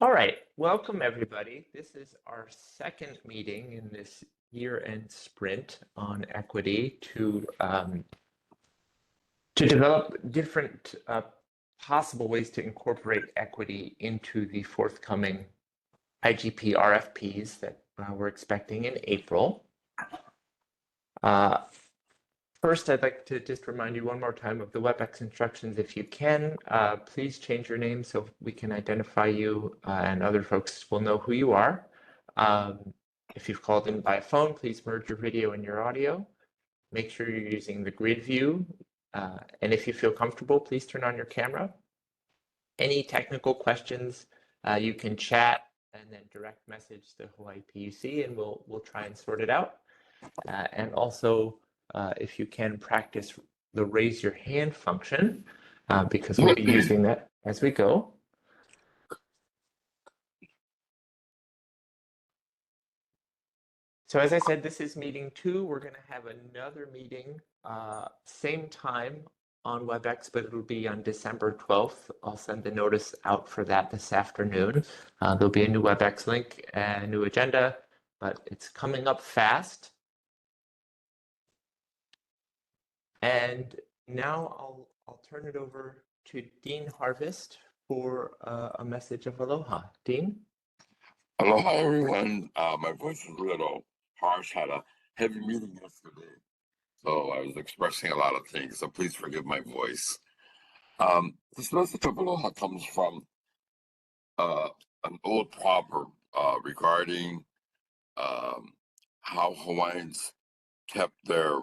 All right, welcome everybody. This is our second meeting in this year-end sprint on equity to develop different possible ways to incorporate equity into the forthcoming IGP RFPs that we're expecting in April. First, I'd like to just remind you one more time of the WebEx instructions. If you can, please change your name so we can identify you and other folks will know who you are. If you've called in by phone, please merge your video and your audio. Make sure you're using the grid view. And if you feel comfortable, please turn on your camera. Any technical questions, you can chat and then direct message the Hawaii PUC and we'll try and sort it out. And also, if you can practice the raise your hand function, because we'll be using that as we go. So as I said, this is meeting 2. We're going to have another meeting, same time on WebEx, but it'll be on December 12th. I'll send the notice out for that this afternoon. There'll be a new WebEx link and a new agenda, but it's coming up fast. And now I'll turn it over to Dean Harvest for a message of aloha. Dean? Aloha, everyone. My voice is a little harsh. Had a heavy meeting yesterday, so I was expressing a lot of things, so please forgive my voice. This message of aloha comes from an old proverb regarding how Hawaiians kept their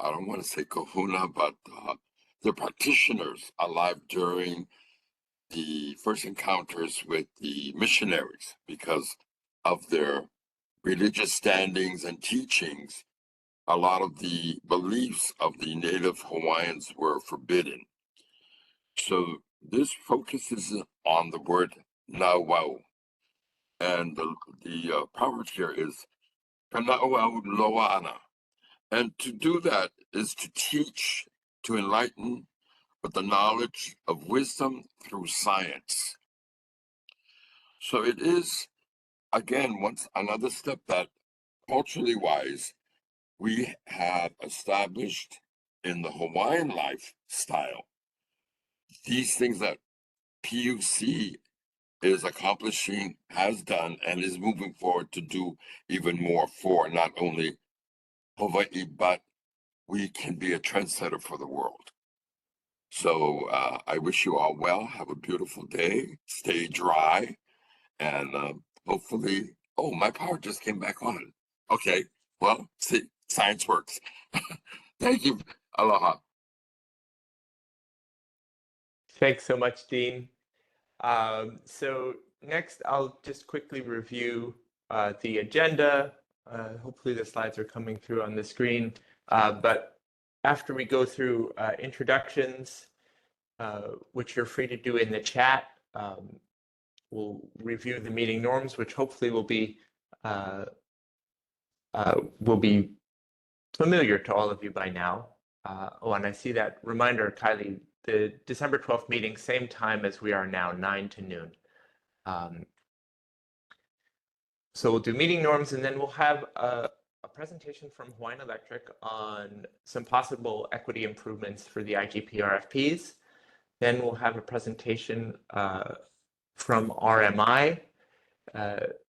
I don't want to say kahuna, but the practitioners alive during the first encounters with the missionaries because of their religious standings and teachings. A lot of the beliefs of the native Hawaiians were forbidden. So this focuses on the word nawau. And the proverb here is kana'au loa'ana. And to do that is to teach, to enlighten with the knowledge of wisdom through science. So it is, again, once another step that culturally wise, we have established in the Hawaiian lifestyle, these things that PUC is accomplishing, has done, and is moving forward to do even more for not only Hawaii, but we can be a trendsetter for the world. So I wish you all well. Have a beautiful day. Stay dry. And hopefully, oh, my power just came back on. Okay, well, see, science works. Thank you. Aloha. Thanks so much, Dean. So next, I'll just quickly review the agenda. Hopefully the slides are coming through on the screen. But after we go through introductions, which you're free to do in the chat, we'll review the meeting norms, which hopefully will be familiar to all of you by now. Oh, and I see that reminder, Kylie, the December 12th meeting, same time as we are now, 9 to noon. So we'll do meeting norms, and then we'll have a presentation from Hawaiian Electric on some possible equity improvements for the IGP RFPs. Then we'll have a presentation from RMI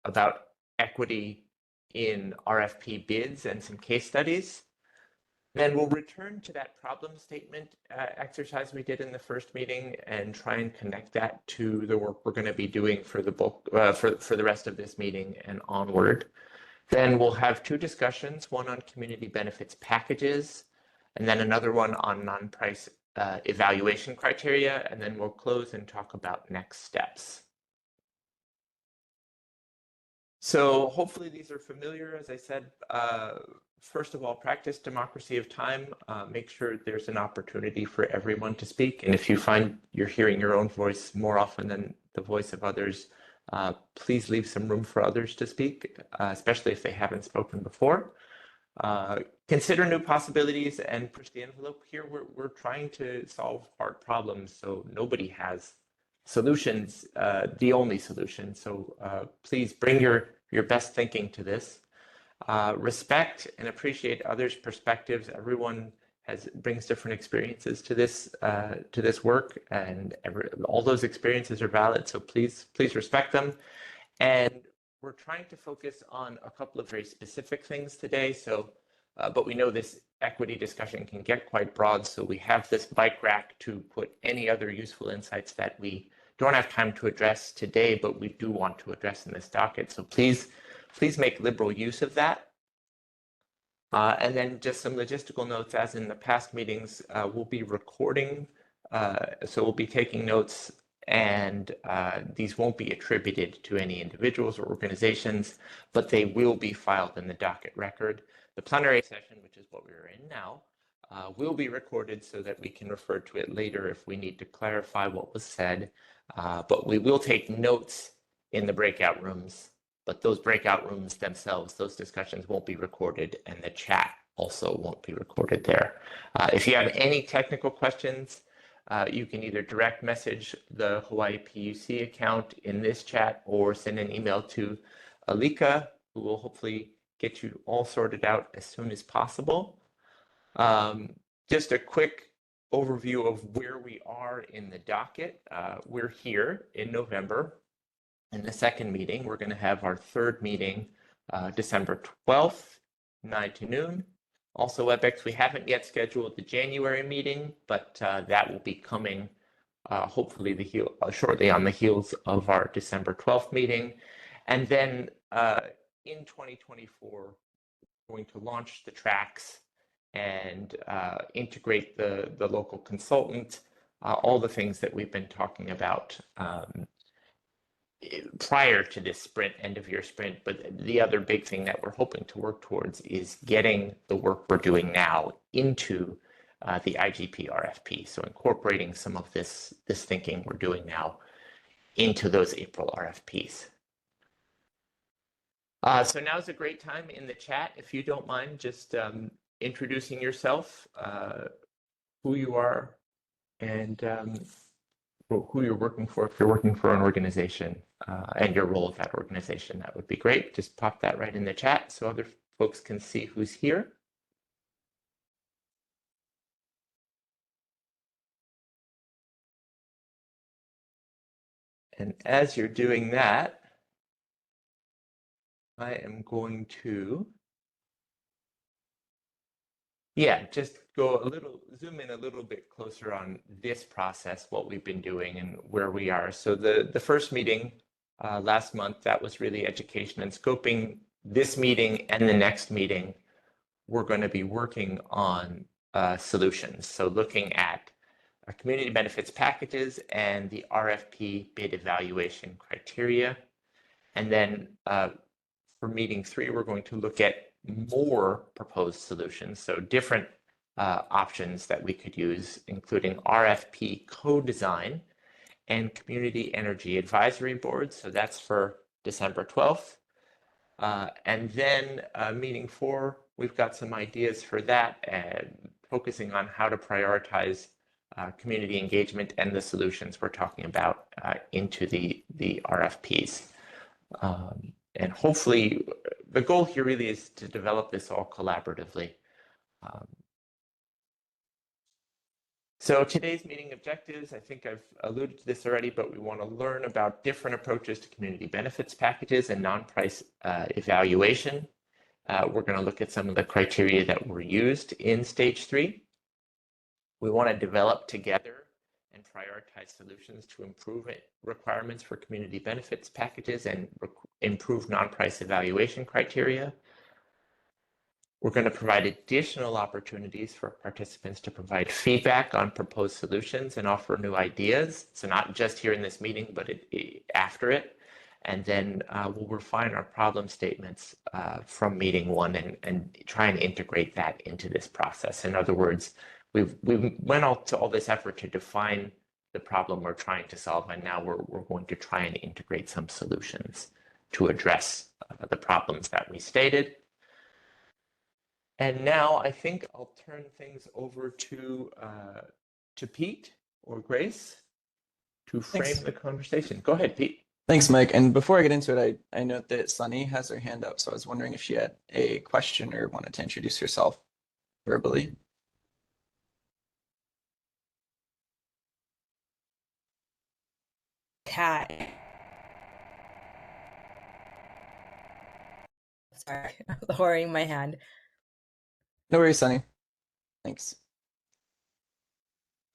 about equity in RFP bids and some case studies. Then we'll return to that problem statement exercise we did in the first meeting and try and connect that to the work we're going to be doing for the bulk for the rest of this meeting and onward. Then we'll have 2 discussions, one on community benefits packages, and then another one on non-price evaluation criteria, and then we'll close and talk about next steps. So hopefully these are familiar. As I said, first of all, practice democracy of time. Make sure there's an opportunity for everyone to speak. And if you find you're hearing your own voice more often than the voice of others, please leave some room for others to speak, especially if they haven't spoken before. Consider new possibilities and push the envelope here. We're trying to solve hard problems, so nobody has solutions, the only solution. So please bring your best thinking to this. Respect and appreciate others' perspectives. Everyone brings different experiences to this work, and all those experiences are valid. So please respect them. And we're trying to focus on a couple of very specific things today. So, but we know this equity discussion can get quite broad. So we have this bike rack to put any other useful insights that we don't have time to address today, but we do want to address in this docket. So please make liberal use of that. And then just some logistical notes, as in the past meetings, we'll be recording. So we'll be taking notes, and these won't be attributed to any individuals or organizations, but they will be filed in the docket record. The plenary session, which is what we're in now, will be recorded so that we can refer to it later if we need to clarify what was said. But we will take notes in the breakout rooms, but those breakout rooms themselves, those discussions won't be recorded, and the chat also won't be recorded there. If you have any technical questions, you can either direct message the Hawaii PUC account in this chat or send an email to Alika, who will hopefully get you all sorted out as soon as possible. Just a quick overview of where we are in the docket. We're here in November. In the second meeting, we're going to have our third meeting, December 12th, 9 to noon. Also WebEx, we haven't yet scheduled the January meeting, but that will be coming hopefully shortly on the heels of our December 12th meeting. And then in 2024, we're going to launch the tracks and integrate the local consultant, all the things that we've been talking about prior to this sprint, end of year sprint. But the other big thing that we're hoping to work towards is getting the work we're doing now into the IGP RFP. So incorporating some of this thinking we're doing now into those April RFPs. So now's a great time in the chat, if you don't mind, just introducing yourself, who you are, and who you're working for. If you're working for an organization and your role at that organization, that would be great. Just pop that right in the chat so other folks can see who's here. And as you're doing that, I am going to, just zoom in a little bit closer on this process, what we've been doing and where we are. So the first meeting last month, that was really education and scoping. This meeting and the next meeting, we're going to be working on solutions. So looking at our community benefits packages and the RFP bid evaluation criteria. And then for meeting 3, we're going to look at more proposed solutions, so different options that we could use, including RFP co-design and community energy advisory boards. So that's for December 12th. And then meeting 4, we've got some ideas for that, and focusing on how to prioritize community engagement and the solutions we're talking about into the RFPs. And hopefully, the goal here really is to develop this all collaboratively. So today's meeting objectives, I think I've alluded to this already, but we want to learn about different approaches to community benefits packages and non-price evaluation. We're going to look at some of the criteria that were used in stage 3. We want to develop together and prioritize solutions to improve requirements for community benefits packages and improve non-price evaluation criteria. We're going to provide additional opportunities for participants to provide feedback on proposed solutions and offer new ideas. So not just here in this meeting, but after it. And then we'll refine our problem statements from meeting 1 and try and integrate that into this process. In other words, we went to all this effort to define the problem we're trying to solve, and now we're going to try and integrate some solutions to address the problems that we stated. And now I think I'll turn things over to Pete or Grace to frame Thanks. the conversation. Go ahead, Pete. Thanks, Mike. And before I get into it, I note that Sunny has her hand up, so I was wondering if she had a question or wanted to introduce herself verbally. Hi. Sorry, I'm lowering my hand. No worries, Sunny. Thanks.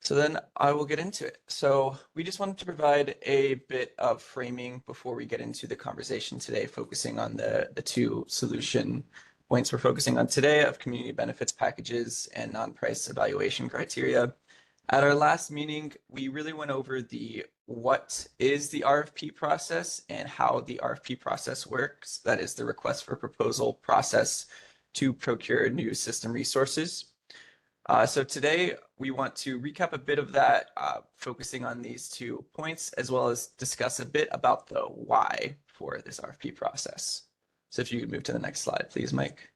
So then I will get into it. So we just wanted to provide a bit of framing before we get into the conversation today, focusing on the two solution points we're focusing on today of community benefits packages and non-price evaluation criteria. At our last meeting, we really went over what is the RFP process and how the RFP process works. That is the request for proposal process to procure new system resources. So today we want to recap a bit of that, focusing on these 2 points, as well as discuss a bit about the why for this RFP process. So if you could move to the next slide, please, Mike.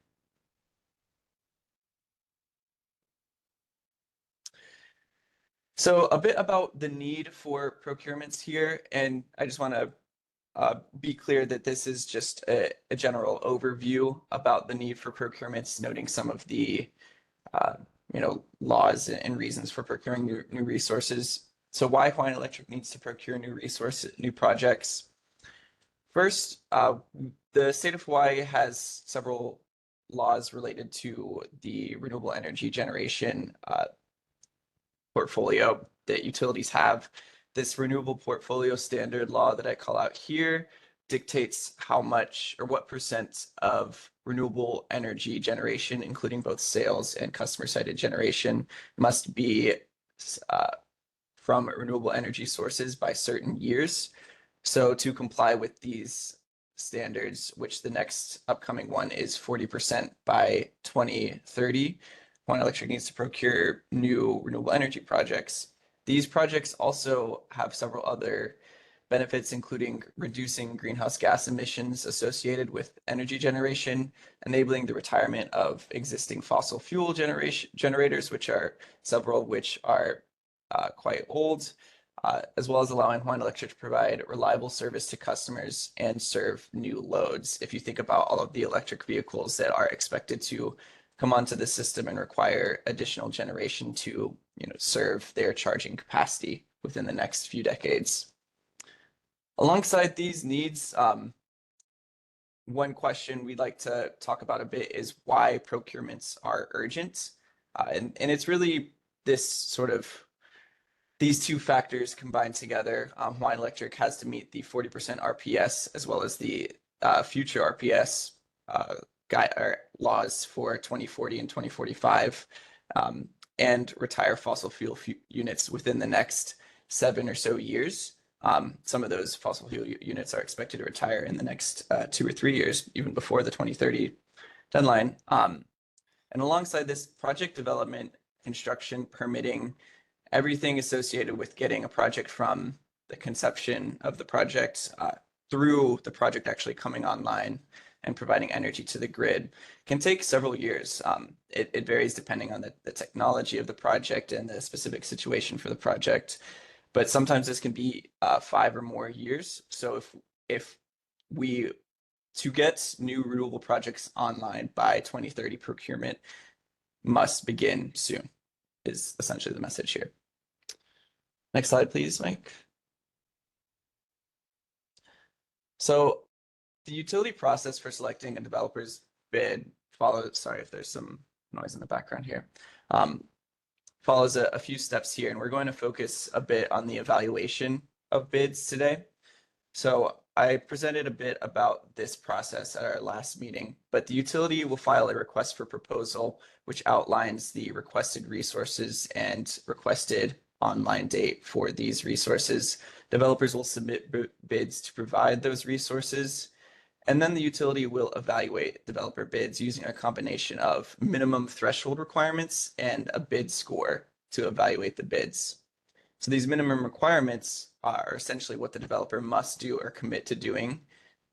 So a bit about the need for procurements here, and I just want to be clear that this is just a general overview about the need for procurements, noting some of the laws and reasons for procuring new resources. So why Hawaiian Electric needs to procure new projects. First, the state of Hawaii has several laws related to the renewable energy generation portfolio that utilities have. This renewable portfolio standard law that I call out here dictates how much or what percent of renewable energy generation, including both sales and customer-sited generation, must be from renewable energy sources by certain years. So to comply with these standards, which the next upcoming one is 40% by 2030, Hawaiian Electric needs to procure new renewable energy projects. These projects also have several other benefits, including reducing greenhouse gas emissions associated with energy generation, enabling the retirement of existing fossil fuel generators, several of which are quite old, as well as allowing Hawaiian Electric to provide reliable service to customers and serve new loads. If you think about all of the electric vehicles that are expected to come onto the system and require additional generation to serve their charging capacity within the next few decades. Alongside these needs, one question we'd like to talk about a bit is why procurements are urgent. And it's really these 2 factors combined together. Hawaiian Electric has to meet the 40% RPS as well as the future RPS laws for 2040 and 2045, and retire fossil fuel units within the next 7 or so years. Some of those fossil fuel units are expected to retire in the next 2 or 3 years, even before the 2030 deadline. And alongside this, project development, construction, permitting, everything associated with getting a project from the conception of the project through the project actually coming online and providing energy to the grid can take several years. It varies depending on the technology of the project and the specific situation for the project, but sometimes this can be 5 or more years. So if we to get new renewable projects online by 2030, procurement must begin soon, is essentially the message here. Next slide, please, Mike. So the utility process for selecting a developer's bid follows, sorry if there's some noise in the background here, follows a few steps here, and we're going to focus a bit on the evaluation of bids today. So I presented a bit about this process at our last meeting, but the utility will file a request for proposal, which outlines the requested resources and requested online date for these resources. Developers will submit bids to provide those resources, and then the utility will evaluate developer bids using a combination of minimum threshold requirements and a bid score to evaluate the bids. So these minimum requirements are essentially what the developer must do or commit to doing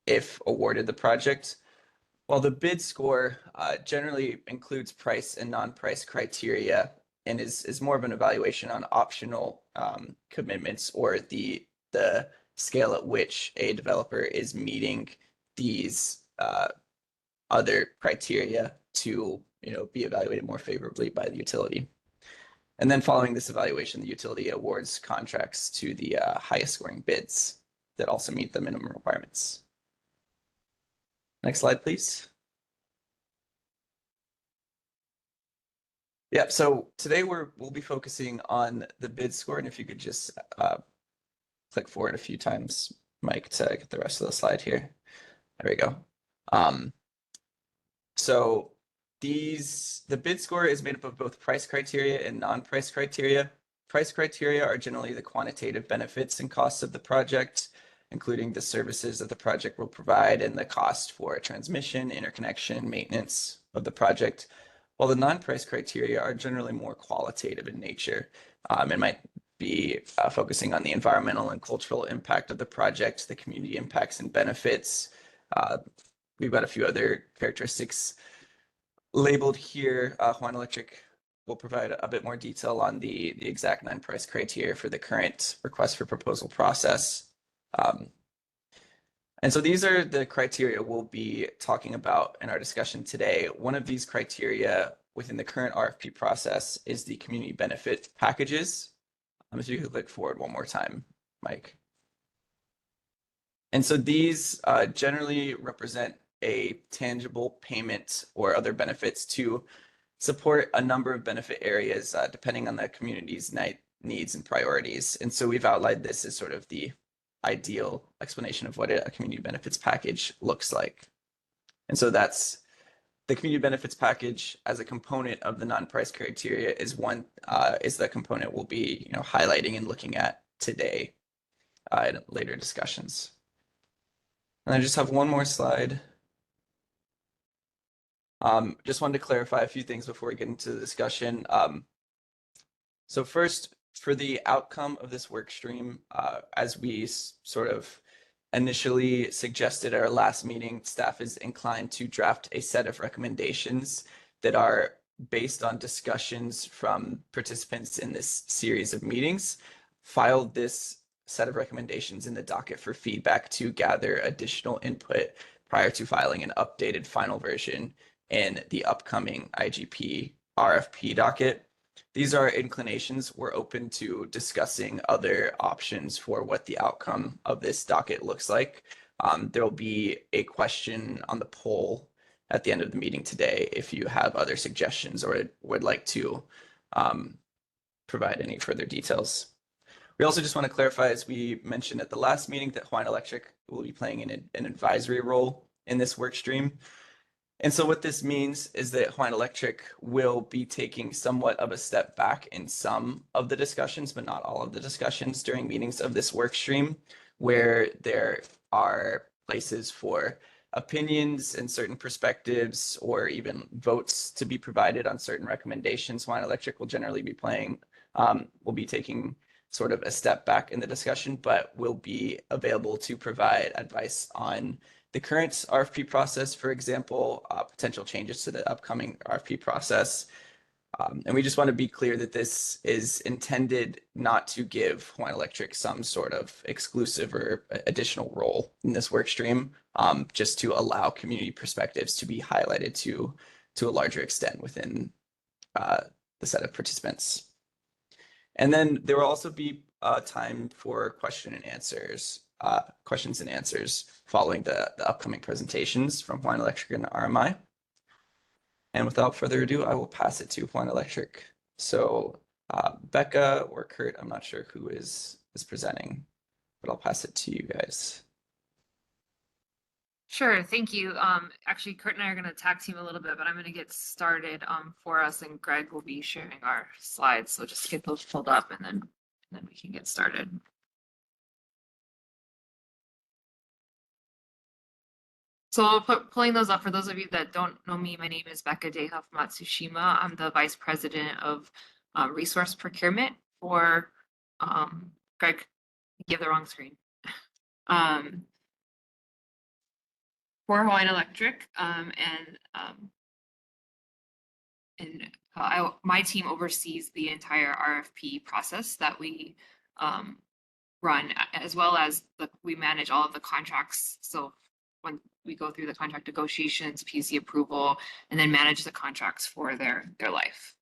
if awarded the project. While the bid score generally includes price and non-price criteria and is more of an evaluation on optional commitments or the scale at which a developer is meeting these other criteria to be evaluated more favorably by the utility. And then following this evaluation, the utility awards contracts to the highest scoring bids that also meet the minimum requirements. Next slide, please. Yeah, so today we'll be focusing on the bid score, and if you could just click forward a few times, Mike, to get the rest of the slide here. There we go. So the bid score is made up of both price criteria and non-price criteria. Price criteria are generally the quantitative benefits and costs of the project, including the services that the project will provide and the cost for transmission, interconnection, maintenance of the project, while the non-price criteria are generally more qualitative in nature. It might be focusing on the environmental and cultural impact of the project, the community impacts and benefits. We've got a few other characteristics labeled here. Hawaiian Electric will provide a bit more detail on the exact non-price criteria for the current request for proposal process. And so these are the criteria we'll be talking about in our discussion today. One of these criteria within the current RFP process is the community benefit packages. If you could click forward one more time, Mike. And so these generally represent a tangible payment or other benefits to support a number of benefit areas depending on the community's needs and priorities. And so we've outlined this as sort of the ideal explanation of what a community benefits package looks like. And so that's the community benefits package as a component of the non-price criteria is the component we'll be highlighting and looking at today in later discussions. And I just have one more slide. Just wanted to clarify a few things before we get into the discussion. So first, for the outcome of this work stream, as we sort of initially suggested at our last meeting, staff is inclined to draft a set of recommendations that are based on discussions from participants in this series of meetings. Filed this set of recommendations in the docket for feedback to gather additional input prior to filing an updated final version in the upcoming IGP RFP docket. These are inclinations. We're open to discussing other options for what the outcome of this docket looks like. There will be a question on the poll at the end of the meeting today if you have other suggestions or would like to provide any further details. We also just want to clarify, as we mentioned at the last meeting, that Hawaiian Electric will be playing an advisory role in this work stream. And so what this means is that Hawaiian Electric will be taking somewhat of a step back in some of the discussions, but not all of the discussions during meetings of this work stream, where there are places for opinions and certain perspectives or even votes to be provided on certain recommendations. Hawaiian Electric will generally be will be taking sort of a step back in the discussion, but will be available to provide advice on the current RFP process, for example, potential changes to the upcoming RFP process. And we just want to be clear that this is intended not to give Hawaiian Electric some sort of exclusive or additional role in this work stream, just to allow community perspectives to be highlighted to a larger extent within the set of participants. And then there will also be time for questions and answers following the upcoming presentations from Hawaiian Electric and RMI. And without further ado, I will pass it to Hawaiian Electric. So Becca or Kurt, I'm not sure who is presenting, but I'll pass it to you guys. Sure, thank you. Actually, Kurt and I are going to tag team a little bit, but I'm going to get started for us, and Greg will be sharing our slides. So just get those pulled up, and then we can get started. So pulling those up, for those of you that don't know me, my name is Becca Dehuff Matsushima. I'm the Vice President of Resource Procurement for Greg. You gave the wrong screen. for Hawaiian Electric, my team oversees the entire RFP process that we run, as well as we manage all of the contracts. So when we go through the contract negotiations, PUC approval, and then manage the contracts for their life.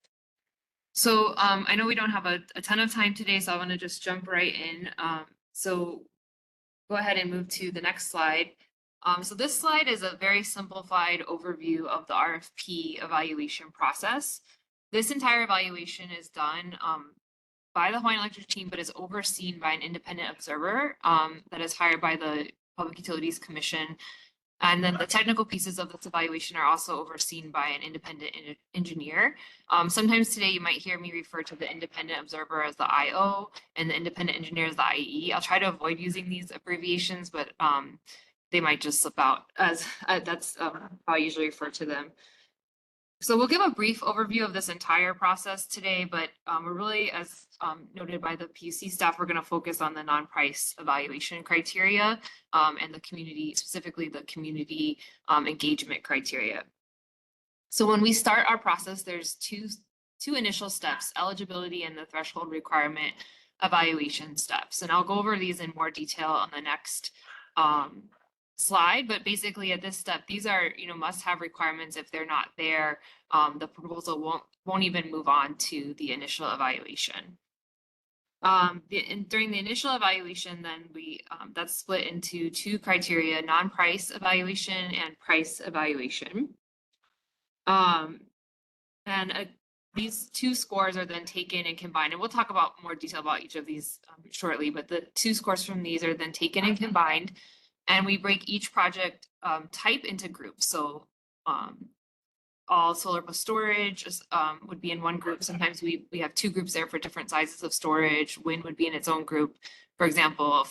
So I know we don't have a ton of time today, so I want to just jump right in. So go ahead and move to the next slide. So this slide is a very simplified overview of the RFP evaluation process. This entire evaluation is done by the Hawaiian Electric team, but is overseen by an independent observer that is hired by the Public Utilities Commission. And then the technical pieces of this evaluation are also overseen by an independent engineer. Sometimes today you might hear me refer to the independent observer as the IO and the independent engineer as the IE. I'll try to avoid using these abbreviations, but they might just slip out as that's how I usually refer to them. So we'll give a brief overview of this entire process today, but we're really, as noted by the PUC staff, we're going to focus on the non-price evaluation criteria and the community, specifically the community engagement criteria. So when we start our process, there's two initial steps, eligibility and the threshold requirement evaluation steps. And I'll go over these in more detail on the next slide, but basically at this step, these are must-have requirements. If they're not there, the proposal won't even move on to the initial evaluation. During the initial evaluation, then that's split into two criteria: non-price evaluation and price evaluation. These two scores are then taken and combined, and we'll talk about more detail about each of these shortly. But the two scores from these are then taken and combined. And we break each project type into groups. So all solar plus storage would be in one group. Sometimes we have two groups there for different sizes of storage. Wind would be in its own group. For example,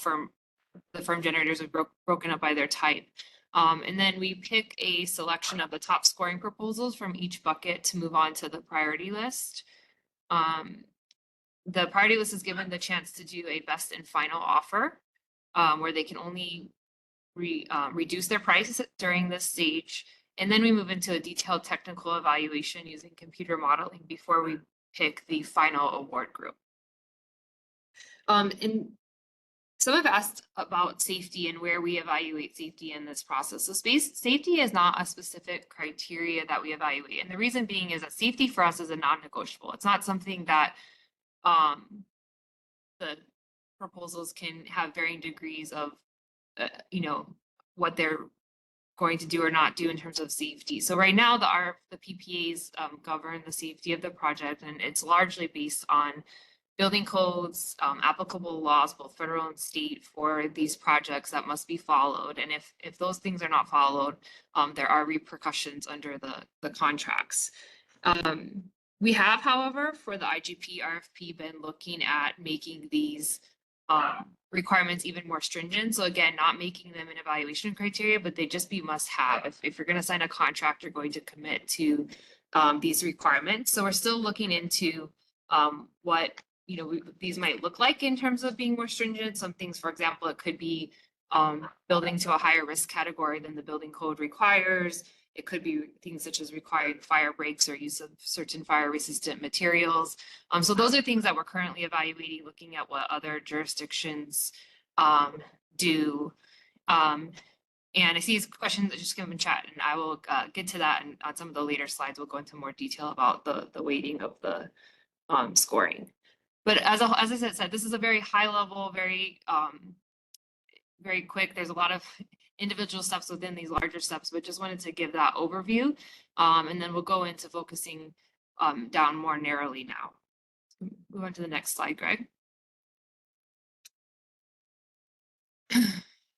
the firm generators are broken up by their type. And then we pick a selection of the top scoring proposals from each bucket to move on to the priority list. The priority list is given the chance to do a best and final offer where they can only reduce their price during this stage. And then we move into a detailed technical evaluation using computer modeling before we pick the final award group. And some have asked about safety and where we evaluate safety in this process. So safety is not a specific criteria that we evaluate. And the reason being is that safety for us is a non-negotiable. It's not something that the proposals can have varying degrees of what they're going to do or not do in terms of safety. So right now, the PPAs govern the safety of the project, and it's largely based on building codes, applicable laws, both federal and state, for these projects that must be followed. And if those things are not followed, there are repercussions under the contracts. We have, however, for the IGP RFP, been looking at making these requirements even more stringent. So again, not making them an evaluation criteria, but they just be must have. If you're going to sign a contract, you're going to commit to these requirements. So we're still looking into what these might look like in terms of being more stringent. Some things, for example, it could be building to a higher risk category than the building code requires. It could be things such as required fire breaks or use of certain fire resistant materials. So those are things that we're currently evaluating, looking at what other jurisdictions do. And I see these questions that just come in chat, and I will get to that. And on some of the later slides, we'll go into more detail about the weighting of the scoring. But as I said, this is a very high level, very quick. There's a lot of individual steps within these larger steps, but just wanted to give that overview. And then we'll go into focusing down more narrowly now. Move on to the next slide, Greg.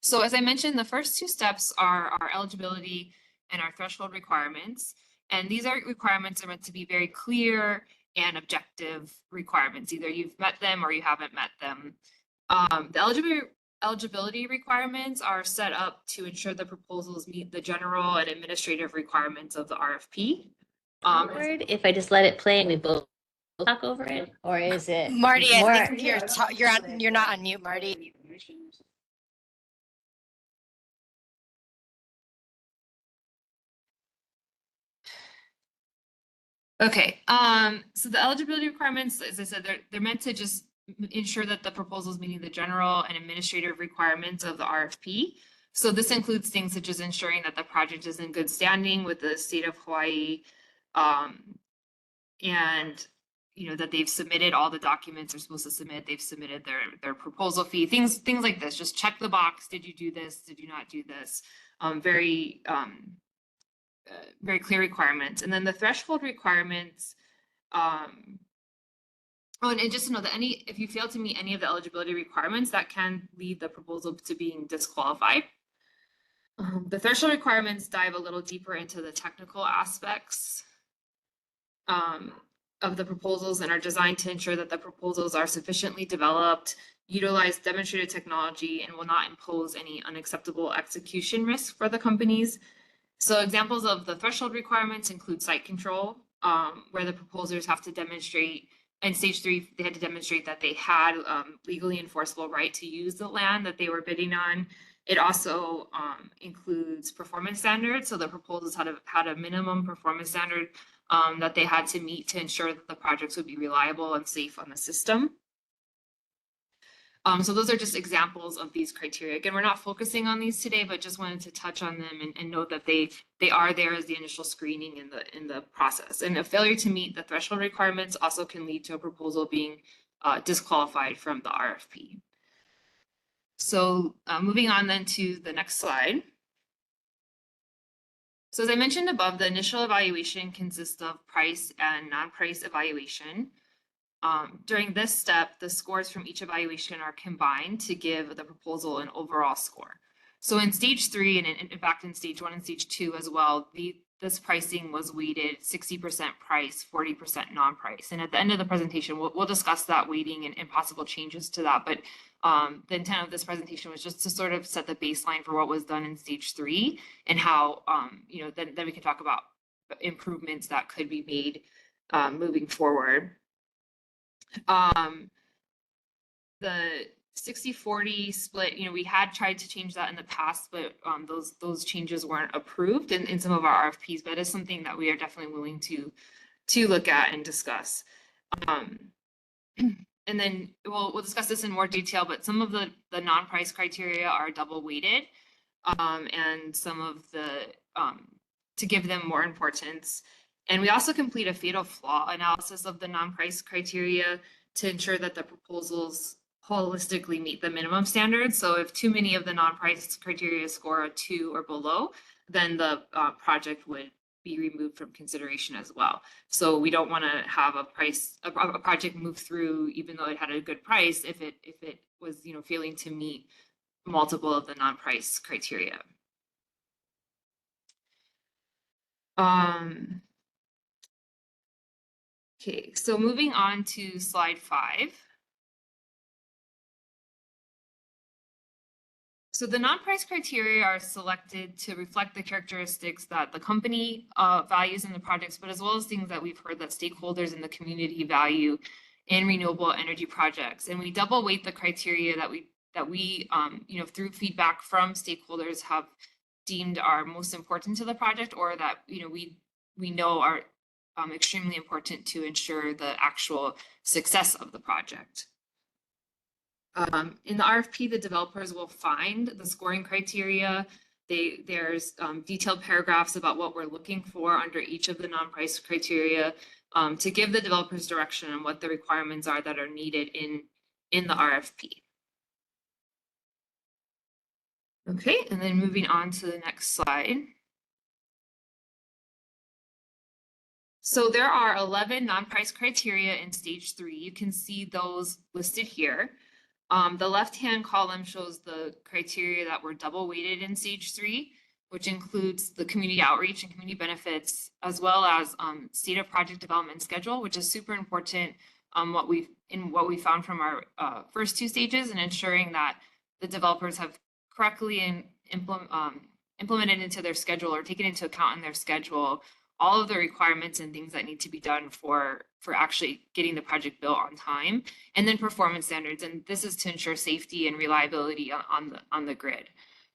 So as I mentioned, the first two steps are our eligibility and our threshold requirements. And these requirements are meant to be very clear and objective requirements. Either you've met them or you haven't met them. The eligibility requirements are set up to ensure the proposals meet the general and administrative requirements of the RFP. If I just let it play and we both talk over it, or is it Marty, I more? think you're not on mute, Marty. Okay, so the eligibility requirements, as I said, they're meant to just ensure that the proposal is meeting the general and administrative requirements of the RFP. So this includes things such as ensuring that the project is in good standing with the state of Hawaii, and that they've submitted all the documents they're supposed to submit. They've submitted their proposal fee, things like this. Just check the box. Did you do this? Did you not do this? Very clear requirements. And then the threshold requirements. Oh, and just to know that if you fail to meet any of the eligibility requirements, that can lead the proposal to being disqualified. The threshold requirements dive a little deeper into the technical aspects of the proposals and are designed to ensure that the proposals are sufficiently developed, utilize demonstrated technology, and will not impose any unacceptable execution risk for the companies. So examples of the threshold requirements include site control, where the proposers have to demonstrate, in stage 3, they had to demonstrate that they had legally enforceable right to use the land that they were bidding on. It also includes performance standards. So the proposals had a minimum performance standard that they had to meet to ensure that the projects would be reliable and safe on the system. So those are just examples of these criteria. Again, we're not focusing on these today, but just wanted to touch on them and note that they are there as the initial screening in the process. And a failure to meet the threshold requirements also can lead to a proposal being disqualified from the RFP. So moving on then to the next slide. So as I mentioned above, the initial evaluation consists of price and non-price evaluation. During this step, the scores from each evaluation are combined to give the proposal an overall score. So in stage 3, and in fact in stage 1 and stage 2 as well, this pricing was weighted 60% price, 40% non-price. And at the end of the presentation, we'll discuss that weighting and possible changes to that. But the intent of this presentation was just to sort of set the baseline for what was done in stage 3 and how, then we can talk about improvements that could be made moving forward. The 60-40 split, we had tried to change that in the past, but those changes weren't approved in some of our RFPs, but it is something that we are definitely willing to look at and discuss. And then we'll discuss this in more detail, but some of the non-price criteria are double weighted, and some of the to give them more importance. And we also complete a fatal flaw analysis of the non-price criteria to ensure that the proposals holistically meet the minimum standards. So if too many of the non-price criteria score a 2 or below, then the project would be removed from consideration as well. So we don't want to have a project move through even though it had a good price if it was failing to meet multiple of the non-price criteria. Okay, so moving on to slide 5. So the non-price criteria are selected to reflect the characteristics that the company values in the projects, but as well as things that we've heard that stakeholders in the community value in renewable energy projects. And we double weight the criteria that we through feedback from stakeholders have deemed are most important to the project, or that we know are extremely important to ensure the actual success of the project. In the RFP, the developers will find the scoring criteria. There's detailed paragraphs about what we're looking for under each of the non-price criteria to give the developers direction on what the requirements are that are needed in the RFP. Okay, and then moving on to the next slide. So there are 11 non-price criteria in stage 3. You can see those listed here. The left-hand column shows the criteria that were double weighted in stage 3, which includes the community outreach and community benefits, as well as state of project development schedule, which is super important. What we found from our first 2 stages, and ensuring that the developers have correctly implemented into their schedule or taken into account in their schedule all of the requirements and things that need to be done for actually getting the project built on time, and then performance standards. And this is to ensure safety and reliability on the grid.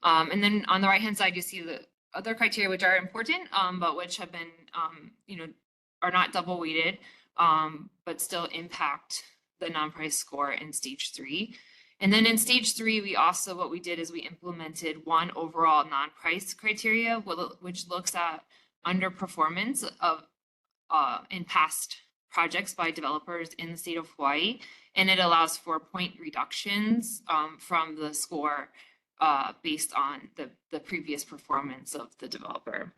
And then on the right hand side, you see the other criteria which are important, but which have been are not double weighted, but still impact the non-price score in stage 3. And then in stage 3, we also, what we did is we implemented one overall non-price criteria, which looks at underperformance of in past projects by developers in the state of Hawaii, and it allows for point reductions from the score based on the previous performance of the developer.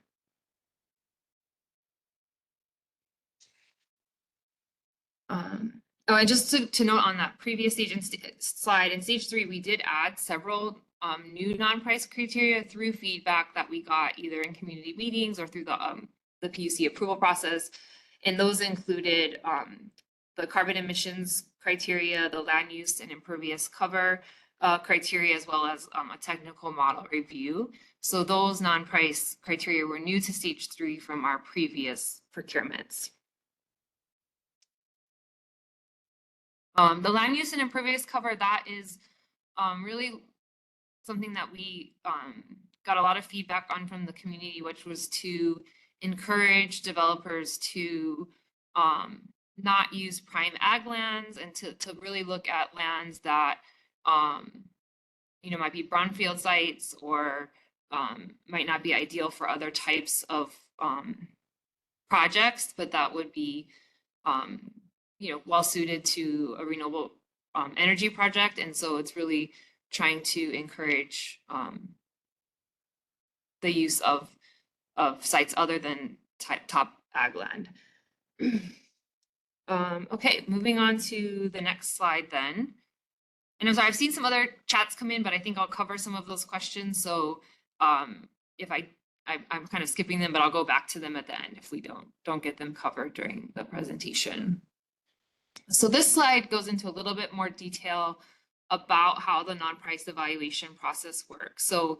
And just to note on that previous stage slide, in stage 3, we did add several new non-price criteria through feedback that we got either in community meetings or through the PUC approval process. And those included the carbon emissions criteria, the land use and impervious cover criteria, as well as a technical model review. So those non-price criteria were new to stage 3 from our previous procurements. The land use and impervious cover, that is really something that we got a lot of feedback on from the community, which was to encourage developers to not use prime ag lands and to really look at lands that might be brownfield sites or might not be ideal for other types of projects, but that would be well suited to a renewable energy project. And so it's really trying to encourage the use of sites other than top ag land. Okay, moving on to the next slide then. And I'm sorry, I've seen some other chats come in, but I think I'll cover some of those questions. So if I'm kind of skipping them, but I'll go back to them at the end if we don't get them covered during the presentation. So this slide goes into a little bit more detail about how the non-price evaluation process works. So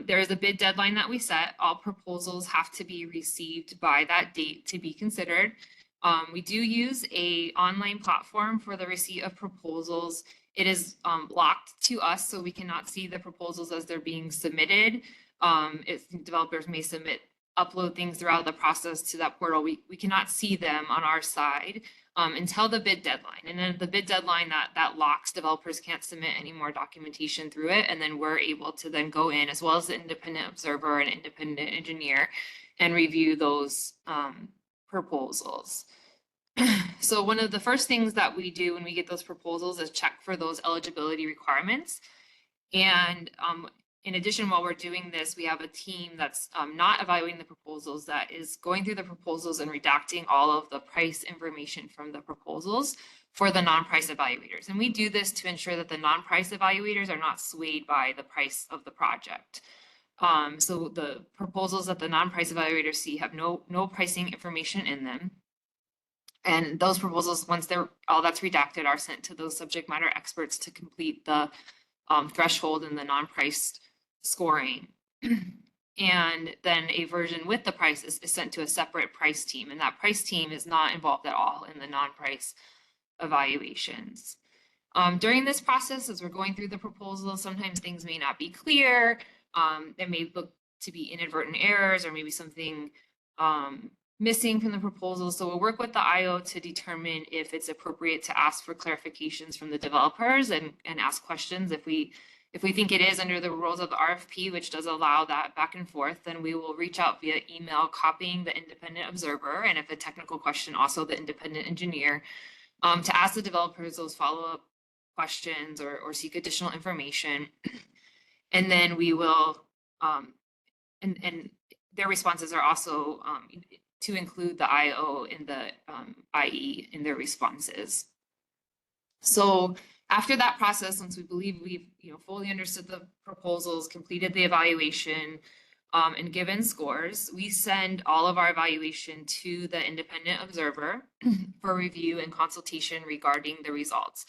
there is a bid deadline that we set. All proposals have to be received by that date to be considered. We do use an online platform for the receipt of proposals. It is locked to us, so we cannot see the proposals as they're being submitted. If developers may upload things throughout the process to that portal, we cannot see them on our side until the bid deadline. And then the bid deadline that locks, developers can't submit any more documentation through it. And then we're able to then go in, as well as the independent observer and independent engineer, and review those proposals. So one of the first things that we do when we get those proposals is check for those eligibility requirements. And in addition, while we're doing this, we have a team that's not evaluating the proposals, that is going through the proposals and redacting all of the price information from the proposals for the non-price evaluators. And we do this to ensure that the non-price evaluators are not swayed by the price of the project. So the proposals that the non-price evaluators see have no pricing information in them. And those proposals, once all that's redacted, are sent to those subject matter experts to complete the threshold and the non-price scoring. And then a version with the price is sent to a separate price team, and that price team is not involved at all in the non-price evaluations. During this process, as we're going through the proposals, sometimes things may not be clear. There may look to be inadvertent errors or maybe something missing from the proposal. So we'll work with the IO to determine if it's appropriate to ask for clarifications from the developers and ask questions. If we think it is under the rules of the RFP, which does allow that back and forth, then we will reach out via email, copying the independent observer, and if a technical question, also the independent engineer, to ask the developers those follow-up questions or seek additional information. And then we will, and their responses are also to include the IO in the IE in their responses. So after that process, once we believe we've fully understood the proposals, completed the evaluation, and given scores, we send all of our evaluation to the independent observer for review and consultation regarding the results.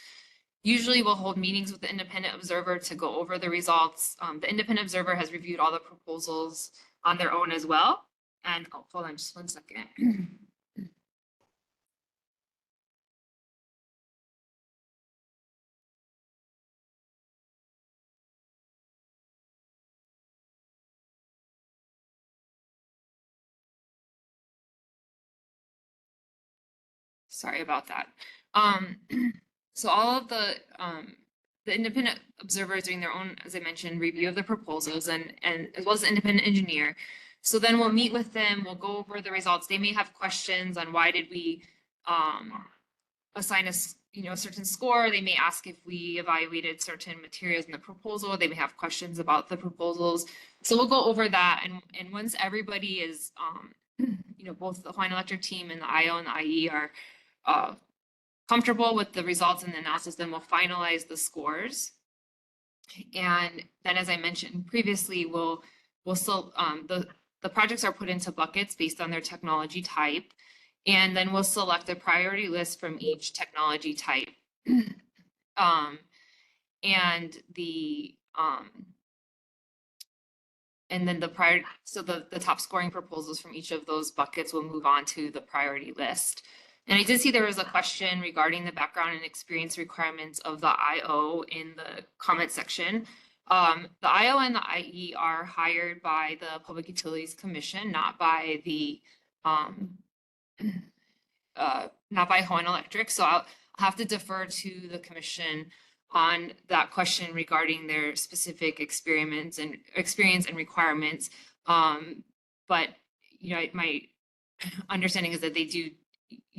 Usually we'll hold meetings with the independent observer to go over the results. The independent observer has reviewed all the proposals on their own as well. And hold on just one second. Sorry about that. So all of the independent observers doing their own, as I mentioned, review of the proposals and as well as the independent engineer. So then we'll meet with them, we'll go over the results. They may have questions on why did we assign us, a certain score. They may ask if we evaluated certain materials in the proposal. They may have questions about the proposals. So we'll go over that. And once everybody is, both the Hawaiian Electric team and the IO and the IE are comfortable with the results and the analysis, then we'll finalize the scores. And then, as I mentioned previously, we'll still, the projects are put into buckets based on their technology type. And then we'll select a priority list from each technology type. And then the top scoring proposals from each of those buckets will move on to the priority list. And I did see there was a question regarding the background and experience requirements of the IO in the comment section. The IO and the IE are hired by the Public Utilities Commission, not by the not by Hawaiian Electric. So I'll have to defer to the commission on that question regarding their specific experience and requirements. But my understanding is that they do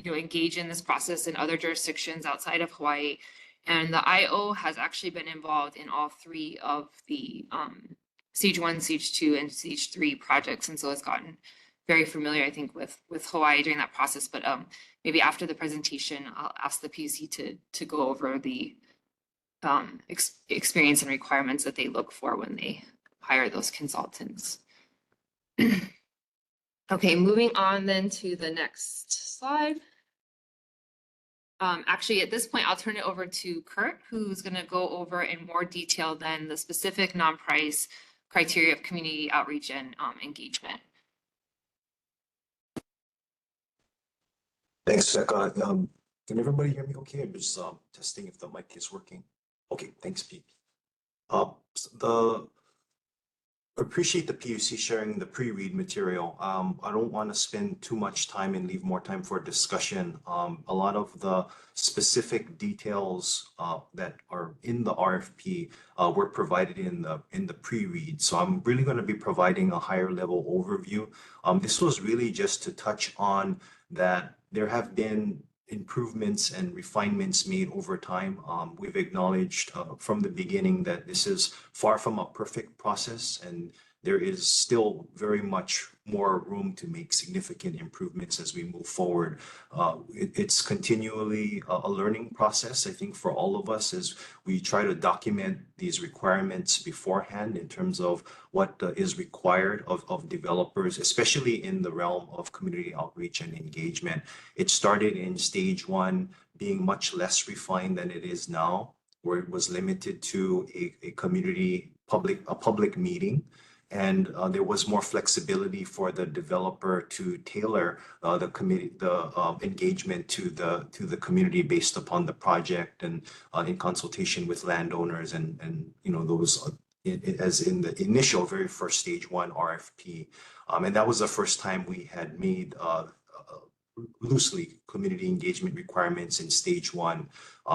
engage in this process in other jurisdictions outside of Hawaii. And the IO has actually been involved in all three of the Stage 1, Stage 2, and Stage 3 projects. And so it's gotten very familiar, I think, with Hawaii during that process. But maybe after the presentation, I'll ask the PUC to go over the experience and requirements that they look for when they hire those consultants. Okay, moving on then to the next slide. Actually, at this point, I'll turn it over to Kurt, who's going to go over in more detail than the specific non-price criteria of community outreach and engagement. Thanks, Becca. Can everybody hear me okay? I'm just testing if the mic is working. Okay, thanks, Pete. Appreciate the PUC sharing the pre-read material. I don't want to spend too much time and leave more time for discussion. A lot of the specific details that are in the RFP were provided in the pre-read. So I'm really going to be providing a higher level overview. This was really just to touch on that there have been improvements and refinements made over time. We've acknowledged from the beginning that this is far from a perfect process, and there is still very much more room to make significant improvements as we move forward. It's continually a learning process, I think, for all of us as we try to document these requirements beforehand in terms of what is required of developers, especially in the realm of community outreach and engagement. It started in Stage 1 being much less refined than it is now, where it was limited to a public meeting. And there was more flexibility for the developer to tailor the engagement to the community based upon the project and in consultation with landowners and those as in the initial very first Stage 1 RFP. And that was the first time we had made loosely community engagement requirements in Stage 1.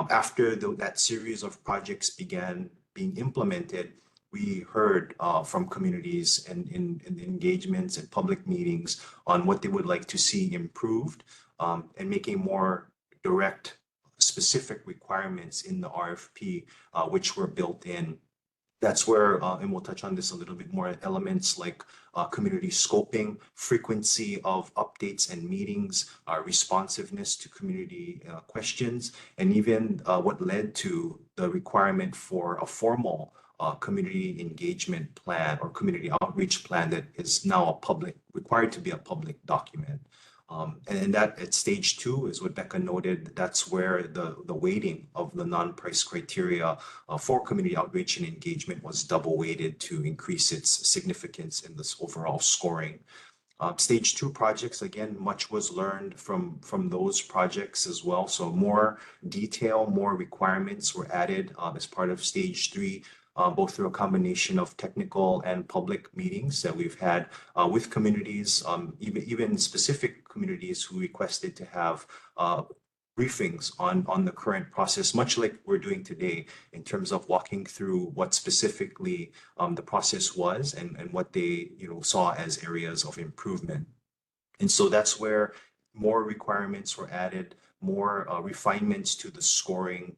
After that series of projects began being implemented, we heard from communities and in engagements and public meetings on what they would like to see improved and making more direct, specific requirements in the RFP, which were built in. That's where, and we'll touch on this a little bit more, elements like community scoping, frequency of updates and meetings, responsiveness to community questions, and even what led to the requirement for a formal community engagement plan or community outreach plan that is now required to be a public document. And that at Stage 2 is what Becca noted. That's where the weighting of the non-price criteria for community outreach and engagement was double weighted to increase its significance in this overall scoring. Stage 2 projects, again, much was learned from those projects as well. So more detail, more requirements were added as part of Stage 3. Both through a combination of technical and public meetings that we've had with communities, even specific communities who requested to have briefings on the current process, much like we're doing today, in terms of walking through what specifically the process was and what they saw as areas of improvement. And so that's where more requirements were added, more refinements to the scoring,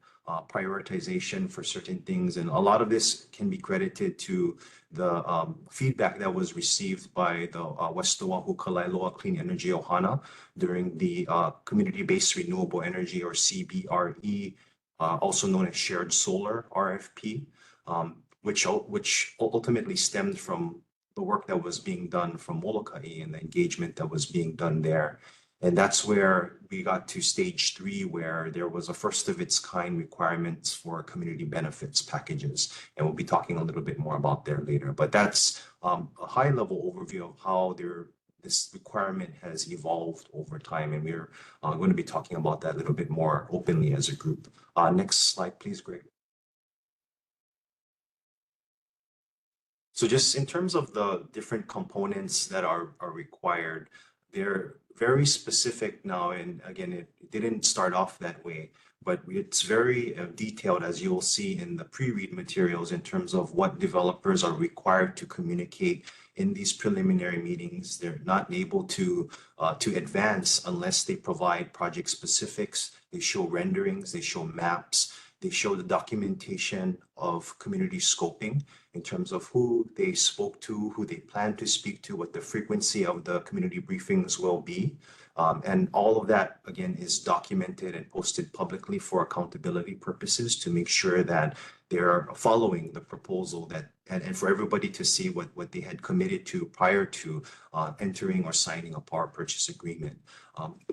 prioritization for certain things. And a lot of this can be credited to the feedback that was received by the West Oahu Kalailoa Clean Energy Ohana during the Community-Based Renewable Energy, or CBRE, also known as Shared Solar RFP, which ultimately stemmed from the work that was being done from Molokai and the engagement that was being done there. And that's where we got to stage 3, where there was a first of its kind requirements for community benefits packages. And we'll be talking a little bit more about there later. But that's a high level overview of how this requirement has evolved over time. And we're going to be talking about that a little bit more openly as a group. Next slide, please, Greg. So just in terms of the different components that are required, they're very specific now. And again, it didn't start off that way, but it's very detailed, as you'll see in the pre-read materials, in terms of what developers are required to communicate in these preliminary meetings. They're not able to advance unless they provide project specifics. They show renderings, they show maps, they show the documentation of community scoping in terms of who they spoke to, who they plan to speak to, what the frequency of the community briefings will be. And all of that, again, is documented and posted publicly for accountability purposes to make sure that they're following the proposal and for everybody to see what they had committed to prior to entering or signing a power purchase agreement.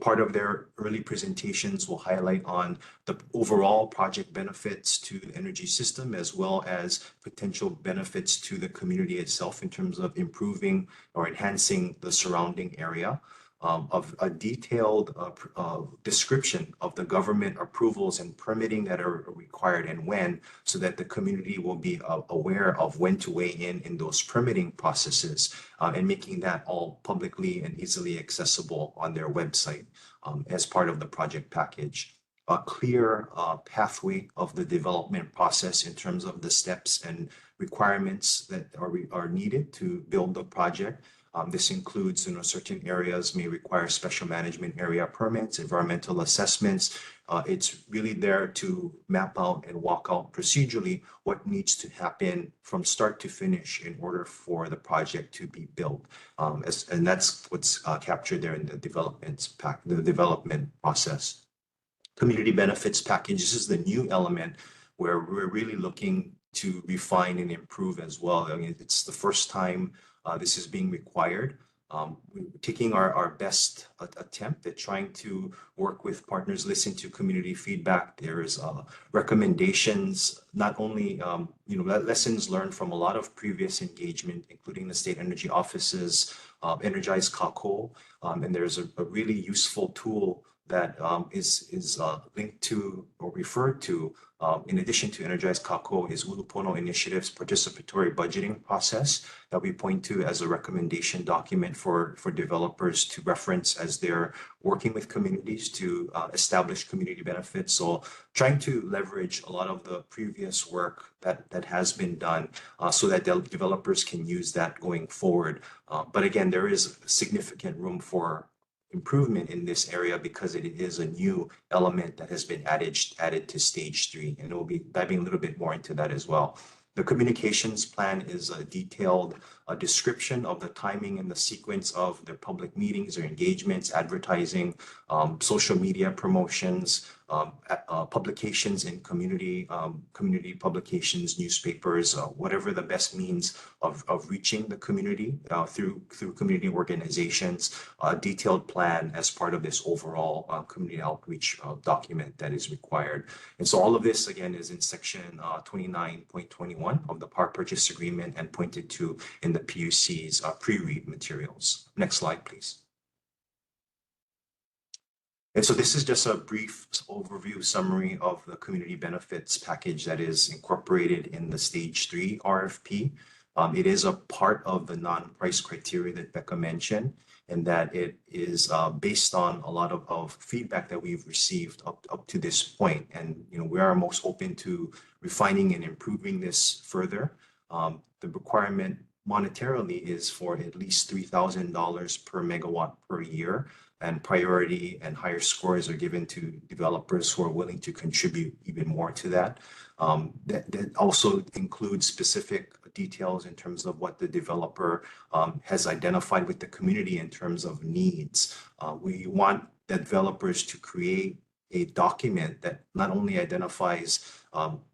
Part of their early presentations will highlight on the overall project benefits to the energy system, as well as potential benefits to the community itself in terms of improving or enhancing the surrounding area. Of a detailed description of the government approvals and permitting that are required and when, so that the community will be aware of when to weigh in those permitting processes, and making that all publicly and easily accessible on their website as part of the project package. A clear pathway of the development process in terms of the steps and requirements that are needed to build the project. This includes, certain areas may require special management area permits, environmental assessments. It's really there to map out and walk out procedurally what needs to happen from start to finish in order for the project to be built. And that's what's captured there in the development process. Community benefits package. This is the new element where we're really looking to refine and improve as well. I mean, it's the first time this is being required. We're taking our best attempt at trying to work with partners, listen to community feedback. There's recommendations, not only lessons learned from a lot of previous engagement, including the state energy offices, Energize Kako, and there's a really useful tool that is linked to or referred to, in addition to Energize Kako, is Ulupono Initiative's participatory budgeting process that we point to as a recommendation document for developers to reference as they're working with communities to establish community benefits. So trying to leverage a lot of the previous work that has been done so that developers can use that going forward. But again, there is significant room for improvement in this area because it is a new element that has been added to stage 3, and we'll be diving a little bit more into that as well. The communications plan is a detailed description of the timing and the sequence of their public meetings or engagements, advertising, social media promotions, publications in community publications, newspapers, whatever the best means of reaching the community through community organizations, a detailed plan as part of this overall community outreach document that is required. And so all of this, again, is in section 29.21 of the power purchase agreement and pointed to in the PUC's pre-read materials. Next slide, please. And so this is just a brief overview summary of the community benefits package that is incorporated in the stage 3 RFP. It is a part of the non-price criteria that Becca mentioned. and that it is based on a lot of feedback that we've received up to this point. And, we are most open to refining and improving this further. The requirement monetarily is for at least $3,000 per megawatt per year, and priority and higher scores are given to developers who are willing to contribute even more to that. That also includes specific details in terms of what the developer has identified with the community in terms of needs. We want developers to create a document that not only identifies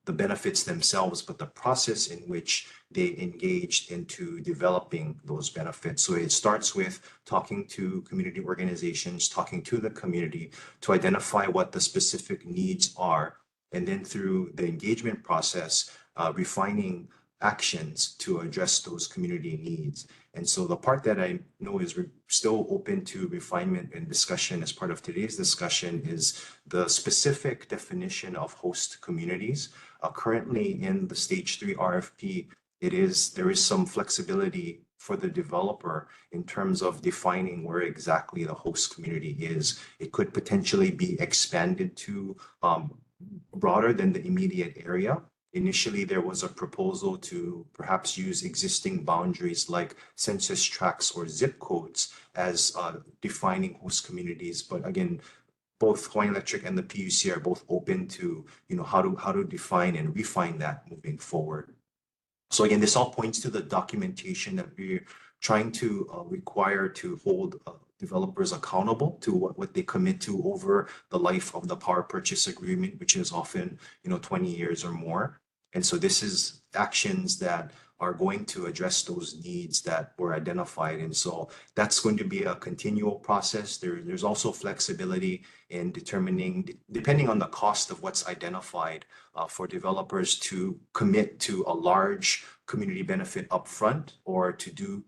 the benefits themselves, but the process in which they engaged into developing those benefits. So it starts with talking to community organizations, talking to the community to identify what the specific needs are, and then through the engagement process, refining actions to address those community needs. And so the part that I know is still open to refinement and discussion as part of today's discussion is the specific definition of host communities. Currently in the stage 3 RFP, there is some flexibility for the developer in terms of defining where exactly the host community is. It could potentially be expanded to broader than the immediate area. Initially, there was a proposal to perhaps use existing boundaries like census tracts or zip codes as defining host communities. But again, both Hawaiian Electric and the PUC are both open to, how to define and refine that moving forward. So again, this all points to the documentation that we're trying to require to hold developers accountable to what they commit to over the life of the power purchase agreement, which is often, 20 years or more. And so this is actions that are going to address those needs that were identified. And so that's going to be a continual process. There's also flexibility in determining, depending on the cost of what's identified, for developers to commit to a large community benefit upfront or to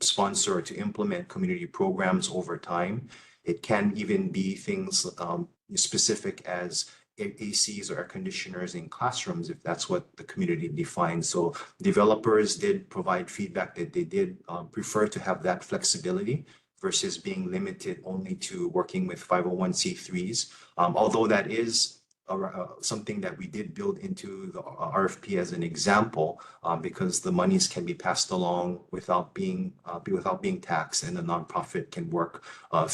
sponsor or to implement community programs over time. It can even be things specific as ACs or air conditioners in classrooms, if that's what the community defines. So developers did provide feedback that they did prefer to have that flexibility versus being limited only to working with 501c3s. Although that is something that we did build into the RFP as an example, because the monies can be passed along without being taxed, and the nonprofit can work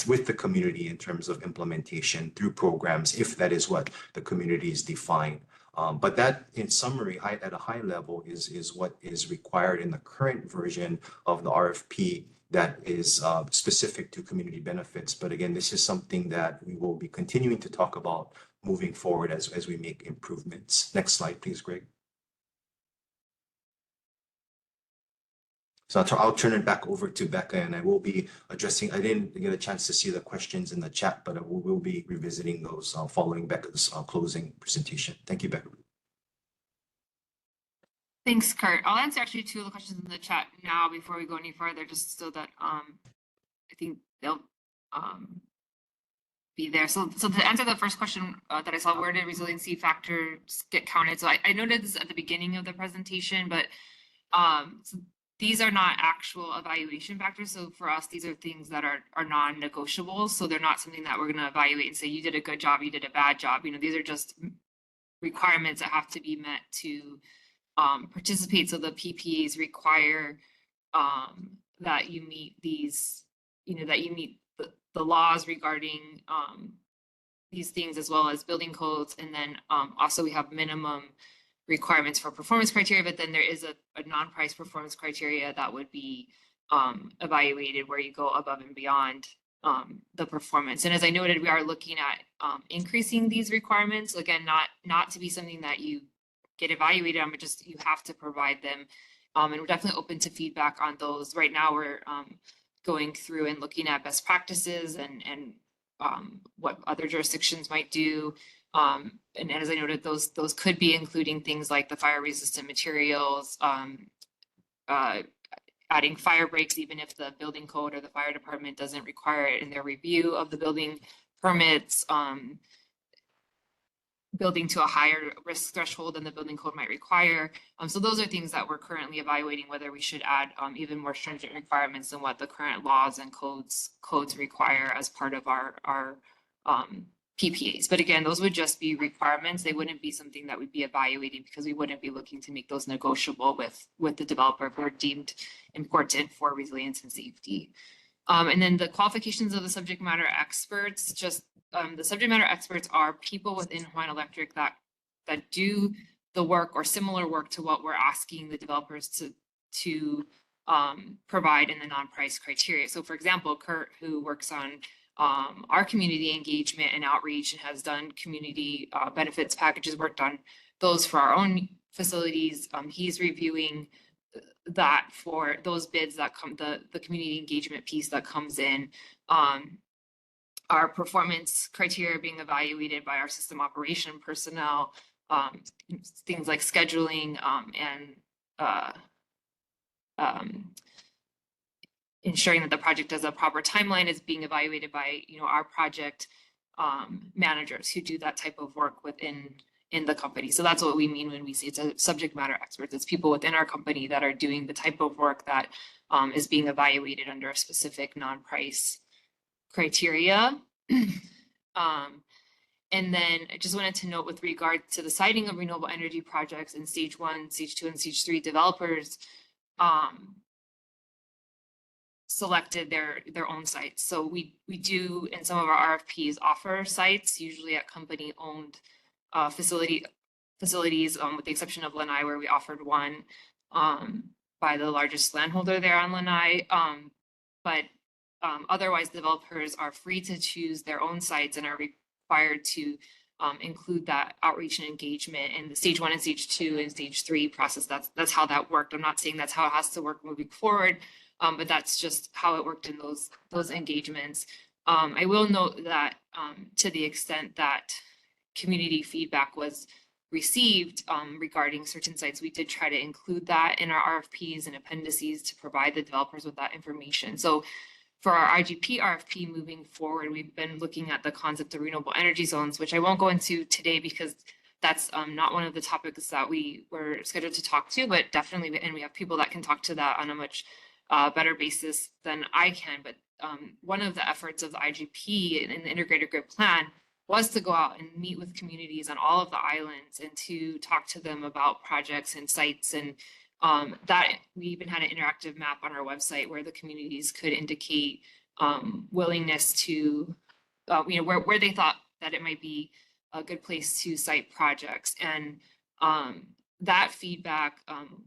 with the community in terms of implementation through programs, if that is what the communities define. But that, in summary, at a high level, is what is required in the current version of the RFP that is specific to community benefits. But again, this is something that we will be continuing to talk about moving forward as we make improvements. Next slide, please, Greg. So I'll turn it back over to Becca, and I will be addressing, I didn't get a chance to see the questions in the chat, but we'll be revisiting those following Becca's closing presentation. Thank you, Becca. Thanks, Kurt. I'll answer actually 2 of the questions in the chat now before we go any further, just so that I think they'll be there. So to answer the first question that I saw, where did resiliency factors get counted? So I noted this at the beginning of the presentation, but so these are not actual evaluation factors. So for us, these are things that are non-negotiables. So they're not something that we're going to evaluate and say, you did a good job, you did a bad job. These are just requirements that have to be met to participate. So the PPAs require that you meet these, that you meet the laws regarding these things, as well as building codes. And then also we have minimum requirements for performance criteria, but then there is a non-price performance criteria that would be evaluated where you go above and beyond the performance. And as I noted, we are looking at increasing these requirements. Again, not to be something that you get evaluated on, but just you have to provide them. And we're definitely open to feedback on those. Right now, we're going through and looking at best practices and what other jurisdictions might do. And as I noted, those could be including things like the fire resistant materials, adding fire breaks, even if the building code or the fire department doesn't require it in their review of the building permits. building to a higher risk threshold than the building code might require. So those are things that we're currently evaluating whether we should add even more stringent requirements than what the current laws and codes require as part of our PPAs. But again, those would just be requirements. They wouldn't be something that we'd be evaluating because we wouldn't be looking to make those negotiable with the developer if we're deemed important for resilience and safety. And then the qualifications of the subject matter experts, just the subject matter experts are people within Hawaiian Electric that do the work or similar work to what we're asking the developers to provide in the non-price criteria. So for example, Kurt, who works on our community engagement and outreach and has done community benefits packages, worked on those for our own facilities. He's reviewing that for those bids that come, the community engagement piece that comes in. Our performance criteria being evaluated by our system operation personnel, things like scheduling and ensuring that the project has a proper timeline is being evaluated by our project managers who do that type of work within the company. So that's what we mean when we say it's a subject matter experts. It's people within our company that are doing the type of work that is being evaluated under a specific non-price criteria. And then I just wanted to note with regard to the siting of renewable energy projects in stage 1, stage 2, and stage 3 developers selected their own sites. So we do in some of our RFPs offer sites, usually at company owned facilities, with the exception of Lanai, where we offered one by the largest landholder there on Lanai. But otherwise, developers are free to choose their own sites and are required to include that outreach and engagement in the stage 1 and stage 2 and stage 3 process. That's how that worked. I'm not saying that's how it has to work moving forward, but that's just how it worked in those engagements. I will note that to the extent that community feedback was received regarding certain sites, we did try to include that in our RFPs and appendices to provide the developers with that information. So for our IGP RFP moving forward, we've been looking at the concept of renewable energy zones, which I won't go into today because that's not one of the topics that we were scheduled to talk to, but definitely, and we have people that can talk to that on a much better basis than I can. But one of the efforts of the IGP and the integrated grid plan was to go out and meet with communities on all of the islands and to talk to them about projects and sites. And that we even had an interactive map on our website where the communities could indicate willingness to, where they thought that it might be a good place to site projects. And that feedback,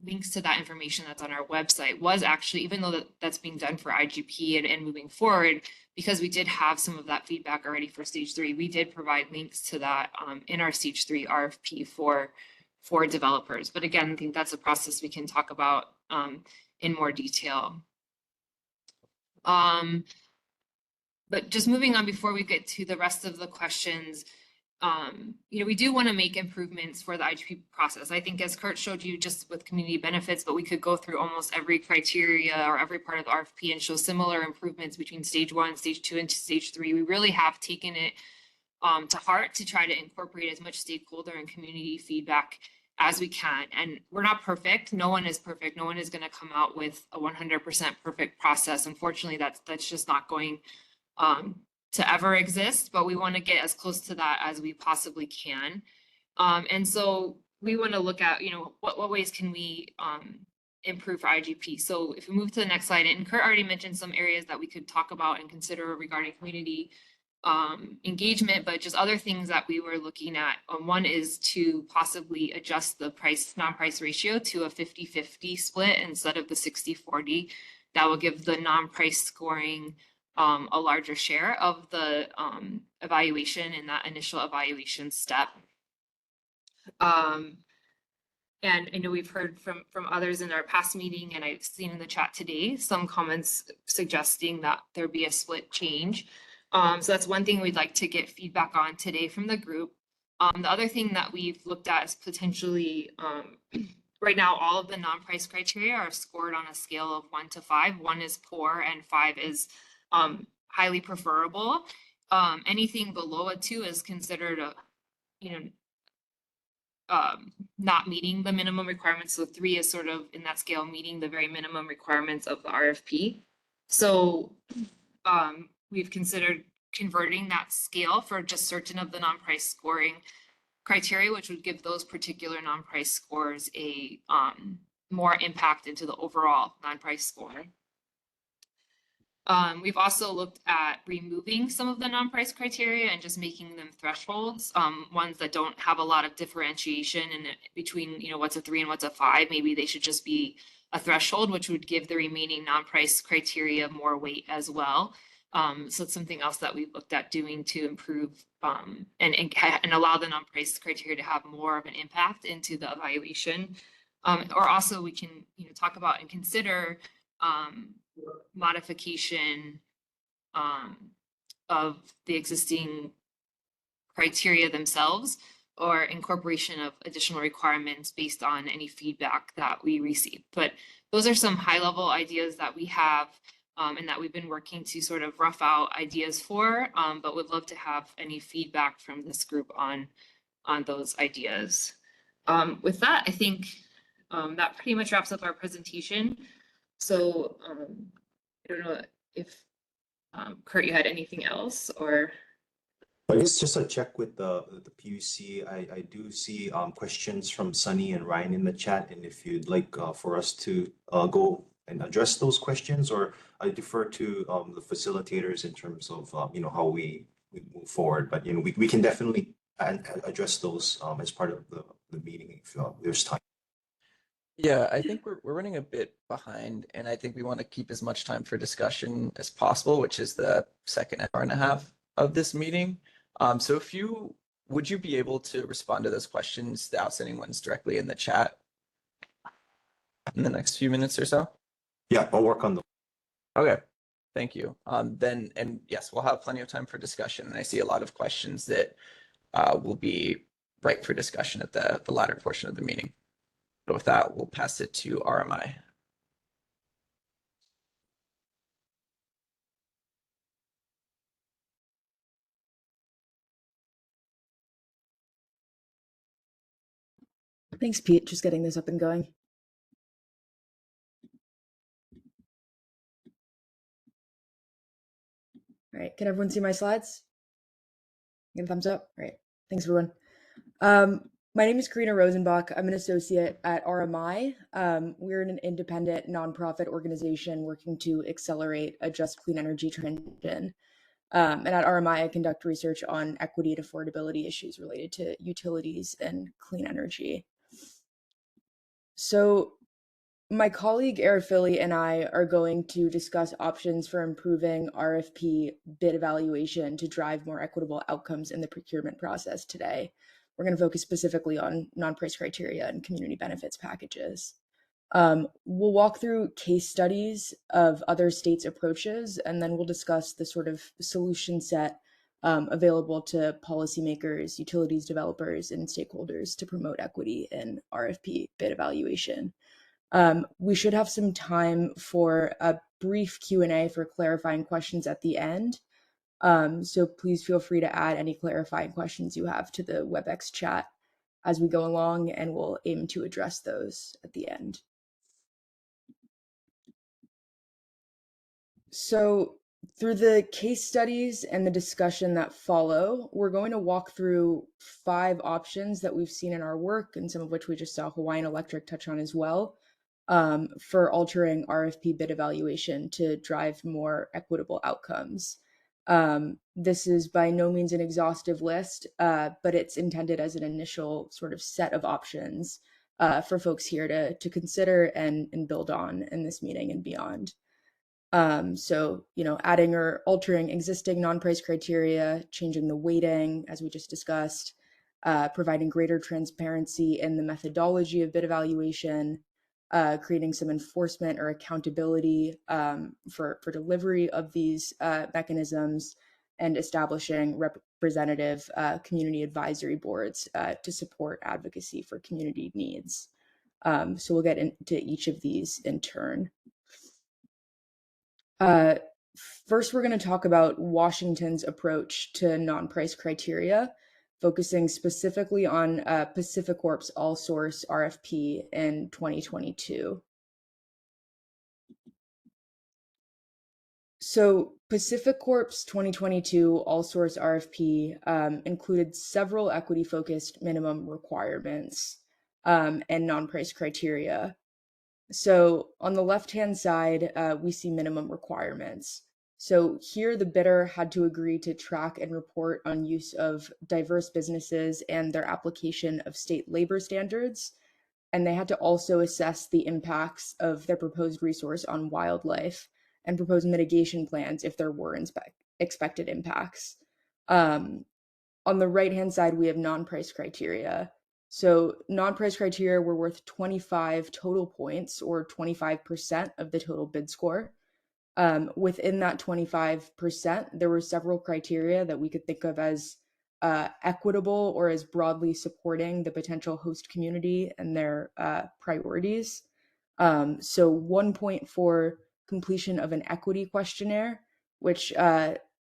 links to that information that's on our website was actually, even though that's being done for IGP and moving forward, because we did have some of that feedback already for stage 3, we did provide links to that in our stage 3 RFP for developers. But again, I think that's a process we can talk about in more detail. But just moving on before we get to the rest of the questions, we do want to make improvements for the IGP process. I think as Kurt showed you just with community benefits, but we could go through almost every criteria or every part of the RFP and show similar improvements between stage 1, stage 2, and stage 3. We really have taken it to heart to try to incorporate as much stakeholder and community feedback as we can. And we're not perfect. No one is perfect. No one is going to come out with a 100% perfect process. Unfortunately, that's just not going to ever exist, but we want to get as close to that as we possibly can. And so we want to look at, what ways can we improve for IGP. So if we move to the next slide, and Kurt already mentioned some areas that we could talk about and consider regarding community engagement, but just other things that we were looking at. One is to possibly adjust the non-price ratio to a 50-50 split instead of the 60-40. That will give the non-price scoring a larger share of the evaluation in that initial evaluation step. And I know we've heard from others in our past meeting, and I've seen in the chat today some comments suggesting that there be a split change. So that's one thing we'd like to get feedback on today from the group. The other thing that we've looked at is potentially, right now, all of the non-price criteria are scored on a scale of 1 to 5. 1 is poor and 5 is highly preferable. Anything below a 2 is considered not meeting the minimum requirements. So 3 is sort of in that scale, meeting the very minimum requirements of the RFP. So we've considered converting that scale for just certain of the non-price scoring criteria, which would give those particular non-price scores a more impact into the overall non-price score. We've also looked at removing some of the non-price criteria and just making them thresholds, ones that don't have a lot of differentiation in between, you know, what's a 3 and what's a 5. Maybe they should just be a threshold, which would give the remaining non-price criteria more weight as well. So it's something else that we've looked at doing to improve and allow the non-price criteria to have more of an impact into the evaluation. Or also we can, you know, talk about and consider modification of the existing criteria themselves, or incorporation of additional requirements based on any feedback that we receive. But those are some high-level ideas that we have and that we've been working to sort of rough out ideas for, but would love to have any feedback from this group on those ideas. With that, I think that pretty much wraps up our presentation. So I don't know if Kurt, you had anything else, or? I guess just a check with the PUC. I do see questions from Sunny and Ryan in the chat, and if you'd like for us to go and address those questions, or I defer to the facilitators in terms of you know, how we move forward. But you know, we can definitely address those as part of the meeting if there's time. Yeah, I think we're running a bit behind, and I think we want to keep as much time for discussion as possible, which is the second hour and a half of this meeting. So would you be able to respond to those questions, the outstanding ones, directly in the chat in the next few minutes or so? Yeah, I'll work on them. Okay, thank you. Then, and yes, we'll have plenty of time for discussion, and I see a lot of questions that will be ripe for discussion at the latter portion of the meeting. But with that, we'll pass it to RMI. Thanks, Pete. Just getting this up and going. All right, can everyone see my slides? Give a thumbs up. All right, thanks everyone. My name is Karina Rosenbach. I'm an associate at RMI. We're an independent nonprofit organization working to accelerate a just clean energy transition. And at RMI, I conduct research on equity and affordability issues related to utilities and clean energy. So my colleague Arafili and I are going to discuss options for improving RFP bid evaluation to drive more equitable outcomes in the procurement process today. We're going to focus specifically on non-price criteria and community benefits packages. We'll walk through case studies of other states' approaches, and then we'll discuss the sort of solution set available to policymakers, utilities developers, and stakeholders to promote equity in RFP bid evaluation. We should have some time for a brief Q&A for clarifying questions at the end. So please feel free to add any clarifying questions you have to the WebEx chat as we go along, and we'll aim to address those at the end. So through the case studies and the discussion that follow, we're going to walk through 5 options that we've seen in our work, and some of which we just saw Hawaiian Electric touch on as well, for altering RFP bid evaluation to drive more equitable outcomes. This is by no means an exhaustive list, but it's intended as an initial sort of set of options for folks here to consider and build on in this meeting and beyond. So, you know, adding or altering existing non-price criteria, changing the weighting, as we just discussed, providing greater transparency in the methodology of bid evaluation, creating some enforcement or accountability for delivery of these mechanisms, and establishing representative community advisory boards to support advocacy for community needs. So we'll get into each of these in turn. First, we're going to talk about Washington's approach to non-price criteria. focusing specifically on PacifiCorp's all-source RFP in 2022. So PacifiCorp's 2022 all-source RFP included several equity-focused minimum requirements and non-price criteria. So on the left-hand side, we see minimum requirements. So here the bidder had to agree to track and report on use of diverse businesses and their application of state labor standards. And they had to also assess the impacts of their proposed resource on wildlife and propose mitigation plans if there were expected impacts. On the right-hand side, we have non-price criteria. So non-price criteria were worth 25 total points, or 25% of the total bid score. Within that 25%, there were several criteria that we could think of as equitable or as broadly supporting the potential host community and their priorities. So 1 point for completion of an equity questionnaire, which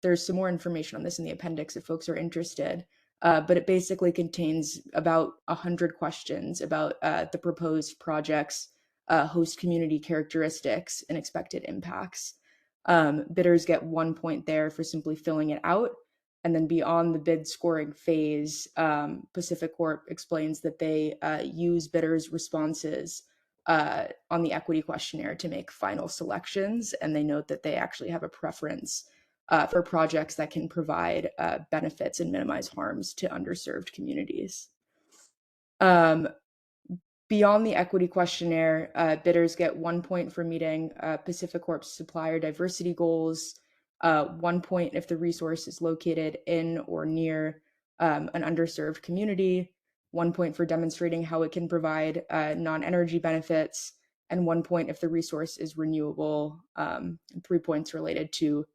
there's some more information on this in the appendix if folks are interested. But it basically contains about 100 questions about the proposed project's host community characteristics and expected impacts. Bidders get 1 point there for simply filling it out. And then beyond the bid scoring phase, PacifiCorp explains that they use bidders' responses on the equity questionnaire to make final selections. And they note that they actually have a preference for projects that can provide benefits and minimize harms to underserved communities. Beyond the equity questionnaire, bidders get 1 point for meeting PacifiCorp's supplier diversity goals, 1 point if the resource is located in or near an underserved community, 1 point for demonstrating how it can provide non-energy benefits, and 1 point if the resource is renewable, and 3 points related to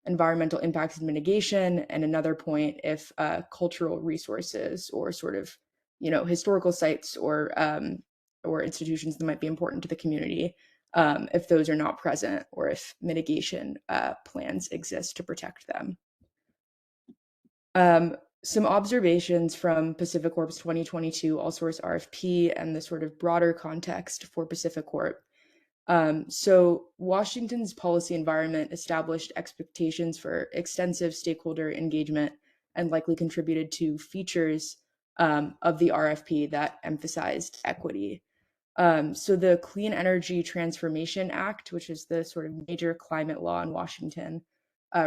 environmental impacts and mitigation, and another point if cultural resources or sort of, historical sites or institutions that might be important to the community, if those are not present or if mitigation plans exist to protect them. Some observations from PacifiCorp's 2022 all-source RFP and the sort of broader context for PacifiCorp. So Washington's policy environment established expectations for extensive stakeholder engagement and likely contributed to features of the RFP that emphasized equity. So the Clean Energy Transformation Act, which is the sort of major climate law in Washington,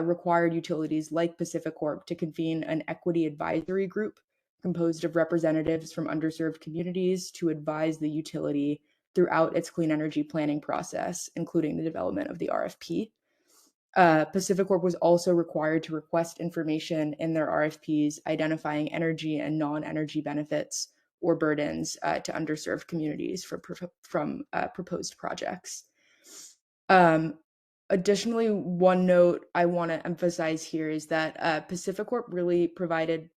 required utilities like PacifiCorp to convene an equity advisory group composed of representatives from underserved communities to advise the utility throughout its clean energy planning process, including the development of the RFP. PacifiCorp was also required to request information in their RFPs identifying energy and non-energy benefits or burdens to underserved communities from proposed projects. Additionally, one note I want to emphasize here is that PacifiCorp really provided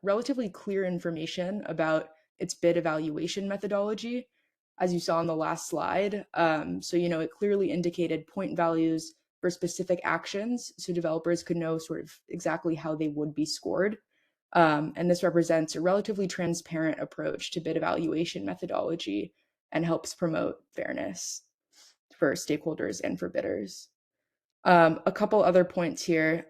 relatively clear information about its bid evaluation methodology, as you saw on the last slide. So, it clearly indicated point values for specific actions so developers could know sort of exactly how they would be scored. And this represents a relatively transparent approach to bid evaluation methodology and helps promote fairness for stakeholders and for bidders. A couple other points here.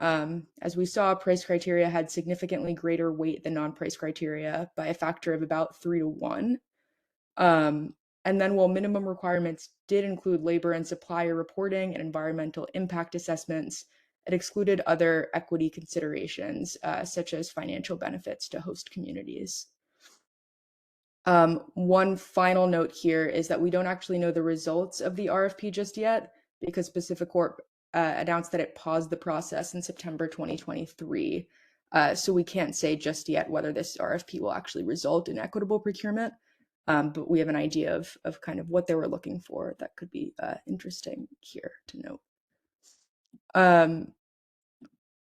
As we saw, price criteria had significantly greater weight than non-price criteria by a factor of about 3 to 1. And then while minimum requirements did include labor and supplier reporting and environmental impact assessments, it excluded other equity considerations, such as financial benefits to host communities. One final note here is that we don't actually know the results of the RFP just yet because PacifiCorp announced that it paused the process in September 2023. So we can't say just yet whether this RFP will actually result in equitable procurement. But we have an idea of kind of what they were looking for that could be interesting here to note.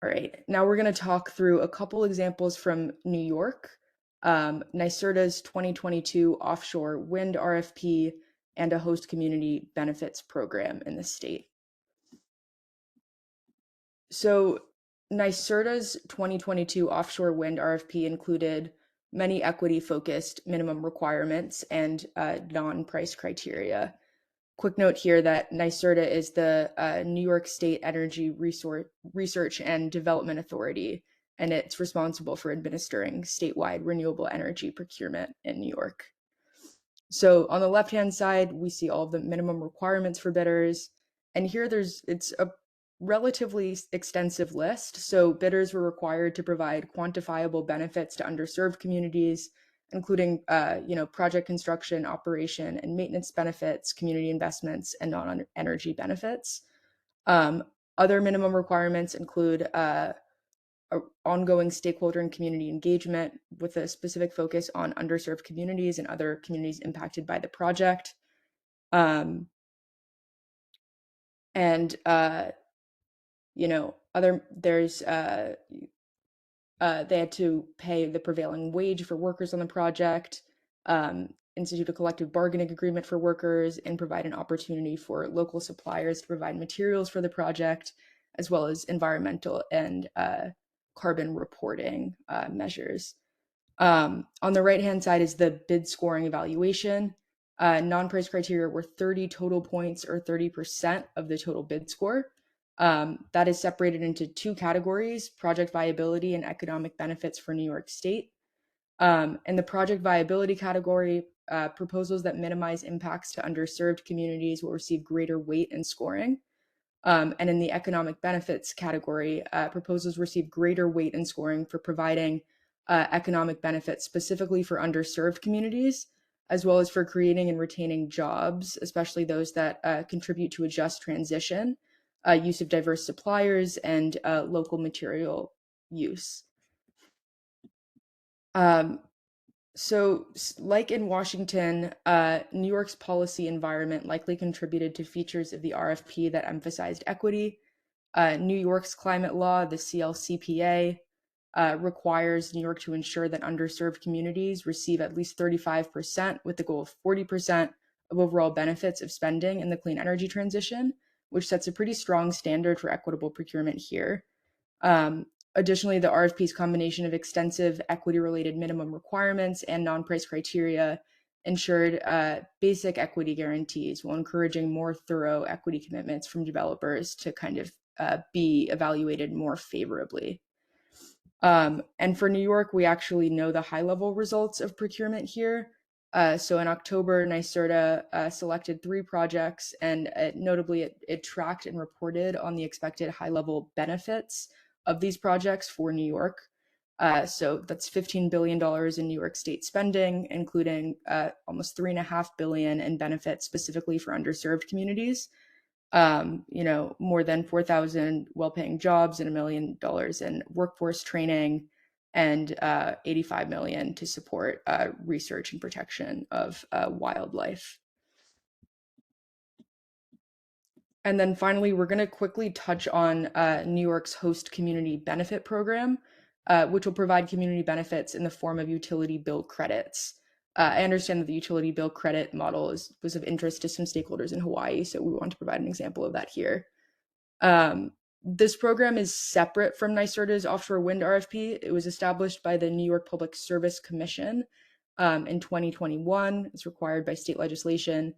All right, now we're going to talk through a couple examples from New York, NYSERDA's 2022 offshore wind RFP, and a host community benefits program in the state. So NYSERDA's 2022 offshore wind RFP included many equity-focused minimum requirements and non-price criteria. Quick note here that NYSERDA is the New York State Energy Research and Development Authority, and it's responsible for administering statewide renewable energy procurement in New York. So on the left-hand side, we see all of the minimum requirements for bidders, and here it's a relatively extensive list. So bidders were required to provide quantifiable benefits to underserved communities, including project construction, operation, and maintenance benefits, community investments, and non-energy benefits. Other minimum requirements include ongoing stakeholder and community engagement with a specific focus on underserved communities and other communities impacted by the project. They had to pay the prevailing wage for workers on the project, institute a collective bargaining agreement for workers, and provide an opportunity for local suppliers to provide materials for the project, as well as environmental and carbon reporting measures. On the right-hand side is the bid scoring evaluation. Non-price criteria were 30 total points, or 30% of the total bid score. That is separated into two categories: project viability and economic benefits for New York State. In the project viability category, proposals that minimize impacts to underserved communities will receive greater weight in scoring. And in the economic benefits category, proposals receive greater weight in scoring for providing economic benefits specifically for underserved communities, as well as for creating and retaining jobs, especially those that contribute to a just transition, use of diverse suppliers, and local material use. So like in Washington, New York's policy environment likely contributed to features of the RFP that emphasized equity. New York's climate law, the CLCPA, requires New York to ensure that underserved communities receive at least 35%, with the goal of 40% of overall benefits of spending in the clean energy transition, which sets a pretty strong standard for equitable procurement here. Additionally, the RFP's combination of extensive equity-related minimum requirements and non-price criteria ensured basic equity guarantees, while encouraging more thorough equity commitments from developers to kind of be evaluated more favorably. And for New York, we actually know the high-level results of procurement here. So in October, NYSERDA selected 3 projects, and notably it tracked and reported on the expected high-level benefits of these projects for New York. So that's $15 billion in New York State spending, including almost $3.5 billion in benefits specifically for underserved communities. More than 4,000 well-paying jobs and $1 million in workforce training, and $85 million to support research and protection of wildlife. And then finally, we're going to quickly touch on New York's host community benefit program, which will provide community benefits in the form of utility bill credits. I understand that the utility bill credit model was of interest to some stakeholders in Hawaii, so we want to provide an example of that here. This program is separate from NYSERDA's offshore wind RFP. It was established by the New York Public Service Commission in 2021. It's required by state legislation,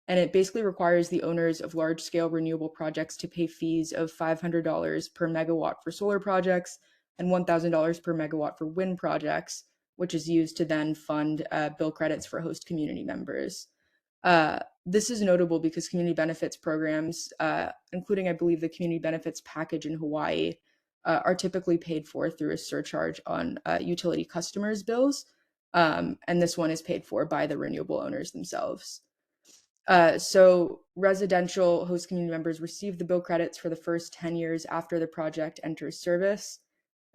and it basically requires the owners of large-scale renewable projects to pay fees of $500 per megawatt for solar projects and $1,000 per megawatt for wind projects, which is used to then fund bill credits for host community members. This is notable because community benefits programs, including, I believe, the community benefits package in Hawaii, are typically paid for through a surcharge on utility customers' bills, and this one is paid for by the renewable owners themselves. So residential host community members receive the bill credits for the first 10 years after the project enters service,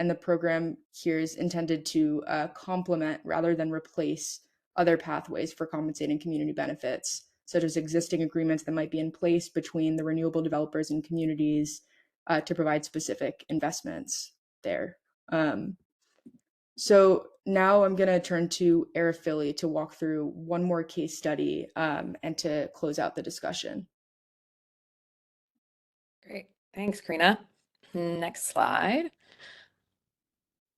and the program here is intended to complement rather than replace other pathways for compensating community benefits, such as existing agreements that might be in place between the renewable developers and communities to provide specific investments there. So now I'm going to turn to Arafili to walk through one more case study and to close out the discussion. Great. Thanks, Karina. Next slide.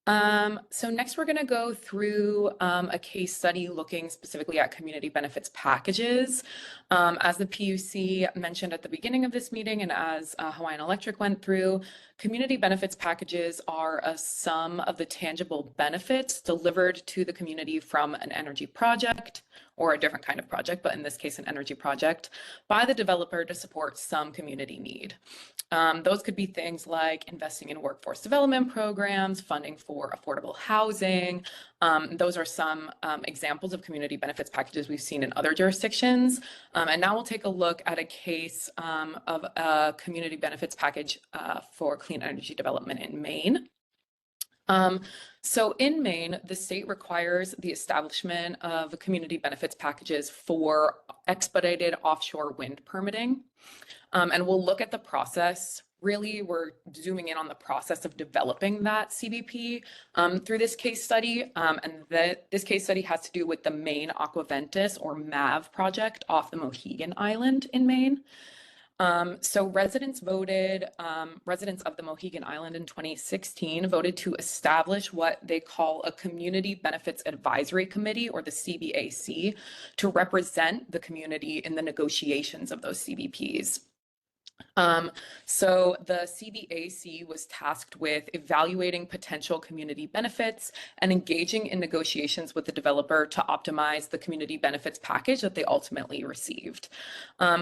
So next we're going to go through a case study looking specifically at community benefits packages. As the PUC mentioned at the beginning of this meeting, and as Hawaiian Electric went through, community benefits packages are a sum of the tangible benefits delivered to the community from an energy project or a different kind of project, but in this case, an energy project, by the developer to support some community need. Those could be things like investing in workforce development programs, funding for affordable housing. Those are some examples of community benefits packages we've seen in other jurisdictions. And now we'll take a look at a case of a community benefits package for clean energy development in Maine. So in Maine, the state requires the establishment of community benefits packages for expedited offshore wind permitting. And we'll look at the process. Really, we're zooming in on the process of developing that CBP through this case study. And this case study has to do with the Maine Aquaventus or MAV project off the Mohegan Island in Maine. So residents of the Mohegan Island in 2016 voted to establish what they call a Community Benefits Advisory Committee, or the CBAC, to represent the community in the negotiations of those CBPs. So the CBAC was tasked with evaluating potential community benefits and engaging in negotiations with the developer to optimize the community benefits package that they ultimately received.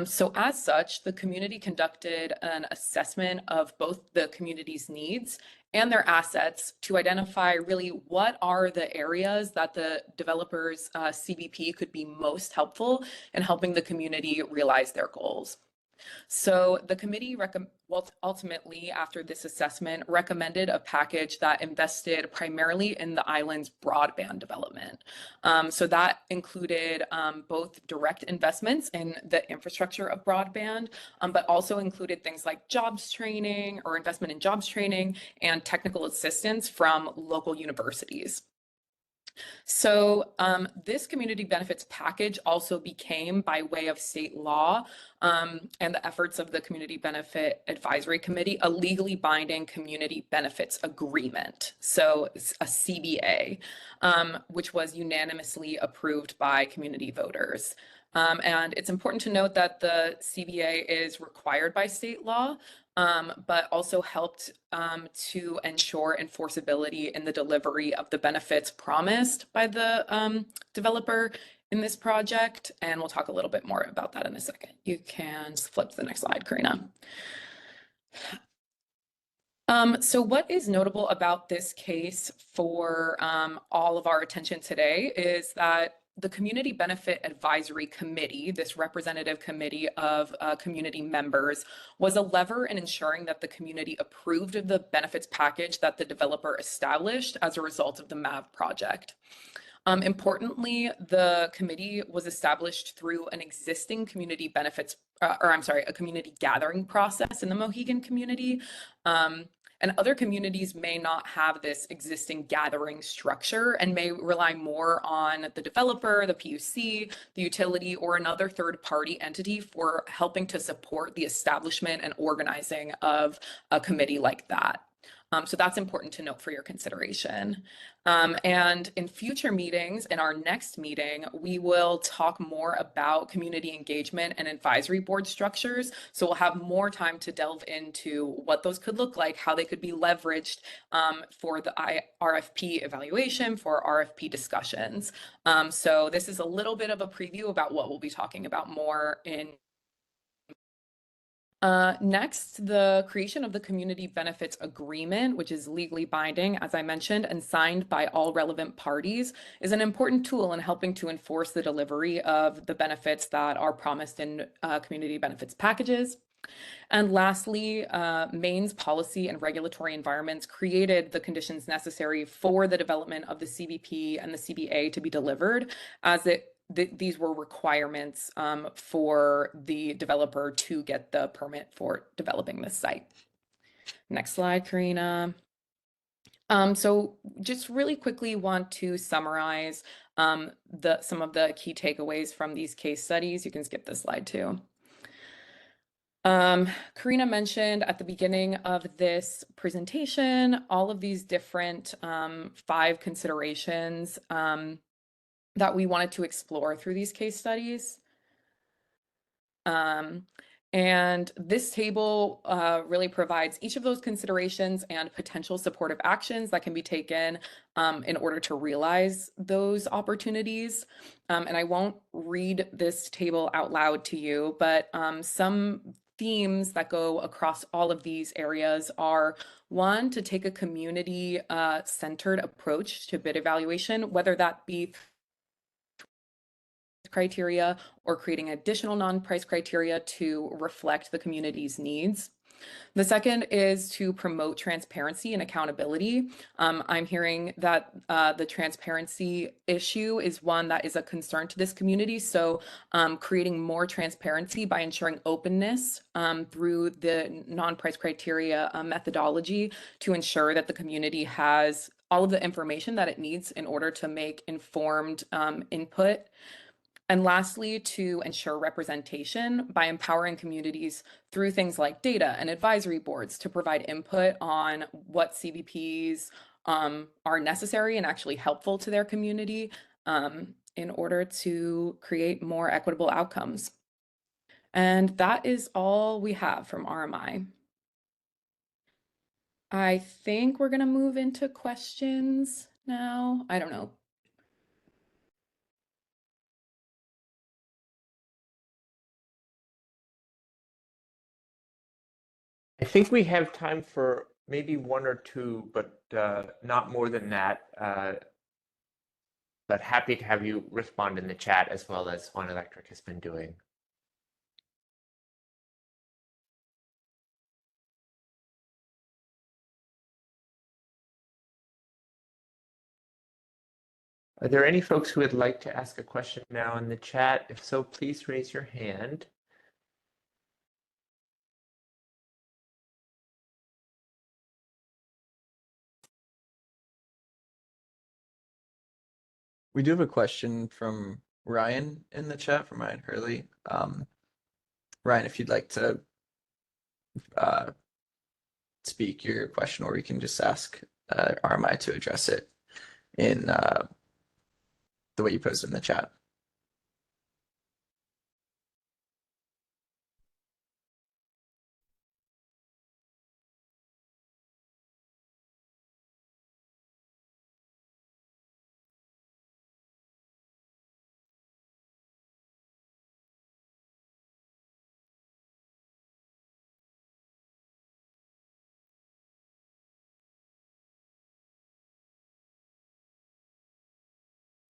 So as such, the community conducted an assessment of both the community's needs and their assets to identify really what are the areas that the developer's CBP could be most helpful in helping the community realize their goals. So the committee ultimately, after this assessment, recommended a package that invested primarily in the island's broadband development. So that included both direct investments in the infrastructure of broadband, but also included things like jobs training or investment in jobs training and technical assistance from local universities. So this community benefits package also became, by way of state law and the efforts of the Community Benefit Advisory Committee, a legally binding community benefits agreement. So a CBA, which was unanimously approved by community voters. And it's important to note that the CBA is required by state law, but also helped to ensure enforceability in the delivery of the benefits promised by the developer in this project. And we'll talk a little bit more about that in a second. You can flip to the next slide, Karina. So what is notable about this case for all of our attention today is that the Community Benefit Advisory Committee, this representative committee of community members, was a lever in ensuring that the community approved of the benefits package that the developer established as a result of the MAV project. Importantly, the committee was established through an existing community benefits, a community gathering process in the Mohegan community. And other communities may not have this existing gathering structure and may rely more on the developer, the PUC, the utility, or another third-party entity for helping to support the establishment and organizing of a committee like that. So that's important to note for your consideration. And in future meetings, in our next meeting, we will talk more about community engagement and advisory board structures. So we'll have more time to delve into what those could look like, how they could be leveraged for the RFP evaluation, for RFP discussions. So this is a little bit of a preview about what we'll be talking about more in next, the creation of the Community Benefits Agreement, which is legally binding, as I mentioned, and signed by all relevant parties, is an important tool in helping to enforce the delivery of the benefits that are promised in community benefits packages. And lastly, Maine's policy and regulatory environments created the conditions necessary for the development of the CBP and the CBA to be delivered, as these were requirements for the developer to get the permit for developing this site. Next slide, Karina. So just really quickly want to summarize some of the key takeaways from these case studies. You can skip this slide too. Karina mentioned at the beginning of this presentation, all of these different 5 considerations that we wanted to explore through these case studies. And this table really provides each of those considerations and potential supportive actions that can be taken in order to realize those opportunities. And I won't read this table out loud to you, but some themes that go across all of these areas are: 1, to take a community centered approach to bid evaluation, whether that be criteria or creating additional non-price criteria to reflect the community's needs. The second is to promote transparency and accountability. I'm hearing that the transparency issue is one that is a concern to this community. So creating more transparency by ensuring openness through the non-price criteria methodology to ensure that the community has all of the information that it needs in order to make informed input. And lastly, to ensure representation by empowering communities through things like data and advisory boards to provide input on what CBPs are necessary and actually helpful to their community in order to create more equitable outcomes. And that is all we have from RMI. I think we're going to move into questions now. I don't know. I think we have time for maybe 1 or 2, but not more than that. But happy to have you respond in the chat as well as Hawaiian Electric has been doing. Are there any folks who would like to ask a question now in the chat? If so, please raise your hand. We do have a question from Ryan in the chat, from Ryan Hurley. Ryan, if you'd like to speak your question, or you can just ask RMI to address it in the way you posed in the chat.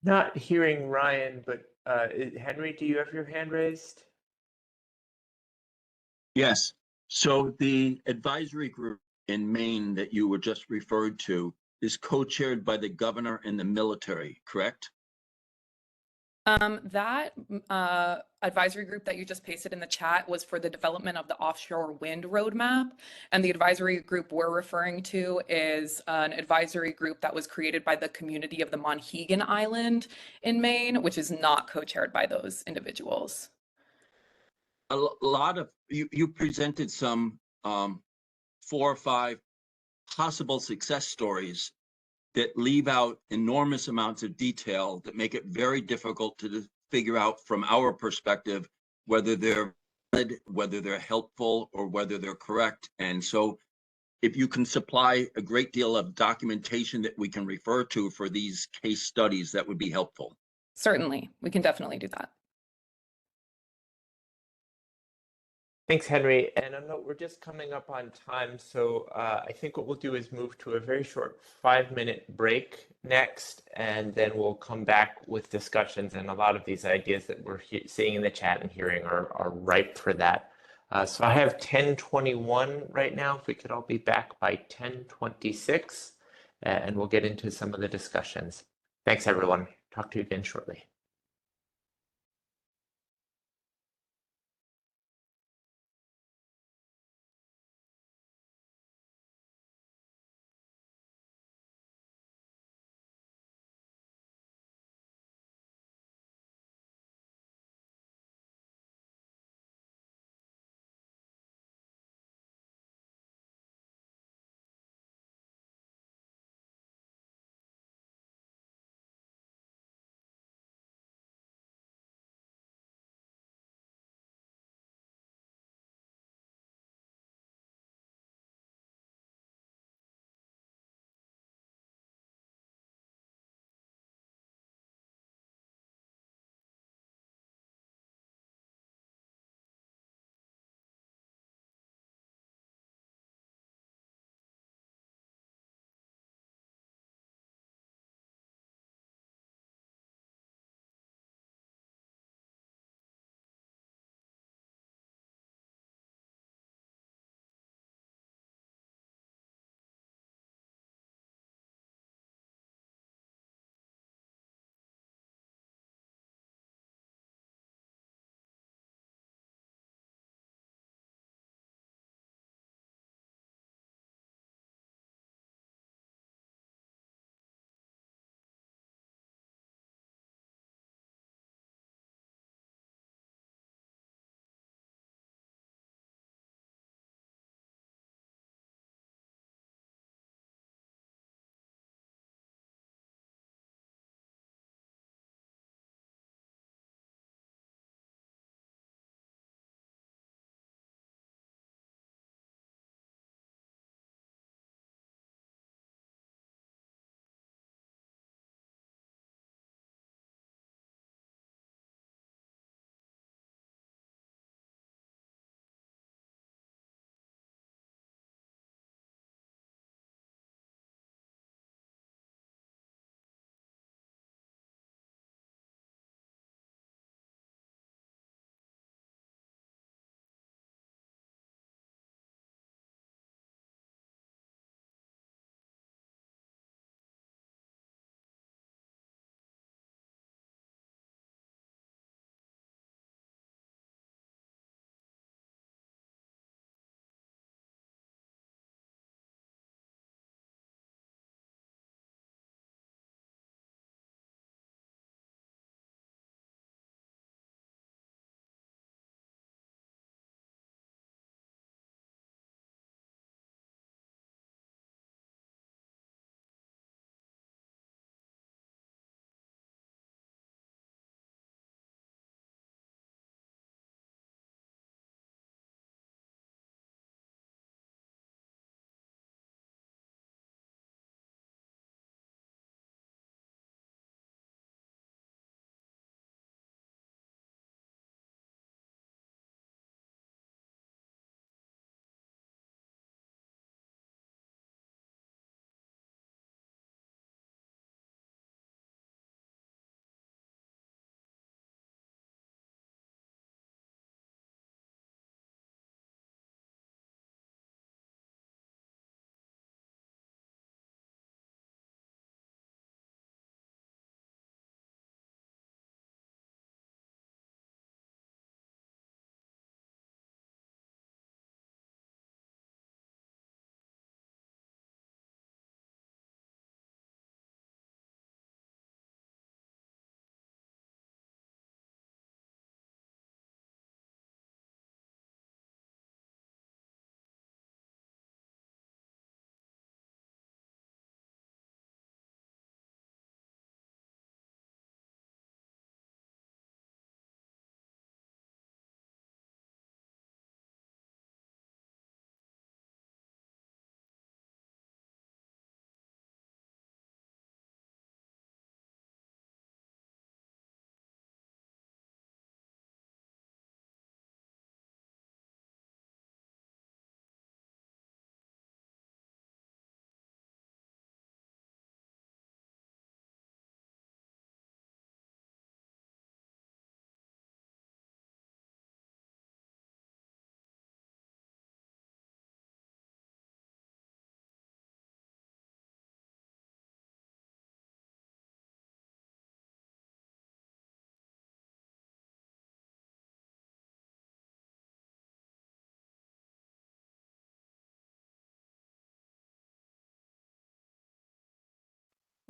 Not hearing Ryan, but Henry, do you have your hand raised? Yes. So the advisory group in Maine that you were just referred to is co-chaired by the governor and the military, correct? That advisory group that you just pasted in the chat was for the development of the offshore wind roadmap. And the advisory group we're referring to is an advisory group that was created by the community of the Monhegan Island in Maine, which is not co-chaired by those individuals. A lot of you presented some 4 or 5 possible success stories that leave out enormous amounts of detail that make it very difficult to figure out from our perspective whether they're valid, whether they're helpful, or whether they're correct. And so if you can supply a great deal of documentation that we can refer to for these case studies, that would be helpful. Certainly, we can definitely do that. Thanks, Henry. And I know we're just coming up on time, so I think what we'll do is move to a very short 5-minute break next, and then we'll come back with discussions. And a lot of these ideas that we're seeing in the chat and hearing are ripe for that. So I have 10:21 right now. If we could all be back by 10:26, and we'll get into some of the discussions. Thanks, everyone. Talk to you again shortly.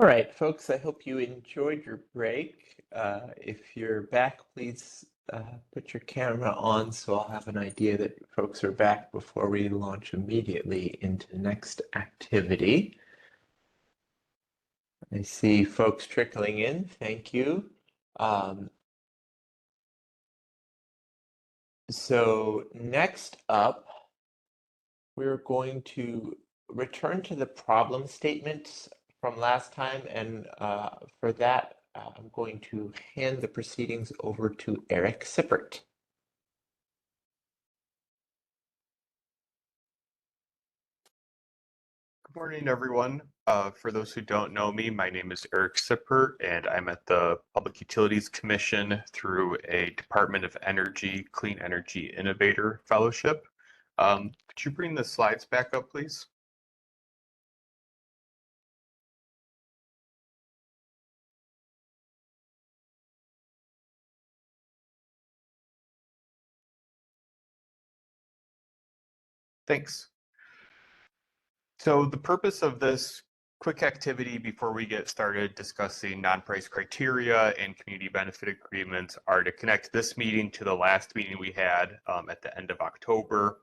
All right, folks, I hope you enjoyed your break. If you're back, please put your camera on so I'll have an idea that folks are back before we launch immediately into the next activity. I see folks trickling in. Thank you. So next up, we're going to return to the problem statements from last time, and for that, I'm going to hand the proceedings over to Eric Sippert. Good morning, everyone. For those who don't know me, my name is Eric Sippert, and I'm at the Public Utilities Commission through a Department of Energy Clean Energy Innovator Fellowship. Could you bring the slides back up, please? Thanks. So the purpose of this quick activity before we get started discussing non-price criteria and community benefit agreements are to connect this meeting to the last meeting we had at the end of October.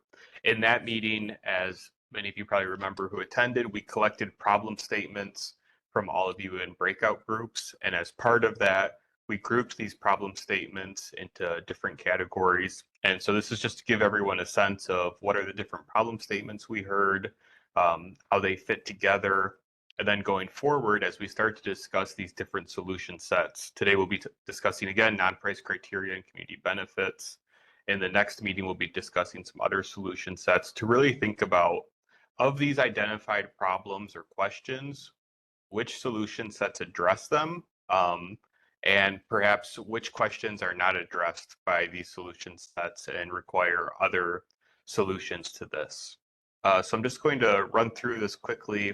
In that meeting, as many of you probably remember who attended, we collected problem statements from all of you in breakout groups. And as part of that, we grouped these problem statements into different categories. And so this is just to give everyone a sense of what are the different problem statements we heard, how they fit together, and then going forward as we start to discuss these different solution sets. Today we'll be discussing again non-price criteria and community benefits. In the next meeting we'll be discussing some other solution sets to really think about, of these identified problems or questions, which solution sets address them, and perhaps which questions are not addressed by these solution sets and require other solutions to this. So I'm just going to run through this quickly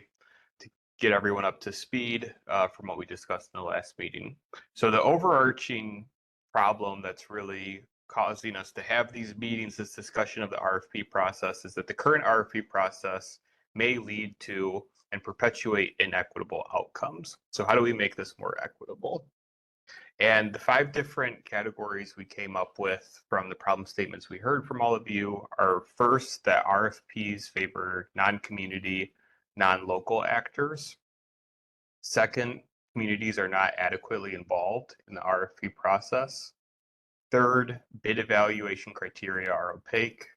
to get everyone up to speed from what we discussed in the last meeting. So the overarching problem that's really causing us to have these meetings, this discussion of the RFP process, is that the current RFP process may lead to and perpetuate inequitable outcomes. So how do we make this more equitable? And the 5 different categories we came up with from the problem statements we heard from all of you are: first, that RFPs favor non-community, non-local actors. Second, communities are not adequately involved in the RFP process. Third, bid evaluation criteria are opaque.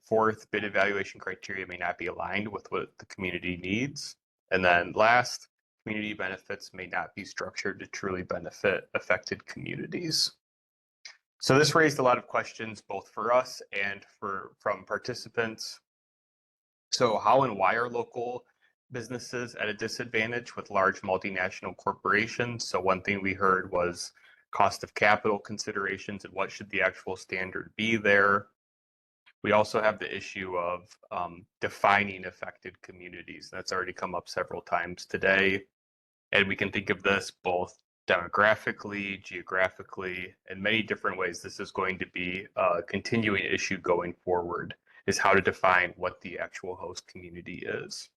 Fourth, bid evaluation criteria may not be aligned with what the community needs. And then last, community benefits may not be structured to truly benefit affected communities. So this raised a lot of questions both for us and from participants. So how and why are local businesses at a disadvantage with large multinational corporations? So one thing we heard was cost of capital considerations and what should the actual standard be there. We also have the issue of defining affected communities. That's already come up several times today. And we can think of this both demographically, geographically, in many different ways. This is going to be a continuing issue going forward, is how to define what the actual host community is.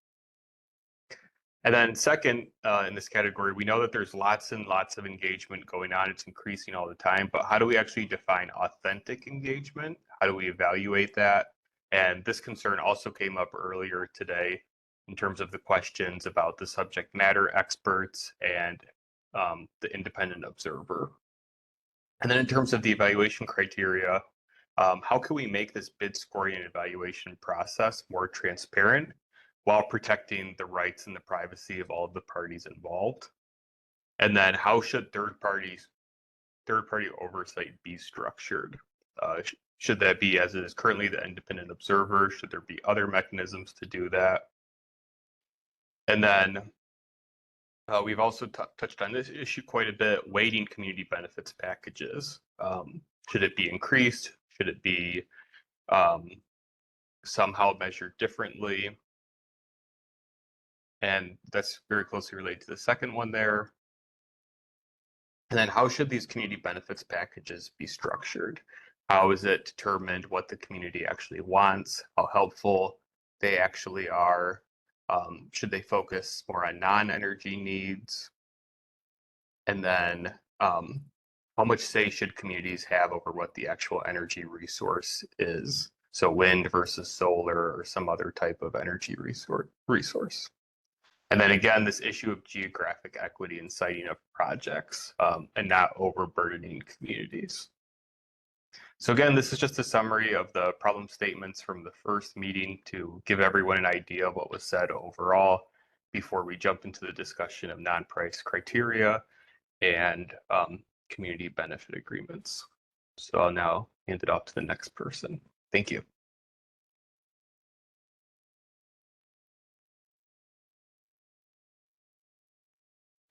And then second, in this category, we know that there's lots and lots of engagement going on. It's increasing all the time, but how do we actually define authentic engagement? How do we evaluate that? And this concern also came up earlier today in terms of the questions about the subject matter experts and the independent observer. And then in terms of the evaluation criteria, how can we make this bid scoring and evaluation process more transparent while protecting the rights and the privacy of all of the parties involved? And then how should third-party oversight be structured? Should that be as it is currently the independent observer? Should there be other mechanisms to do that? And then we've also touched on this issue quite a bit, weighting community benefits packages. Should it be increased? Should it be somehow measured differently? And that's very closely related to the second one there. And then how should these community benefits packages be structured? How is it determined what the community actually wants, how helpful they actually are? Should they focus more on non-energy needs? And then how much say should communities have over what the actual energy resource is? So wind versus solar or some other type of energy resource. And then again, this issue of geographic equity in siting of projects and not overburdening communities. So again, this is just a summary of the problem statements from the first meeting to give everyone an idea of what was said overall before we jump into the discussion of non-price criteria and community benefit agreements. So I'll now hand it off to the next person. Thank you.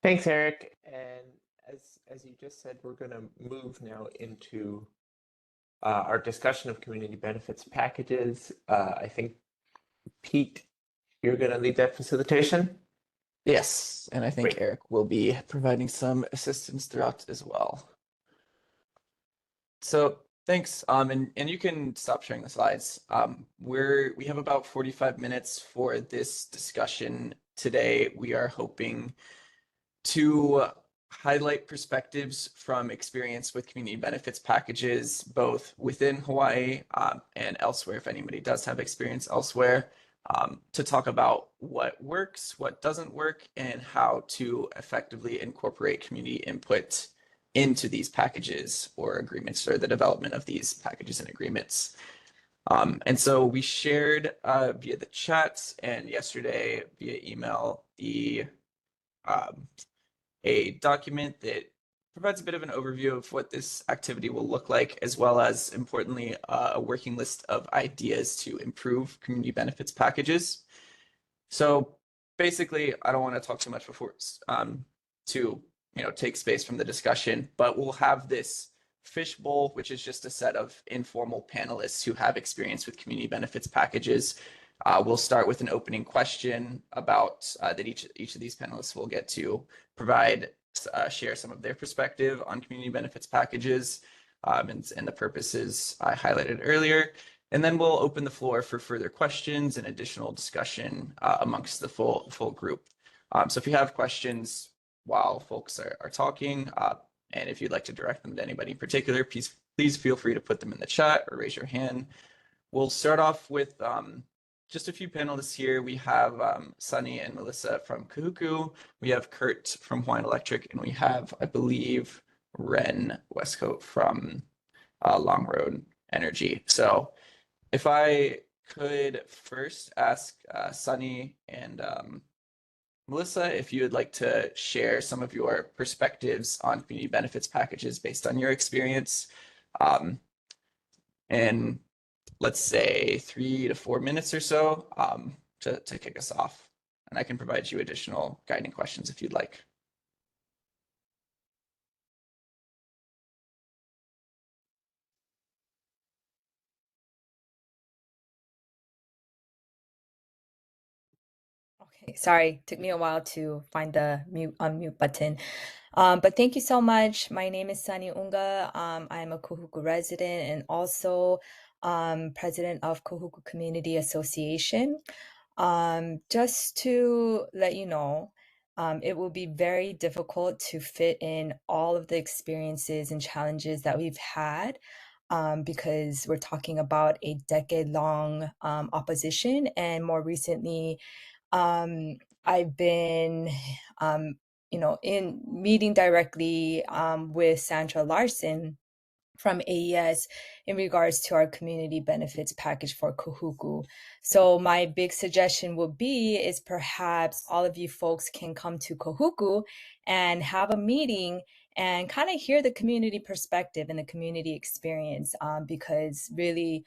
Thanks, Eric. And as you just said, we're going to move now into our discussion of community benefits packages. I think, Pete, you're going to lead that facilitation? Yes, and I think Great. Eric will be providing some assistance throughout as well. So thanks, and you can stop sharing the slides. We have about 45 minutes for this discussion today. We are hoping to highlight perspectives from experience with community benefits packages, both within Hawaii and elsewhere, if anybody does have experience elsewhere, to talk about what works, what doesn't work, and how to effectively incorporate community input into these packages or agreements, or the development of these packages and agreements. And so we shared via the chat and yesterday via email a document that provides a bit of an overview of what this activity will look like, as well as, importantly, a working list of ideas to improve community benefits packages. So basically, I don't want to talk too much before to take space from the discussion, but we'll have this fishbowl, which is just a set of informal panelists who have experience with community benefits packages. We'll start with an opening question about that each of these panelists will get to provide, share some of their perspective on community benefits packages and the purposes I highlighted earlier. And then we'll open the floor for further questions and additional discussion amongst the full group. So if you have questions while folks are talking, and if you'd like to direct them to anybody in particular, please feel free to put them in the chat or raise your hand. We'll start off with just a few panelists here. We have Sunny and Melissa from Kahuku. We have Kurt from Hawaiian Electric, and we have, I believe, Ren Westcote from Long Road Energy. So if I could first ask Sunny and Melissa, if you would like to share some of your perspectives on community benefits packages based on your experience. And let's say 3 to 4 minutes or so to kick us off. And I can provide you additional guiding questions if you'd like. Okay, sorry, took me a while to find the unmute button. But thank you so much. My name is Sunny Unga. I'm a Kahuku resident and also president of Kahuku Community Association. Just to let you know, it will be very difficult to fit in all of the experiences and challenges that we've had because we're talking about a decade-long opposition, and more recently, I've been, in meeting directly with Sandra Larson from AES in regards to our community benefits package for Kahuku. So my big suggestion would be is perhaps all of you folks can come to Kahuku and have a meeting and kind of hear the community perspective and the community experience because really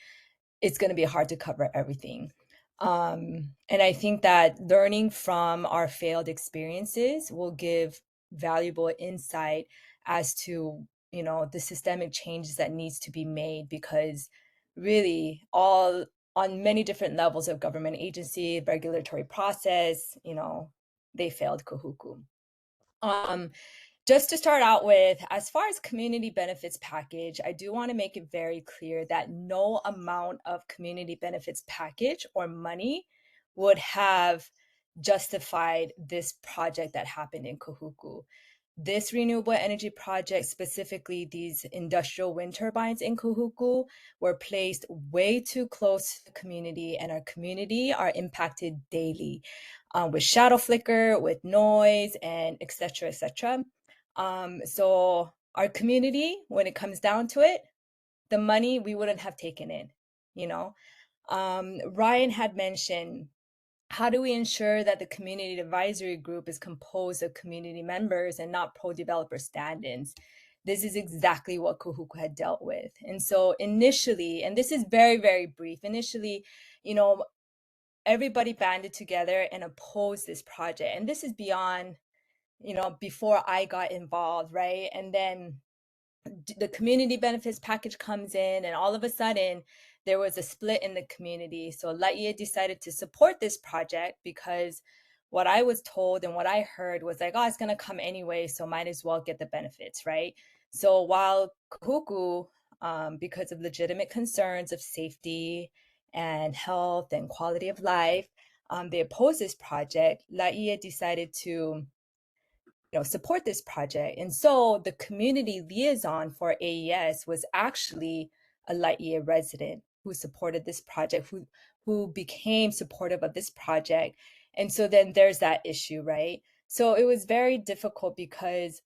it's going to be hard to cover everything. And I think that learning from our failed experiences will give valuable insight as to, the systemic changes that needs to be made, because really all on many different levels of government agency, regulatory process, they failed Kahuku. Just to start out with, as far as community benefits package, I do want to make it very clear that no amount of community benefits package or money would have justified this project that happened in Kahuku. This renewable energy project, specifically these industrial wind turbines in Kahuku, were placed way too close to the community, and our community are impacted daily with shadow flicker, with noise, and et cetera, et cetera. So our community, when it comes down to it, the money we wouldn't have taken in, you know. Ryan had mentioned, how do we ensure that the community advisory group is composed of community members and not pro-developer stand-ins? This is exactly what Kahuku had dealt with. And so initially, and this is very, very brief, initially, you know, everybody banded together and opposed this project. And this is beyond, you know, before I got involved, right? And then the community benefits package comes in, and all of a sudden there was a split in the community. So Laie decided to support this project because what I was told and what I heard was like, oh, it's going to come anyway, so might as well get the benefits, right? So while Kahuku, because of legitimate concerns of safety and health and quality of life, they opposed this project, Laie decided to support this project. And so the community liaison for AES was actually a Laie resident who supported this project, who became supportive of this project. And so then there's that issue, right? So it was very difficult because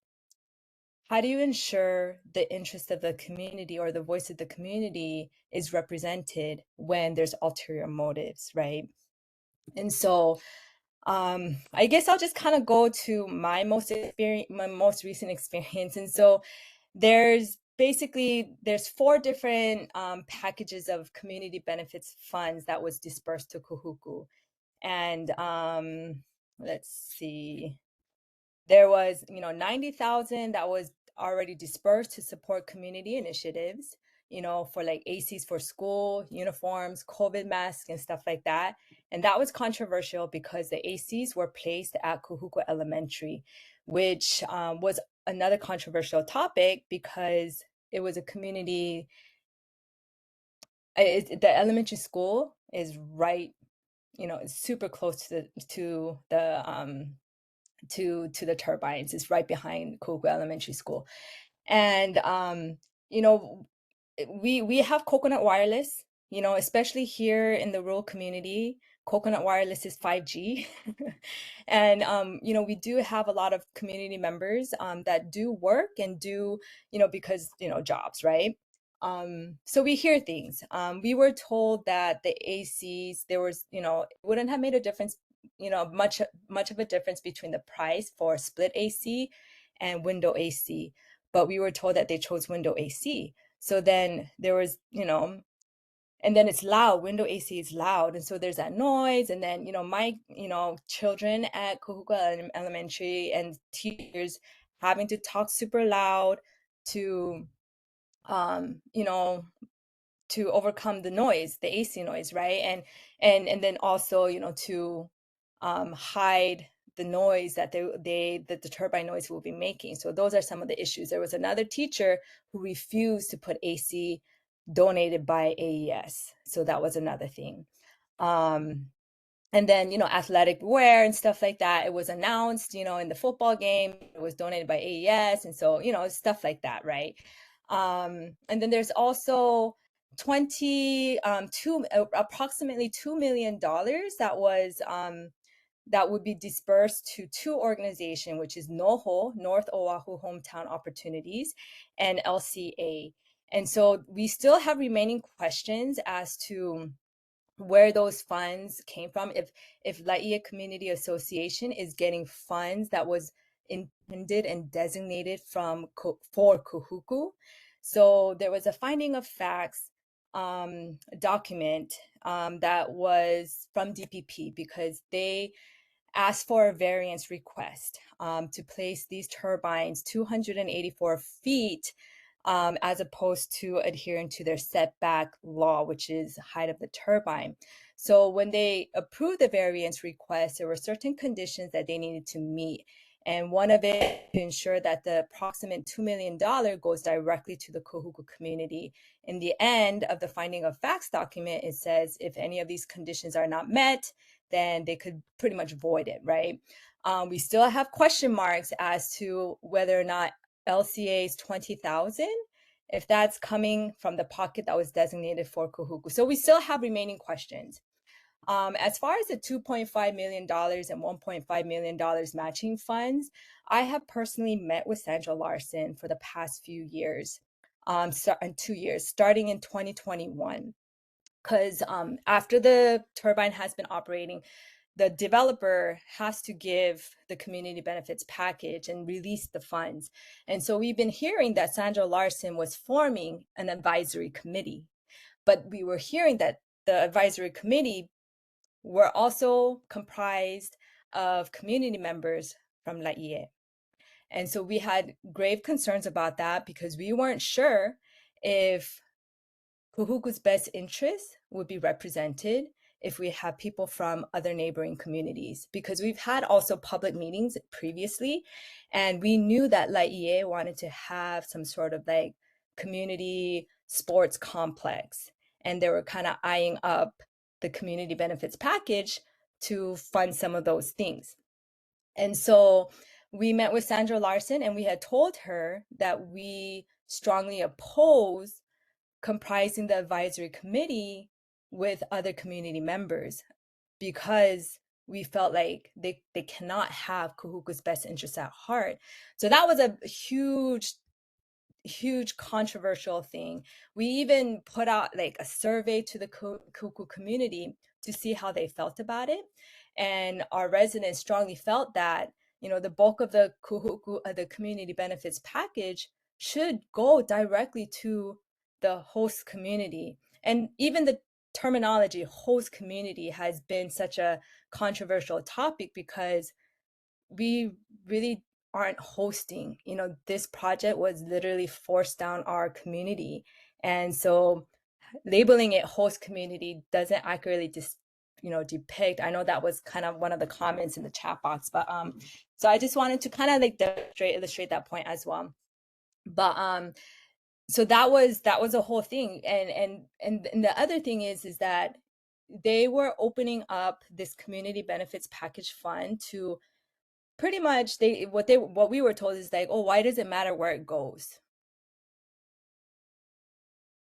how do you ensure the interest of the community or the voice of the community is represented when there's ulterior motives, right? And so I guess I'll just kind of go to my most recent experience. And so there's 4 different packages of community benefits funds that was dispersed to Kahuku. And let's see, there was 90,000 that was already dispersed to support community initiatives, for like ACs for school, uniforms, COVID masks, and stuff like that. And that was controversial because the ACs were placed at Kahuku Elementary, which was another controversial topic because it was a community. The elementary school is right, it's super close to the turbines. It's right behind Kahuku Elementary School. And we have coconut wireless, especially here in the rural community. Coconut wireless is 5G. And we do have a lot of community members that do work and do, because jobs, right? So we hear things. We were told that the ACs, there was, it wouldn't have made a difference, much of a difference between the price for split AC and window AC. But we were told that they chose window AC. So then there was, and then it's loud. Window AC is loud. And so there's that noise. And then, my, children at Kahuku Elementary and teachers having to talk super loud to, to overcome the noise, the AC noise, right? And then also, to hide the noise that the turbine noise will be making. So those are some of the issues. There was another teacher who refused to put AC donated by AES. So that was another thing. And then, athletic wear and stuff like that. It was announced, in the football game, it was donated by AES. And so, stuff like that, right? And then there's also approximately $2 million that was that would be dispersed to 2 organizations, which is NOHO, North Oahu Hometown Opportunities, and LCA. And so we still have remaining questions as to where those funds came from. If Laie Community Association is getting funds that was intended and designated for Kahuku. So there was a finding of facts document that was from DPP because they asked for a variance request to place these turbines 284 feet as opposed to adhering to their setback law, which is height of the turbine. So when they approved the variance request, there were certain conditions that they needed to meet. And one of it to ensure that the approximate $2 million goes directly to the Kahuku community. In the end of the finding of facts document, it says if any of these conditions are not met, then they could pretty much void it, right? We still have question marks as to whether or not LCA's 20,000, if that's coming from the pocket that was designated for Kahuku. So we still have remaining questions. As far as the $2.5 million and $1.5 million matching funds, I have personally met with Sandra Larson for the past few years, 2 years, starting in 2021. Because after the turbine has been operating, the developer has to give the community benefits package and release the funds. And so we've been hearing that Sandra Larson was forming an advisory committee, but we were hearing that the advisory committee were also comprised of community members from Laie. And so we had grave concerns about that because we weren't sure if Kahuku's best interests would be represented if we have people from other neighboring communities, because we've had also public meetings previously, and we knew that Laie wanted to have some sort of like community sports complex, and they were kind of eyeing up the community benefits package to fund some of those things. And so we met with Sandra Larson, and we had told her that we strongly oppose comprising the advisory committee with other community members, because we felt like they cannot have Kahuku's best interests at heart. So that was a huge controversial thing. We even put out like a survey to the Kahuku community to see how they felt about it. And our residents strongly felt that, you know, the bulk of the Kahuku, the community benefits package should go directly to the host community. And even the terminology host community has been such a controversial topic because we really aren't hosting. You know, this project was literally forced down our community. And so labeling it host community doesn't accurately depict. I know that was kind of one of the comments in the chat box, but so I just wanted to kind of like illustrate that point as well. But so that was a whole thing. And the other thing is that they were opening up this community benefits package fund to pretty much what we were told is like, oh, why does it matter where it goes?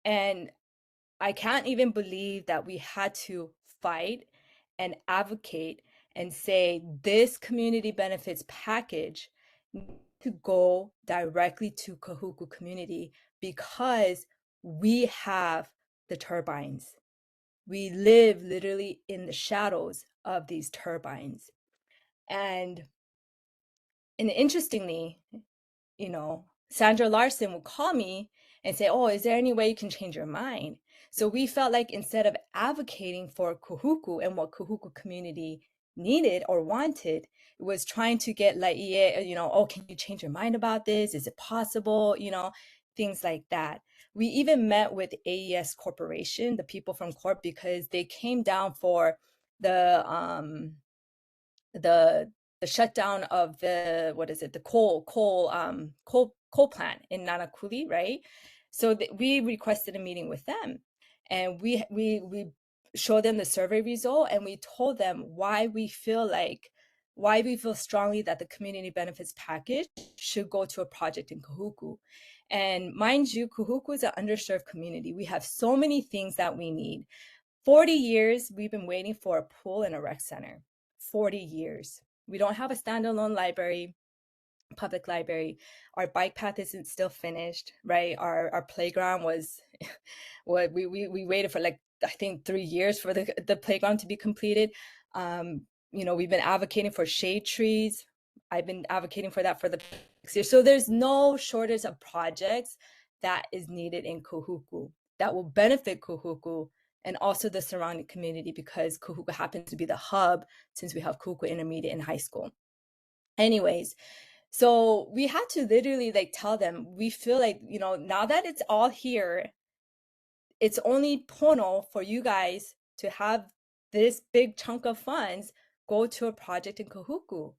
And I can't even believe that we had to fight and advocate and say this community benefits package to go directly to Kahuku community because we have the turbines. We live literally in the shadows of these turbines. And interestingly, you know, Sandra Larson would call me and say, oh, is there any way you can change your mind? So we felt like instead of advocating for Kahuku and what Kahuku community needed or wanted, it was trying to get Laie, you know, oh, can you change your mind about this? Is it possible? You know, things like that. We even met with AES Corporation, the people from Corp, because they came down for the shutdown of the coal plant in Nanakuli, right? So we requested a meeting with them, and we showed them the survey result, and we told them why we feel strongly that the community benefits package should go to a project in Kahuku. And mind you, Kahuku is an underserved community. We have so many things that we need. 40 years we've been waiting for a pool and a rec center. 40 years. We don't have a standalone library, public library. Our bike path isn't still finished, right? Our playground was what we waited for, like, I think 3 years for the playground to be completed. You know, we've been advocating for shade trees. I've been advocating for that for the 6 years. So there's no shortage of projects that is needed in Kahuku that will benefit Kahuku and also the surrounding community, because Kahuku happens to be the hub since we have Kahuku Intermediate and High School. Anyways, so we had to literally like tell them, we feel like, you know, now that it's all here, it's only pono for you guys to have this big chunk of funds go to a project in Kahuku.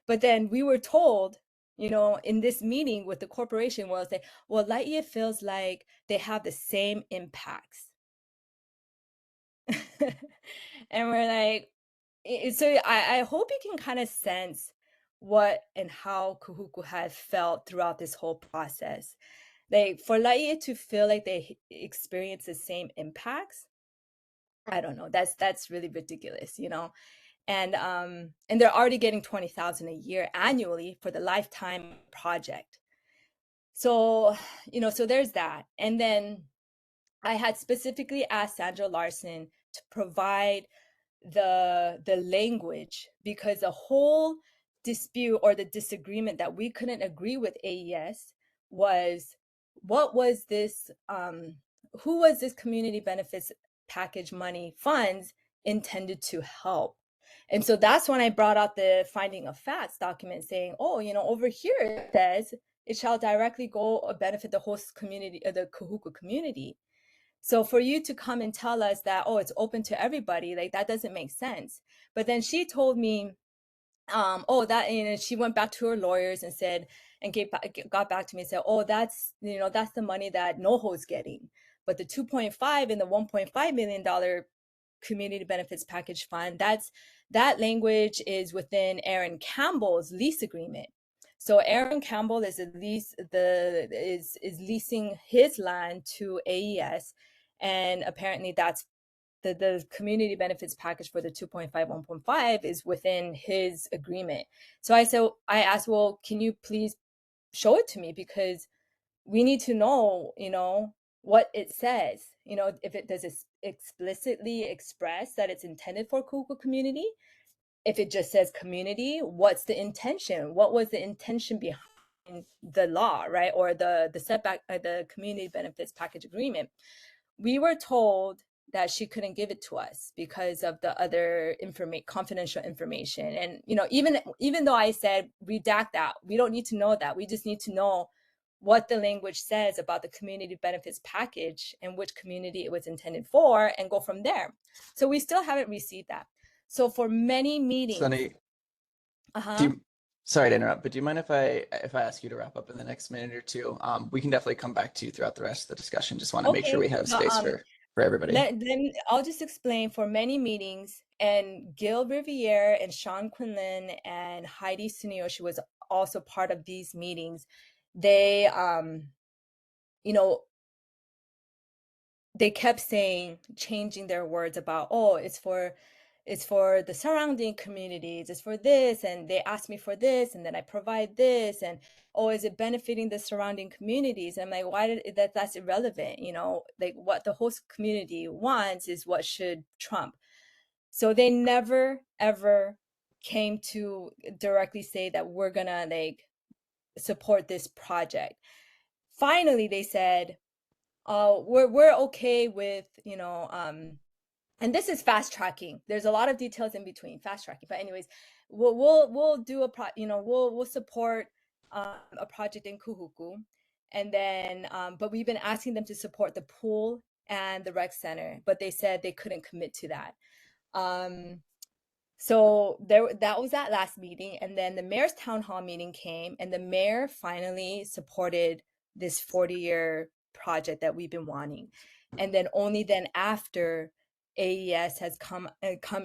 But then we were told, you know, in this meeting with the corporation, was that, well, Laie feels like they have the same impacts. And we're like, so I hope you can kind of sense what and how Kahuku has felt throughout this whole process. Like for Laie to feel like they experience the same impacts, I don't know. That's really ridiculous, you know. And they're already getting 20,000 a year annually for the lifetime project. So, you know, so there's that. And then I had specifically asked Sandra Larson to provide the language, because the whole dispute or the disagreement that we couldn't agree with AES was, what was this who was this community benefits package money funds intended to help? And so that's when I brought out the finding of facts document saying, oh, you know, over here it says it shall directly go benefit the host community, the Kahuku community. So for you to come and tell us that, oh, it's open to everybody, like that doesn't make sense. But then she told me, oh, that, you know, she went back to her lawyers and said, and got back to me and said, oh, that's, you know, that's the money that NOHO's getting. But the 2.5 and the $1.5 million community benefits package fund, that language is within Aaron Campbell's lease agreement. So Aaron Campbell is leasing his land to AES, and apparently that's the community benefits package for the 2.5, 1.5 is within his agreement. So I asked, well, can you please show it to me, because we need to know, you know, what it says, you know, if it does explicitly express that it's intended for Kahuku community. If it just says community, what's the intention? What was the intention behind the law, right? Or the setback, the community benefits package agreement. We were told that she couldn't give it to us because of the other confidential information. And, you know, even though I said redact that, we don't need to know that. We just need to know what the language says about the community benefits package and which community it was intended for, and go from there. So we still haven't received that. So for many meetings, Sunny, sorry to interrupt, but do you mind if I ask you to wrap up in the next minute or two? We can definitely come back to you throughout the rest of the discussion. Just want to make sure we have space for everybody. I'll just explain. For many meetings, and Gil Riviere and Sean Quinlan and Heidi Tsuneyoshi was also part of these meetings. They, you know, they kept saying, changing their words about, oh, it's for the surrounding communities, it's for this, and they asked me for this, and then I provide this, and oh, is it benefiting the surrounding communities? And I'm like, that's irrelevant, you know, like what the host community wants is what should trump. So they never ever came to directly say that we're gonna like support this project. Finally, they said, we're okay with, you know, and this is fast tracking. There's a lot of details in between fast tracking, but anyways, we'll do we'll support a project in Kahuku, and then but we've been asking them to support the pool and the rec center, but they said they couldn't commit to that. So that was that last meeting, and then the mayor's town hall meeting came, and the mayor finally supported this 40-year project that we've been wanting. And then only then after AES has come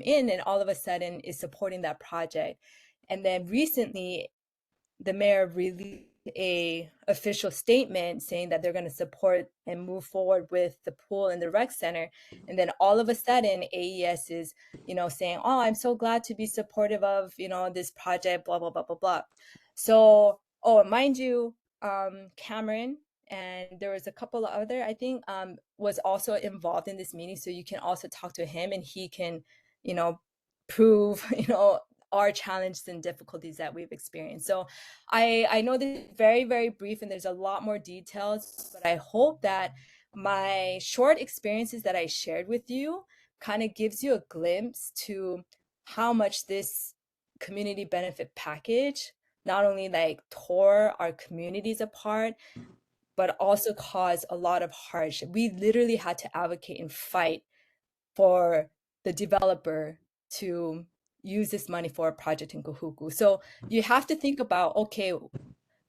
in and all of a sudden is supporting that project. And then recently the mayor released a official statement saying that they're going to support and move forward with the pool and the rec center. And then all of a sudden AES is, you know, saying, oh, I'm so glad to be supportive of, you know, this project, blah, blah, blah, blah, blah. So, oh, mind you, Cameron, and there was a couple of other, I think, was also involved in this meeting. So you can also talk to him and he can, you know, prove, you know, our challenges and difficulties that we've experienced. So I know this is very, very brief and there's a lot more details, but I hope that my short experiences that I shared with you kind of gives you a glimpse to how much this community benefit package not only like tore our communities apart, but also caused a lot of hardship. We literally had to advocate and fight for the developer to use this money for a project in Kahuku. So you have to think about, okay,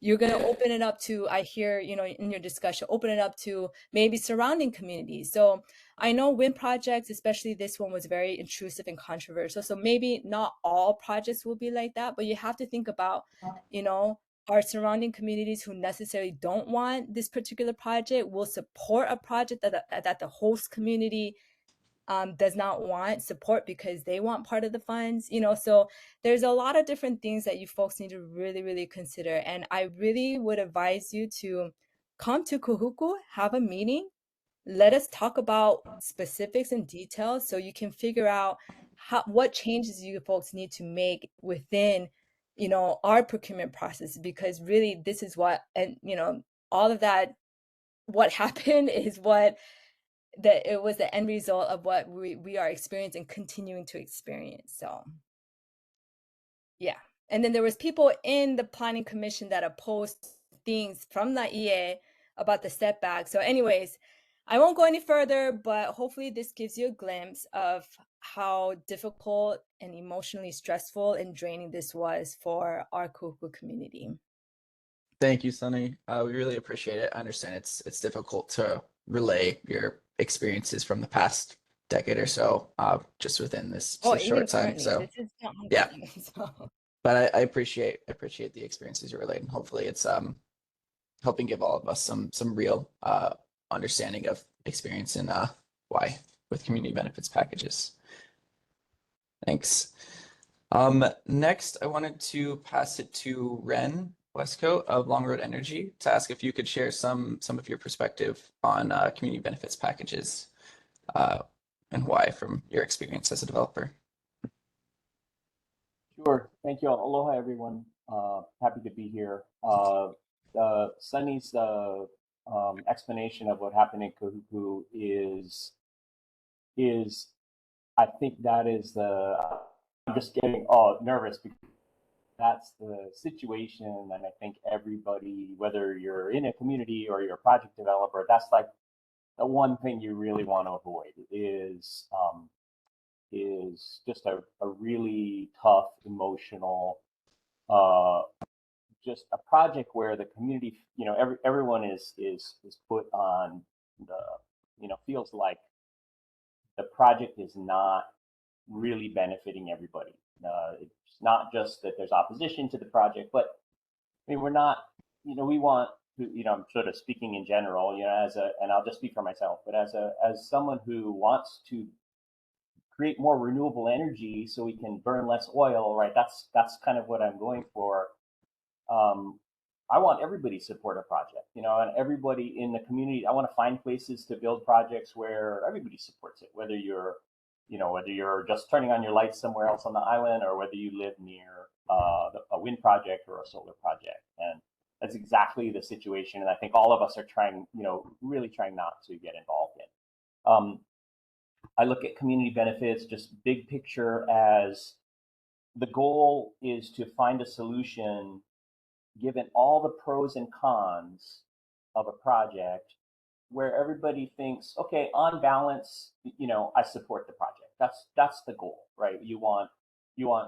you're going to open it up to, I hear, you know, in your discussion, open it up to maybe surrounding communities. So I know wind projects, especially this one, was very intrusive and controversial. So maybe not all projects will be like that, but you have to think about, you know, our surrounding communities who necessarily don't want this particular project will support a project that the host community does not want support because they want part of the funds, you know. So there's a lot of different things that you folks need to really, really consider. And I really would advise you to come to Kahuku, have a meeting, let us talk about specifics and details so you can figure out what changes you folks need to make within, you know, our procurement process, because really this is what, and you know, all of that, what happened is what it was the end result of what we are experiencing, continuing to experience. So yeah. And then there was people in the planning commission that opposed things from the EA about the setback. So anyways, I won't go any further, but hopefully this gives you a glimpse of how difficult and emotionally stressful and draining this was for our Kahuku community. Thank you, Sunny. We really appreciate it. I understand it's difficult to relay your experiences from the past decade or so, just within this short time. So this is not yeah, so. but I appreciate the experiences you relayed, and hopefully it's helping give all of us some real understanding of experience and why with community benefits packages. Thanks. Next, I wanted to pass it to Ren Westcoat of Long Road Energy to ask if you could share some of your perspective on community benefits packages and why from your experience as a developer. Sure. Thank you. Aloha, everyone. Happy to be here. Sunny's explanation of what happened in Kahuku is I think that is I'm just getting nervous because that's the situation, and I think everybody, whether you're in a community or you're a project developer, that's like the one thing you really want to avoid is just a really tough, emotional, just a project where the community, you know, everyone is put on the, you know, feels like the project is not really benefiting everybody. It's not just that there's opposition to the project, but I mean, we're not, you know, we want to, you know, I'm sort of speaking in general, you know, and I'll just speak for myself, but as someone who wants to create more renewable energy so we can burn less oil, right? That's kind of what I'm going for. I want everybody to support a project, you know, and everybody in the community. I want to find places to build projects where everybody supports it, whether you're, you know, whether you're just turning on your lights somewhere else on the island or whether you live near a wind project or a solar project. And that's exactly the situation. And I think all of us are trying, you know, really trying not to get involved in. I look at community benefits, just big picture, as the goal is to find a solution given all the pros and cons of a project where everybody thinks, okay, on balance, you know, I support the project. That's the goal, right? You want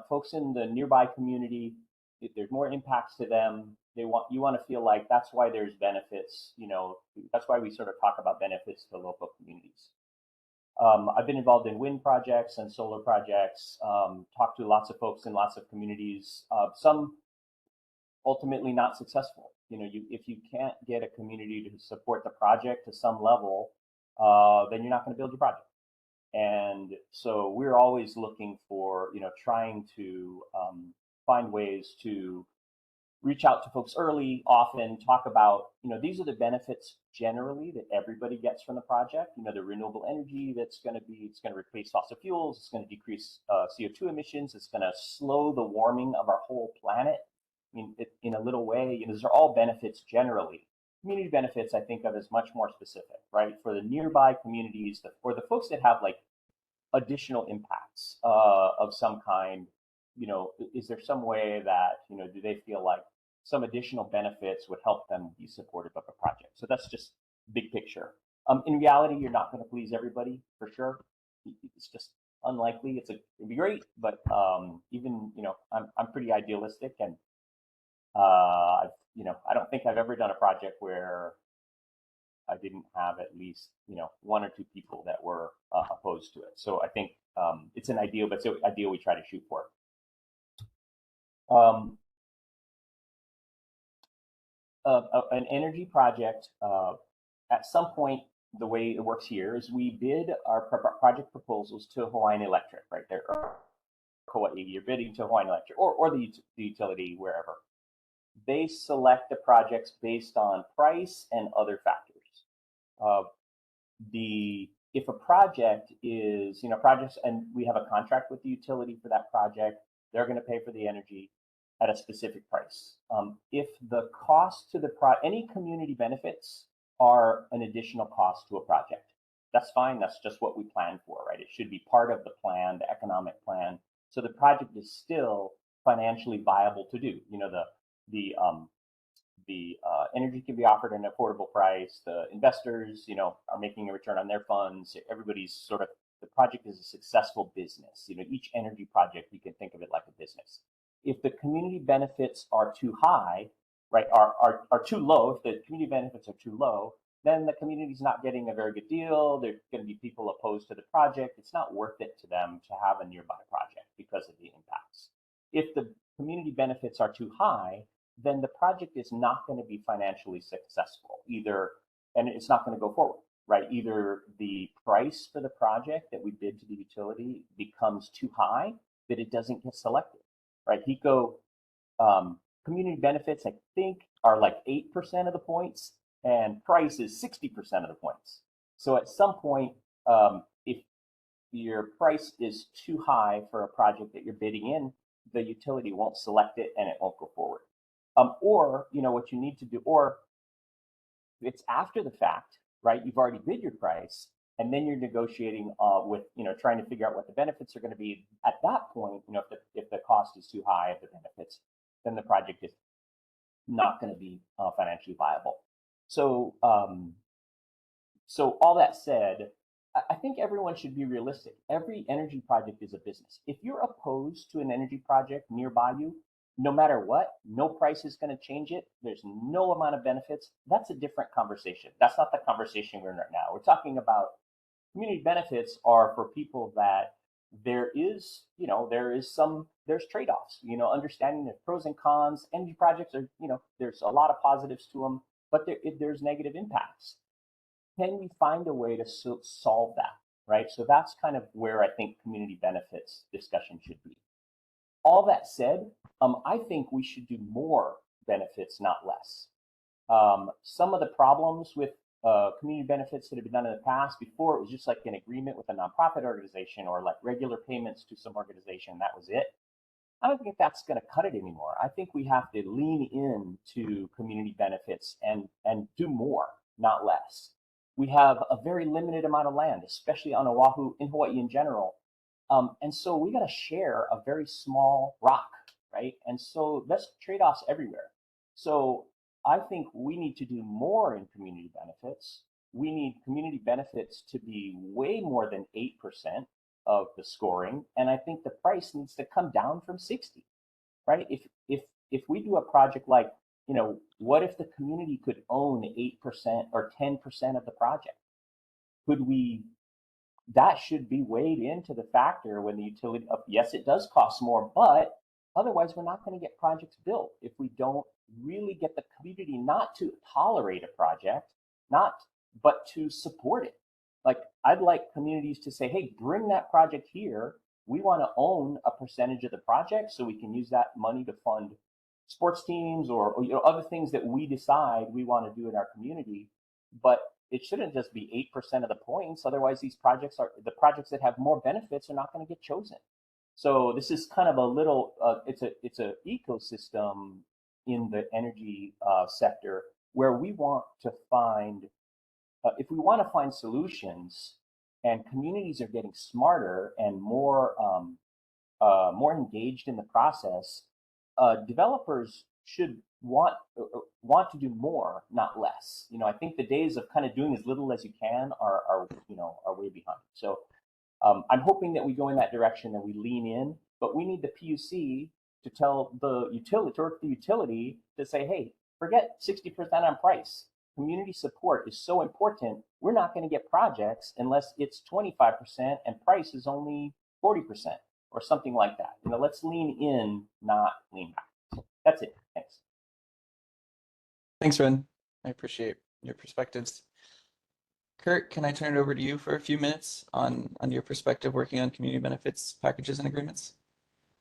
folks in the nearby community, if there's more impacts to them, you want to feel like that's why there's benefits, you know, that's why we sort of talk about benefits to local communities. I've been involved in wind projects and solar projects, talked to lots of folks in lots of communities, some ultimately not successful. You know, if you can't get a community to support the project to some level, then you're not going to build your project. And so we're always looking for, you know, trying to find ways to reach out to folks early, often talk about, you know, these are the benefits generally that everybody gets from the project. You know, the renewable energy it's going to replace fossil fuels, it's going to decrease CO2 emissions, it's going to slow the warming of our whole planet. I mean, in a little way, you know, those are all benefits generally. Community benefits I think of as much more specific, right? For the nearby communities, or the folks that have like additional impacts of some kind, you know, is there some way that, you know, do they feel like some additional benefits would help them be supportive of a project? So that's just big picture. In reality, you're not going to please everybody for sure. It's just unlikely. It'd be great, but even, you know, I'm pretty idealistic, and I've I don't think I've ever done a project where I didn't have at least, one or two people that were opposed to it. So I think it's an ideal, but it's an ideal we try to shoot for. An energy project, at some point, the way it works here is we bid our project proposals to Hawaiian Electric, right there, or Hawaii. You're bidding to Hawaiian Electric or the utility wherever. They select the projects based on price and other factors. If a project is, projects, and we have a contract with the utility for that project, they're going to pay for the energy at a specific price. If the cost to any community benefits are an additional cost to a project, that's fine. That's just what we plan for, right? It should be part of the plan, the economic plan. So the project is still financially viable to do. The energy can be offered at an affordable price. The investors, are making a return on their funds. Everybody's the project is a successful business. Each energy project, you can think of it like a business. If the community benefits are too high, right, are too low, if the community benefits are too low, then the community's not getting a very good deal. There's going to be people opposed to the project. It's not worth it to them to have a nearby project because of the impacts. If the community benefits are too high, then the project is not going to be financially successful and it's not going to go forward, right? Either the price for the project that we bid to the utility becomes too high that it doesn't get selected, right? HECO community benefits, I think, are like 8% of the points, and price is 60% of the points. So at some point, if your price is too high for a project that you're bidding in, the utility won't select it and it won't go forward. Or, what you need to do, or it's after the fact, right? You've already bid your price, and then you're negotiating with, trying to figure out what the benefits are going to be. At that point, if the cost is too high of the benefits, then the project is not going to be financially viable. So, so all that said, I think everyone should be realistic. Every energy project is a business. If you're opposed to an energy project nearby you, no matter what, no price is going to change it. There's no amount of benefits. That's a different conversation. That's not the conversation we're in right now. We're talking about community benefits are for people that there's trade-offs, understanding the pros and cons. Energy projects are, there's a lot of positives to them, but there's negative impacts. Can we find a way to solve that, right? So that's kind of where I think community benefits discussion should be. All that said, I think we should do more benefits, not less. Some of the problems with community benefits that have been done in the past, before it was just like an agreement with a nonprofit organization or like regular payments to some organization, that was it. I don't think that's going to cut it anymore. I think we have to lean into community benefits and do more, not less. We have a very limited amount of land, especially on Oahu, in Hawaii in general. And so we got to share a very small rock, right? And so that's trade-offs everywhere. So I think we need to do more in community benefits. We need community benefits to be way more than 8% of the scoring. And I think the price needs to come down from 60, right? If we do a project like, what if the community could own 8% or 10% of the project? That should be weighed into the factor when the utility, yes, it does cost more, but otherwise we're not going to get projects built if we don't really get the community not to tolerate a project, but to support it. Like, I'd like communities to say, hey, bring that project here. We want to own a percentage of the project so we can use that money to fund sports teams or other things that we decide we want to do in our community. But it shouldn't just be 8% of the points. Otherwise, the projects that have more benefits are not going to get chosen. So this is kind of a little, it's a ecosystem in the energy sector where we want to find, if we want to find solutions, and communities are getting smarter and more engaged in the process, developers should want to do more, not less. I think the days of kind of doing as little as you can are way behind. So I'm hoping that we go in that direction and we lean in, but we need the PUC to tell the utility to say, hey, forget 60% on price. Community support is so important. We're not going to get projects unless it's 25% and price is only 40% or something like that. Let's lean in, not lean back. That's it. Thanks. Thanks, Ren. I appreciate your perspectives. Kurt, can I turn it over to you for a few minutes on your perspective working on community benefits packages and agreements?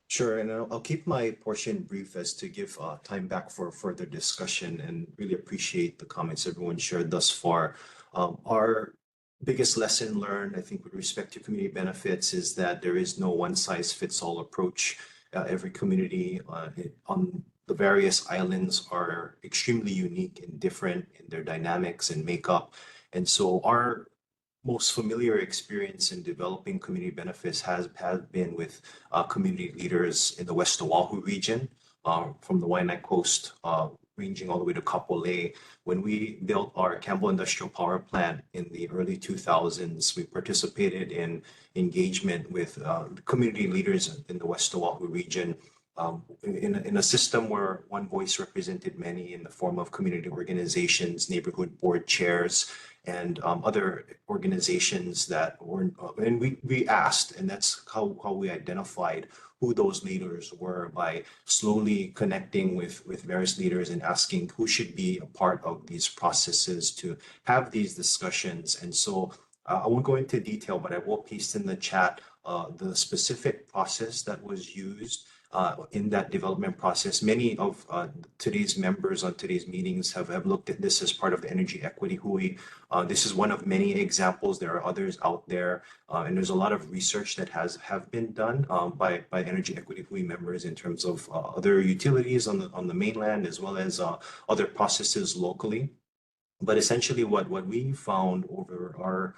Sure, and I'll keep my portion brief as to give time back for further discussion, and really appreciate the comments everyone shared thus far. Our biggest lesson learned, I think, with respect to community benefits is that there is no one-size-fits-all approach. Every community on the various islands are extremely unique and different in their dynamics and makeup. And so our most familiar experience in developing community benefits has been with community leaders in the West Oahu region, from the Waianae Coast, ranging all the way to Kapolei. When we built our Campbell Industrial Power Plant in the early 2000s, we participated in engagement with community leaders in the West Oahu region, in a system where one voice represented many in the form of community organizations, neighborhood board chairs, and other organizations that were, and we asked, and that's how we identified who those leaders were, by slowly connecting with various leaders and asking who should be a part of these processes to have these discussions. And so I won't go into detail, but I will paste in the chat the specific process that was used in that development process. Many of today's members on today's meetings have looked at this as part of the energy equity Hui. This is one of many examples. There are others out there, and there's a lot of research that have been done by energy equity Hui members in terms of other utilities on the mainland, as well as other processes locally. But essentially, what we found over our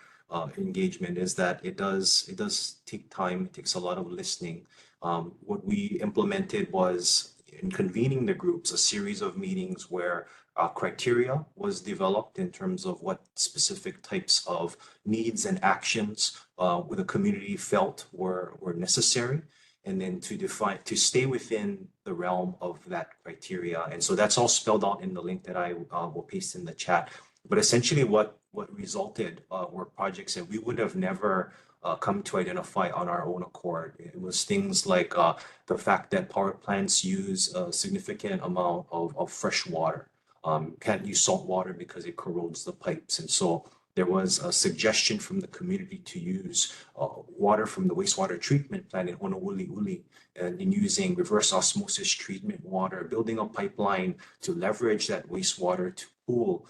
engagement is that it does take time. It takes a lot of listening. What we implemented was, in convening the groups, a series of meetings where criteria was developed in terms of what specific types of needs and actions with the community felt were necessary, and then to stay within the realm of that criteria. And so that's all spelled out in the link that I will paste in the chat. But essentially what resulted were projects that we would have never come to identify on our own accord. It was things like the fact that power plants use a significant amount of fresh water. Can't use salt water because it corrodes the pipes. And so there was a suggestion from the community to use water from the wastewater treatment plant in Honouliuli, and in using reverse osmosis treatment water, building a pipeline to leverage that wastewater to cool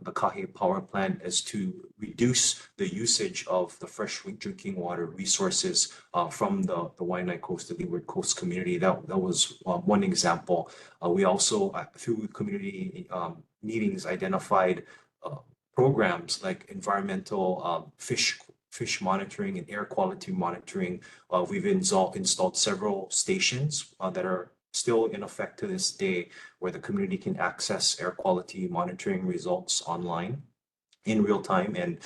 the Kahe power plant, as to reduce the usage of the fresh drinking water resources from the Waianae Coast, the Leeward Coast community. That was one example. We also, through community meetings, identified programs like environmental fish monitoring and air quality monitoring. We've installed several stations that are still in effect to this day, where the community can access air quality monitoring results online in real time. And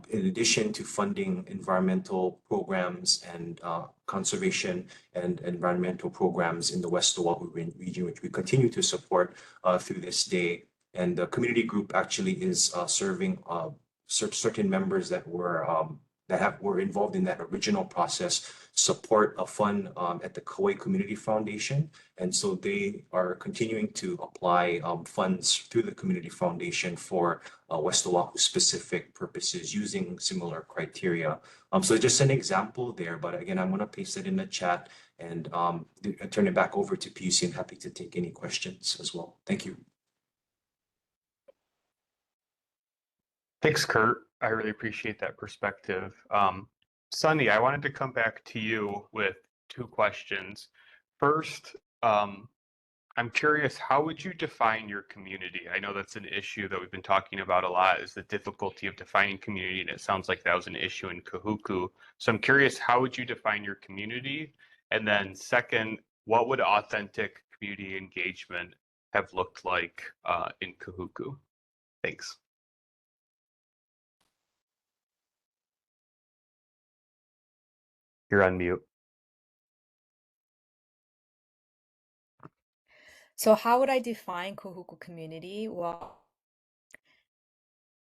in addition to funding environmental programs and conservation and environmental programs in the West Oahu region, which we continue to support through this day. And the community group actually is serving certain members that were involved in that original process, support a fund at the Kauai Community Foundation. And so they are continuing to apply funds through the Community Foundation for West Oahu specific purposes using similar criteria. So just an example there, but again, I'm going to paste it in the chat and turn it back over to PUC. I'm happy to take any questions as well. Thank you. Thanks, Kurt. I really appreciate that perspective. Sunny, I wanted to come back to you with two questions. First, I'm curious, how would you define your community? I know that's an issue that we've been talking about a lot, is the difficulty of defining community, and it sounds like that was an issue in Kahuku. So I'm curious, how would you define your community? And then second, what would authentic community engagement have looked like in Kahuku? Thanks. You're on mute. So how would I define Kahuku community? Well,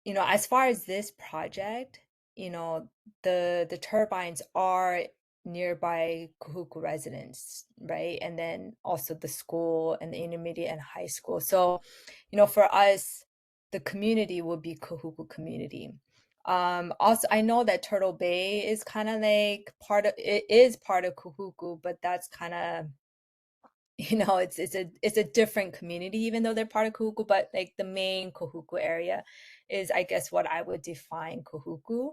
as far as this project, the turbines are nearby Kahuku residents, right? And then also the school and the intermediate and high school. So, for us, the community will be Kahuku community. Also, I know that Turtle Bay is kind of like it is part of Kahuku, but that's kind of it's a different community, even though they're part of Kahuku, but like the main Kahuku area is, I guess, what I would define Kahuku.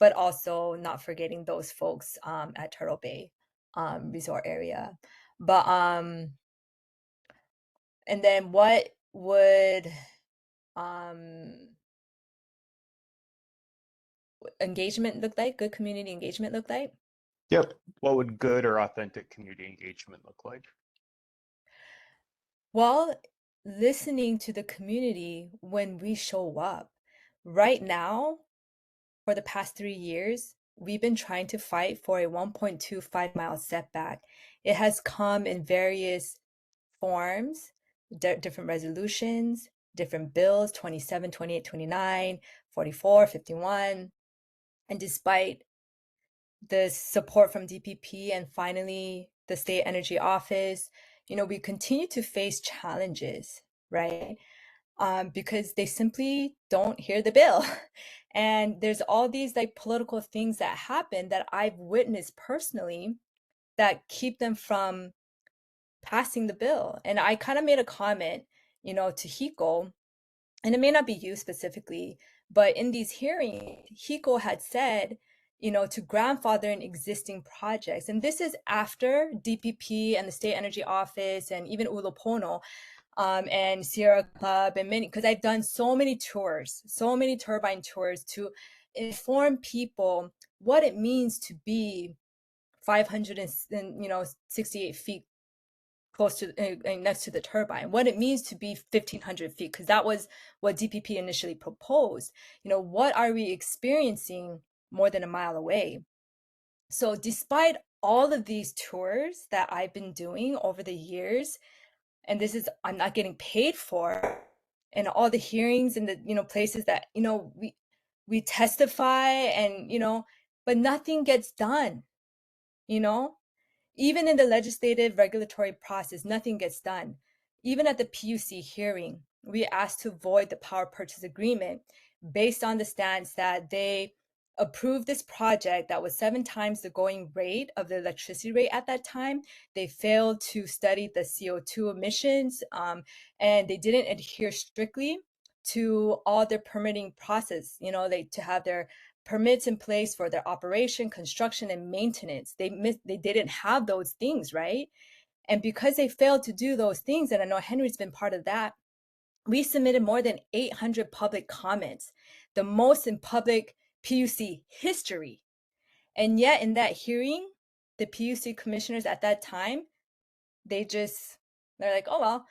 But also not forgetting those folks at Turtle Bay resort area. But and then what would engagement look like? Good community engagement look like? Yep. What would good or authentic community engagement look like? Well, listening to the community when we show up. Right now, for the past 3 years, we've been trying to fight for a 1.25-mile setback. It has come in various forms, different resolutions, different bills, 27, 28, 29, 44, 51. And despite the support from DPP and finally the State Energy Office, we continue to face challenges, right? Because they simply don't hear the bill. And there's all these like political things that happen that I've witnessed personally that keep them from passing the bill. And I kind of made a comment, to Hiko, and it may not be you specifically, but in these hearings, Hiko had said, to grandfather in existing projects. And this is after DPP and the State Energy Office and even Ulupono and Sierra Club and many, because I've done so many tours, so many turbine tours to inform people what it means to be 568 feet close to next to the turbine, what it means to be 1,500 feet, because that was what DPP initially proposed. What are we experiencing more than a mile away? So despite all of these tours that I've been doing over the years, and this is, I'm not getting paid for, and all the hearings and the places that we testify and but nothing gets done. Even in the legislative regulatory process, nothing gets done. Even at the PUC hearing, we asked to void the power purchase agreement based on the stance that they approved this project that was 7 times the going rate of the electricity rate at that time. They failed to study the CO2 emissions, and they didn't adhere strictly to all their permitting process, to have their permits in place for their operation, construction, and maintenance. They didn't have those things, right? And because they failed to do those things, and I know Henry's been part of that, we submitted more than 800 public comments, the most in public PUC history. And yet in that hearing, the PUC commissioners at that time, they're like, oh, well,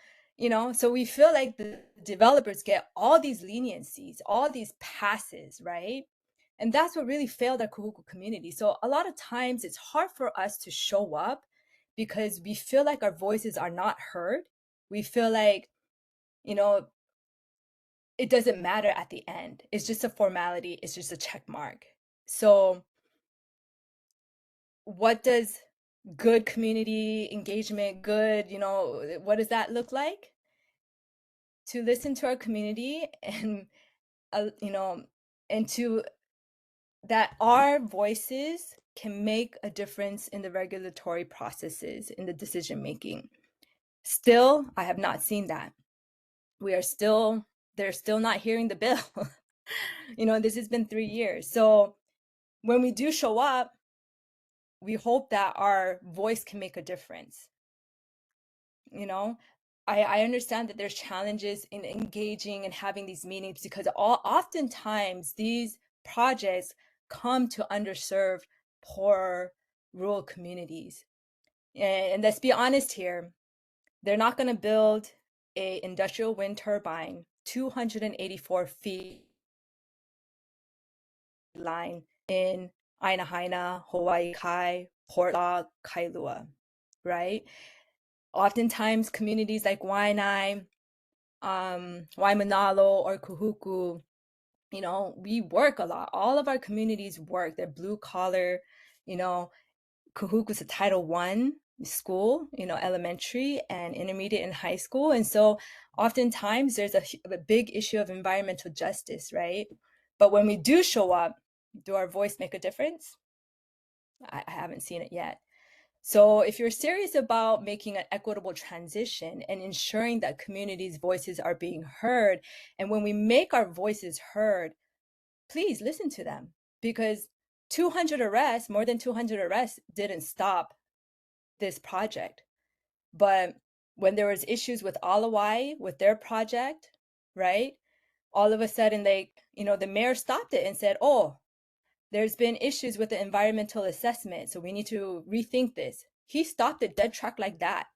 so we feel like the developers get all these leniencies, all these passes, right? And that's what really failed our Kahuku community. So a lot of times it's hard for us to show up because we feel like our voices are not heard. We feel like, it doesn't matter at the end. It's just a formality. It's just a check mark. So what does good community engagement, what does that look like? To listen to our community and, and to that our voices can make a difference in the regulatory processes, in the decision making. Still, I have not seen that. They're still not hearing the bill. This has been 3 years. So when we do show up, we hope that our voice can make a difference. I understand that there's challenges in engaging and having these meetings because oftentimes these projects come to underserved, poor, rural communities. And let's be honest here, they're not going to build a industrial wind turbine 284 feet line in Aina Haina, Hawaii Kai, Port Log, Kailua, right? Oftentimes, communities like Waianae, Waimanalo, or Kahuku, you know, we work a lot. All of our communities work. They're blue collar, you know. Kahuku is a Title I school, you know, elementary and intermediate and high school. And so oftentimes there's a big issue of environmental justice, right? But when we do show up, do our voice make a difference? I haven't seen it yet. So if you're serious about making an equitable transition and ensuring that communities' voices are being heard, and when we make our voices heard, please listen to them, because 200 arrests, more than 200 arrests, didn't stop this project. But when there was issues with Alawai, with their project, right? All of a sudden, you know, the mayor stopped it and said, oh, there's been issues with the environmental assessment, so we need to rethink this. He stopped it dead track like that.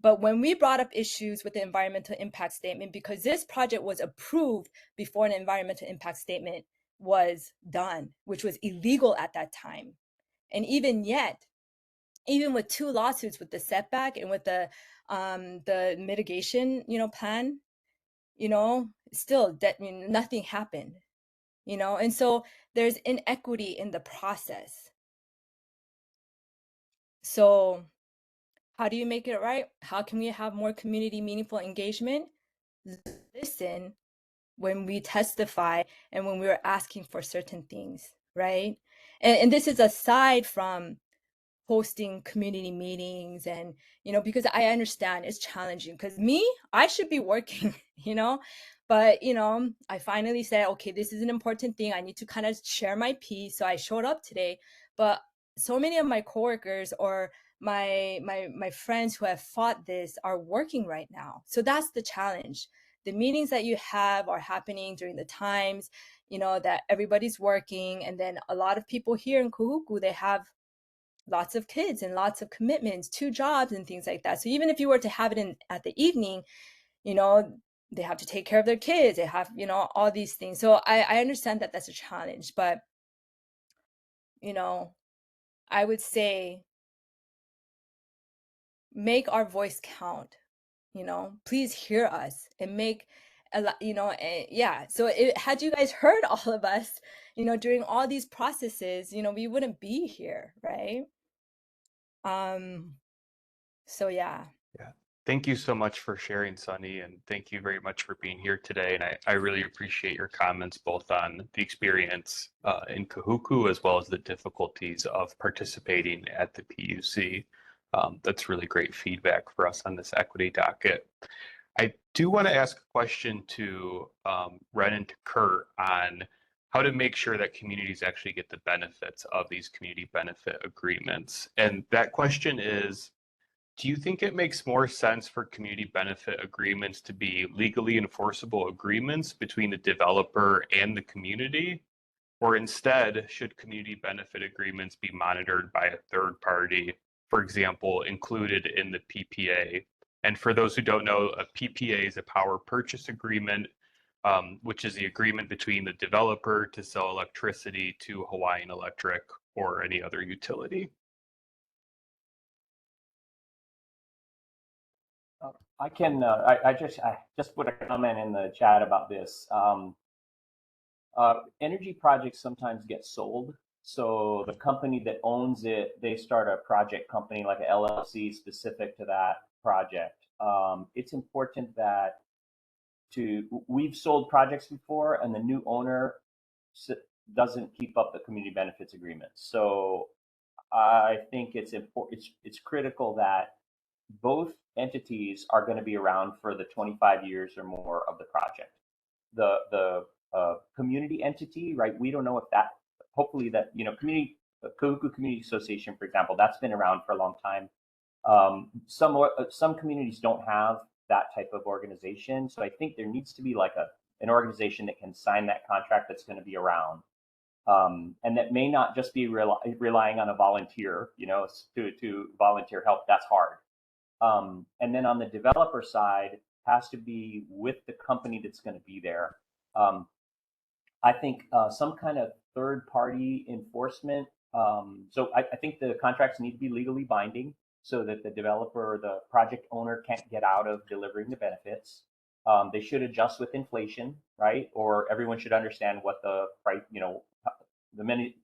But when we brought up issues with the environmental impact statement, because this project was approved before an environmental impact statement was done, which was illegal at that time. And even yet, even with 2 lawsuits with the setback and with the mitigation, you know, plan, you know, still nothing happened, you know. And so there's inequity in the process. So how do you make it right? How can we have more community meaningful engagement? Listen when we testify and when we're asking for certain things, right? And this is aside from hosting community meetings, and you know, because I understand it's challenging, because I should be working, you know, but you know, I finally said, okay, this is an important thing, I need to kind of share my piece, so I showed up today. But so many of my coworkers or my friends who have fought this are working right now, so that's the challenge. The meetings that you have are happening during the times, you know, that everybody's working, and then a lot of people here in Kahuku, they have lots of kids and lots of commitments, 2 jobs and things like that. So even if you were to have it at the evening, you know, they have to take care of their kids, they have, you know, all these things. So I understand that that's a challenge, but you know, I would say make our voice count, you know, please hear us and make a lot, you know. Yeah, so had you guys heard all of us, you know, during all these processes, you know, we wouldn't be here, right? So yeah. Yeah. Thank you so much for sharing, Sunny, and thank you very much for being here today. And I really appreciate your comments both on the experience in Kahuku as well as the difficulties of participating at the PUC. That's really great feedback for us on this equity docket. I do want to ask a question to Ren and to Kurt on how to make sure that communities actually get the benefits of these community benefit agreements. And that question is, do you think it makes more sense for community benefit agreements to be legally enforceable agreements between the developer and the community? Or instead, should community benefit agreements be monitored by a third party, for example, included in the PPA? And for those who don't know, a PPA is a power purchase agreement, which is the agreement between the developer to sell electricity to Hawaiian Electric or any other utility. I just put a comment in the chat about this. Energy projects sometimes get sold. So the company that owns it, they start a project company like an LLC specific to that project. It's important that we've sold projects before, and the new owner doesn't keep up the community benefits agreement. So I think it's important. It's critical that both entities are going to be around for the 25 years or more of the project. The community entity, right? We don't know if that. Hopefully, that Kahuku Community Association, for example, that's been around for a long time. Some communities don't have that type of organization, so I think there needs to be like an organization that can sign that contract that's going to be around. And that may not just be relying on a volunteer, you know, to volunteer help. That's hard. And then on the developer side, has to be with the company that's going to be there. I think some kind of third-party enforcement. So I think the contracts need to be legally binding. so that the developer or the project owner can't get out of delivering the benefits. They should adjust with inflation, right? Or everyone should understand what the price, the many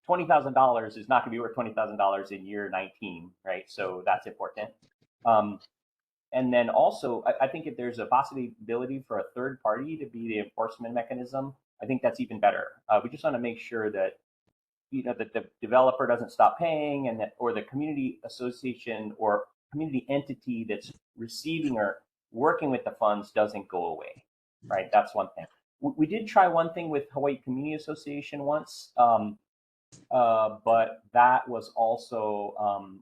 $20,000 is not going to be worth $20,000 in year 19, right? So that's important. And then also, I think if there's a possibility for a third party to be the enforcement mechanism, I think that's even better. We just want to make sure that that the developer doesn't stop paying, and that, or the community association or community entity that's receiving or working with the funds doesn't go away, right? That's one thing. We did try one thing with Hawaii Community Association once, but that was also,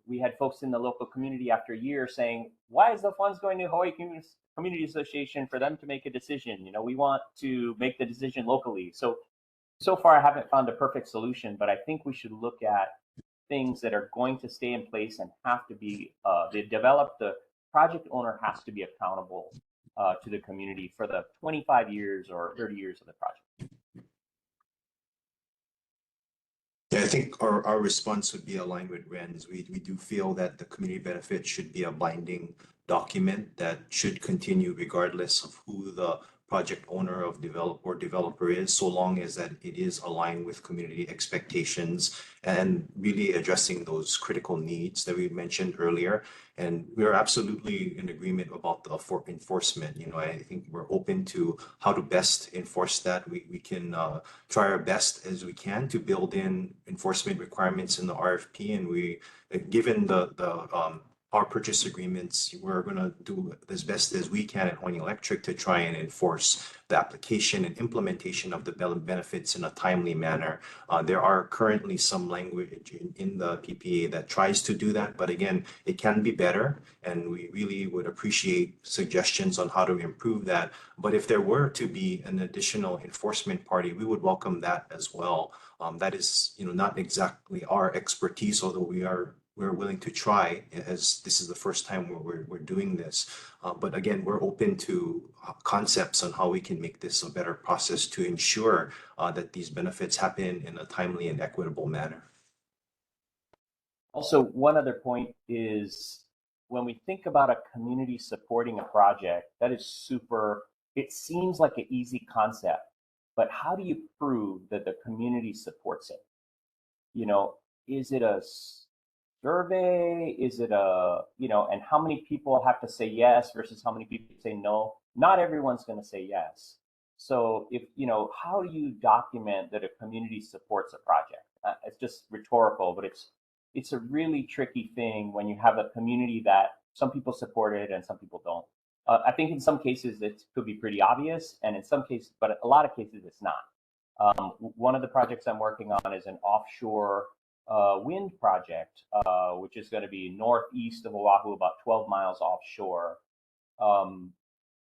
we had folks in the local community after a year saying, why is the funds going to Hawaii Community Association for them to make a decision? We want to make the decision locally. So far, I haven't found a perfect solution, but I think we should look at things that are going to stay in place and have to be, the project owner has to be accountable to the community for the 25 years or 30 years of the project. Yeah, I think our response would be aligned with Ren's. We do feel that the community benefit should be a binding document that should continue regardless of who the project owner of developer is, so long as that it is aligned with community expectations and really addressing those critical needs that we mentioned earlier. And we're absolutely in agreement about the enforcement. I think we're open to how to best enforce that. We can try our best as we can to build in enforcement requirements in the RFP, and we, given our purchase agreements, we're going to do as best as we can at Hawaiian Electric to try and enforce the application and implementation of the benefits in a timely manner. There are currently some language in the PPA that tries to do that, but again, it can be better, and we really would appreciate suggestions on how to improve that. But if there were to be an additional enforcement party, we would welcome that as well. That is, not exactly our expertise, although we're willing to try, as this is the first time we're doing this. But again, we're open to concepts on how we can make this a better process to ensure that these benefits happen in a timely and equitable manner. Also, one other point is, when we think about a community supporting a project, that is super, it seems like an easy concept, but how do you prove that the community supports it? Is it a survey? Is it and how many people have to say yes versus how many people say no? Not everyone's going to say yes. So if, how do you document that a community supports a project? It's just rhetorical, but it's a really tricky thing when you have a community that some people support it and some people don't. I think in some cases it could be pretty obvious, and in some cases, but a lot of cases it's not. One of the projects I'm working on is an offshore wind project, which is going to be northeast of Oahu, about 12 miles offshore.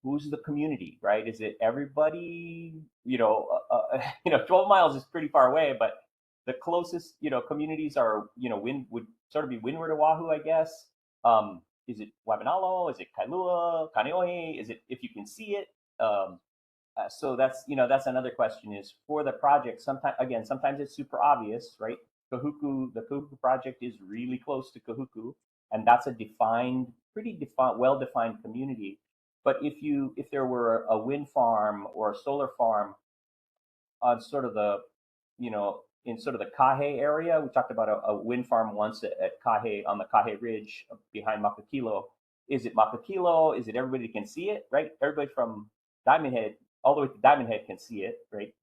Who's the community, right? Is it everybody? 12 miles is pretty far away, but the closest, communities are, would sort of be windward Oahu, I guess. Is it Waimanalo? Is it Kailua, Kaneohe? Is it if you can see it? So that's another question, is for the project. Sometimes it's super obvious, right? The Kahuku project is really close to Kahuku, and that's a well-defined community. But if there were a wind farm or a solar farm on sort of the, in sort of the Kahe area, we talked about a wind farm once at Kahe, on the Kahe Ridge behind Makakilo. Is it Makakilo? Is it everybody can see it, right? Everybody from Diamond Head all the way to Diamond Head can see it, right?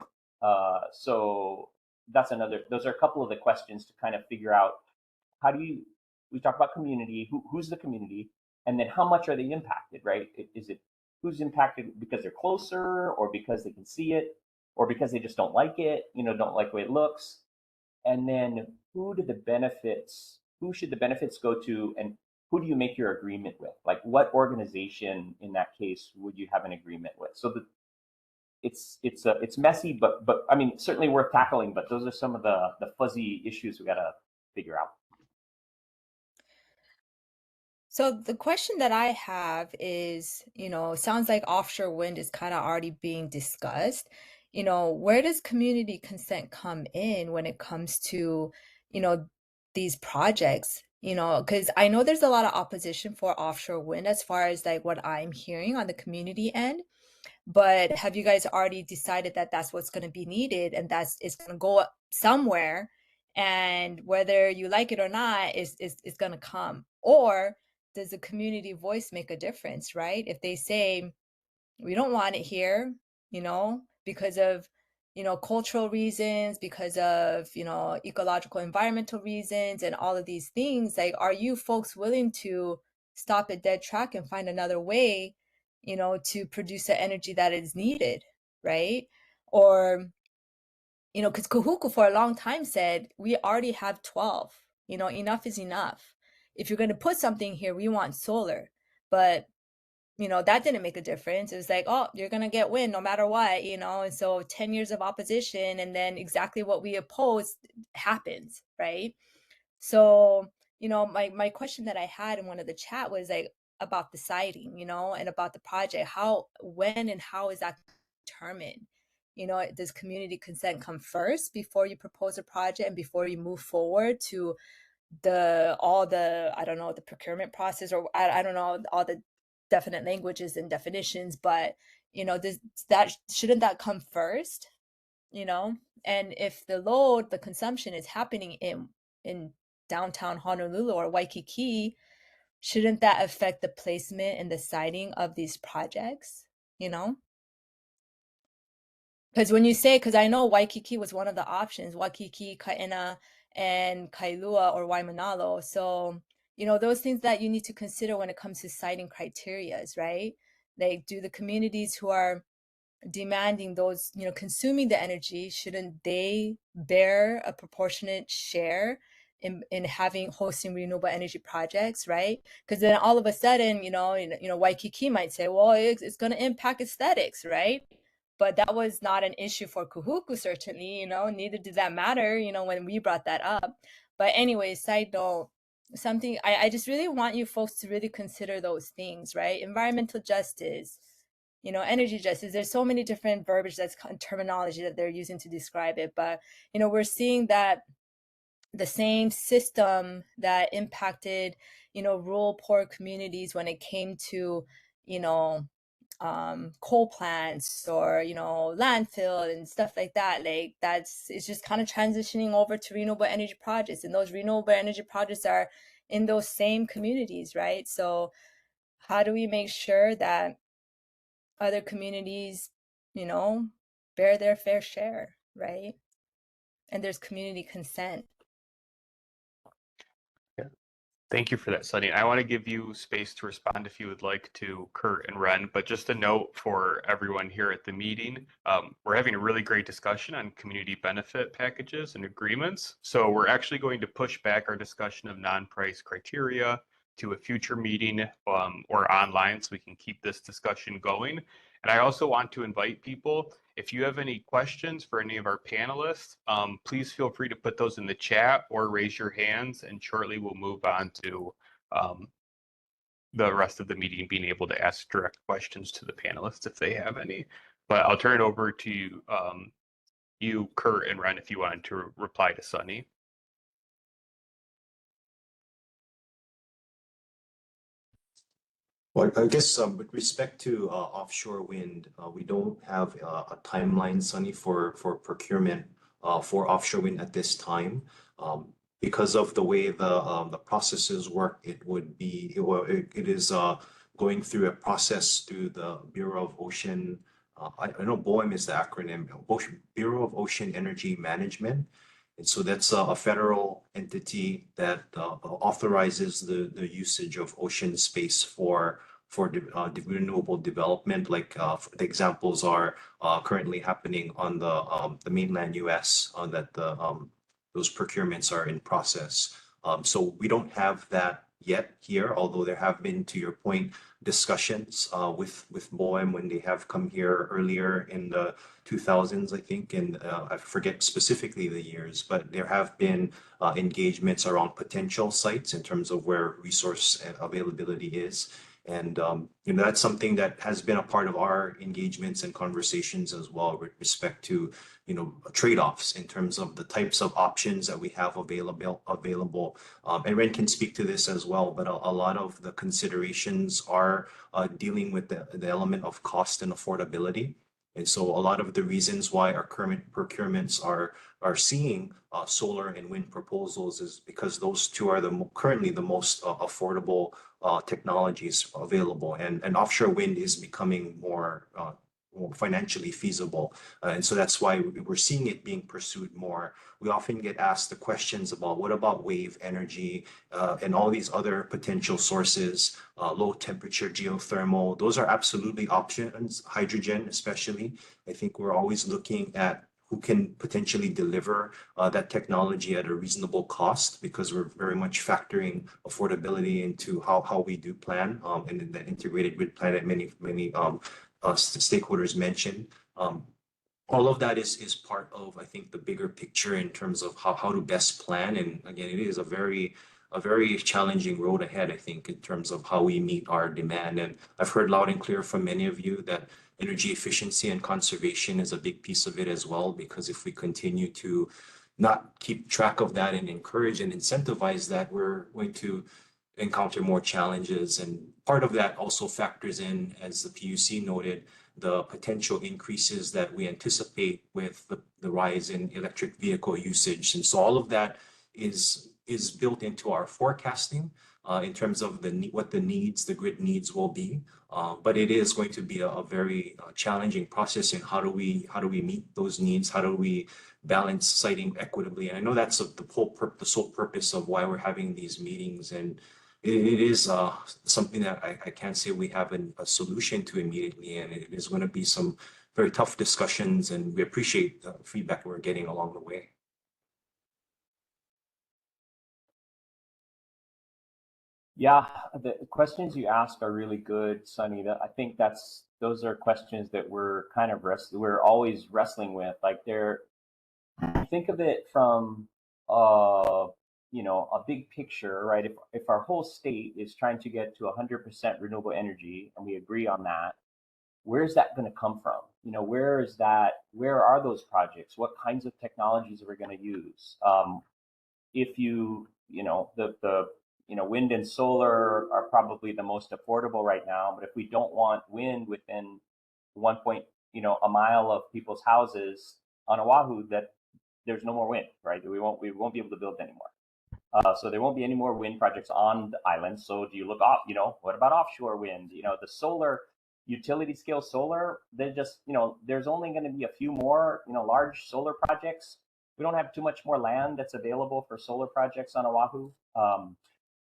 So those are a couple of the questions to kind of figure out, we talk about community, who's the community, and then how much are they impacted, right? Is it who's impacted because they're closer, or because they can see it, or because they just don't like it, don't like the way it looks? And then who should the benefits go to, and who do you make your agreement with? Like, what organization in that case would you have an agreement with? So it's messy, but I mean, certainly worth tackling, but those are some of the fuzzy issues we got to figure out. So the question that I have is, sounds like offshore wind is kind of already being discussed. Where does community consent come in when it comes to, these projects? You know, because I know there's a lot of opposition for offshore wind as far as like what I'm hearing on the community end. But have you guys already decided that that's what's going to be needed and that's it's going to go somewhere, and whether you like it or not is going to come? Or does the community voice make a difference, right? If they say we don't want it here, you know, because of, you know, cultural reasons, because of, you know, ecological environmental reasons and all of these things, like, are you folks willing to stop at dead track and find another way, you know, to produce the energy that is needed, right? Or, you know, because Kahuku for a long time said, we already have 12, you know, enough is enough. If you're going to put something here, we want solar. But you know, that didn't make a difference. It was like, oh, you're going to get wind no matter what, you know? And so 10 years of opposition, and then exactly what we opposed happens, right? So, you know, my question that I had in one of the chat was like about the siting, you know, and about the project. How, when, and how is that determined? You know, does community consent come first before you propose a project and before you move forward to all the I don't know, the procurement process, or I don't know all the definite languages and definitions, but you know, shouldn't that come first, you know? And if the consumption is happening in downtown Honolulu or Waikiki, shouldn't that affect the placement and the siting of these projects, you know? Because when you say, because I know Waikiki was one of the options, Waikiki, Kaena, and Kailua or Waimanalo. So, you know, those things that you need to consider when it comes to siting criterias, right? Like, do the communities who are demanding those, you know, consuming the energy, shouldn't they bear a proportionate share in hosting renewable energy projects, right? Because then all of a sudden, you know, Waikiki might say, well, it's going to impact aesthetics, right? But that was not an issue for Kahuku, certainly, you know, neither did that matter, you know, when we brought that up. But anyway, side note, something I just really want you folks to really consider those things, right? Environmental justice, you know, energy justice. There's so many different verbiage, that's terminology that they're using to describe it. But, you know, we're seeing that the same system that impacted, you know, rural poor communities when it came to, you know, coal plants or, you know, landfill and stuff like that, like it's just kind of transitioning over to renewable energy projects, and those renewable energy projects are in those same communities, right? So how do we make sure that other communities, you know, bear their fair share, right? And there's community consent. Thank you for that, Sunny. I want to give you space to respond if you would like to, Kurt and Ren, but just a note for everyone here at the meeting, we're having a really great discussion on community benefit packages and agreements. So we're actually going to push back our discussion of non-price criteria to a future meeting or online so we can keep this discussion going. And I also want to invite people, if you have any questions for any of our panelists, please feel free to put those in the chat or raise your hands, and shortly we'll move on to the rest of the meeting being able to ask direct questions to the panelists if they have any. But I'll turn it over to you, Kurt and Ren, if you wanted to reply to Sunny. Well, I guess with respect to offshore wind, we don't have a timeline, Sunny, for procurement for offshore wind at this time. Because of the way the processes work, it is going through a process through the Bureau of Ocean. I know BOEM is the acronym, Bureau of Ocean Energy Management. And so that's a federal entity that authorizes the usage of ocean space for renewable development. Like the examples are currently happening on the mainland U.S. That those procurements are in process. So we don't have that yet here, although there have been, to your point, discussions with BOEM when they have come here earlier in the 2000s, I think, and I forget specifically the years, but there have been engagements around potential sites in terms of where resource availability is. And that's something that has been a part of our engagements and conversations as well with respect to trade-offs in terms of the types of options that we have available. And Ren can speak to this as well, but a lot of the considerations are dealing with the element of cost and affordability. And so a lot of the reasons why our current procurements are seeing solar and wind proposals is because those two are currently the most affordable technologies available, and offshore wind is becoming more financially feasible. And so that's why we're seeing it being pursued more. We often get asked the questions about what about wave energy and all these other potential sources, low temperature geothermal. Those are absolutely options, hydrogen especially. I think we're always looking at who can potentially deliver that technology at a reasonable cost, because we're very much factoring affordability into how we do plan, and in the integrated grid plan that many stakeholders mentioned. All of that is part of, I think, the bigger picture in terms of how to best plan. And again, it is a very challenging road ahead, I think, in terms of how we meet our demand. And I've heard loud and clear from many of you that energy efficiency and conservation is a big piece of it as well, because if we continue to not keep track of that and encourage and incentivize that, we're going to encounter more challenges. And part of that also factors in, as the PUC noted, the potential increases that we anticipate with the rise in electric vehicle usage. And so all of that is built into our forecasting in terms of what the grid needs will be. But it is going to be a very challenging process in how do we meet those needs? How do we balance siting equitably? And I know that's the sole purpose of why we're having these meetings. And it is something that I can't say we have a solution to immediately, and it is going to be some very tough discussions, and we appreciate the feedback we're getting along the way. Yeah, the questions you ask are really good, Sunny. I think those are questions that we're we're always wrestling with. Like think of it from a big picture, right? If our whole state is trying to get to 100% renewable energy, and we agree on that, where's that going to come from? Where are those projects? What kinds of technologies are we going to use? If wind and solar are probably the most affordable right now, but if we don't want wind within a mile of people's houses on Oahu, that there's no more wind, right? We won't be able to build anymore. So there won't be any more wind projects on the island. So do you look off, what about offshore wind? The solar, utility scale solar, there's only going to be a few more, large solar projects. We don't have too much more land that's available for solar projects on Oahu.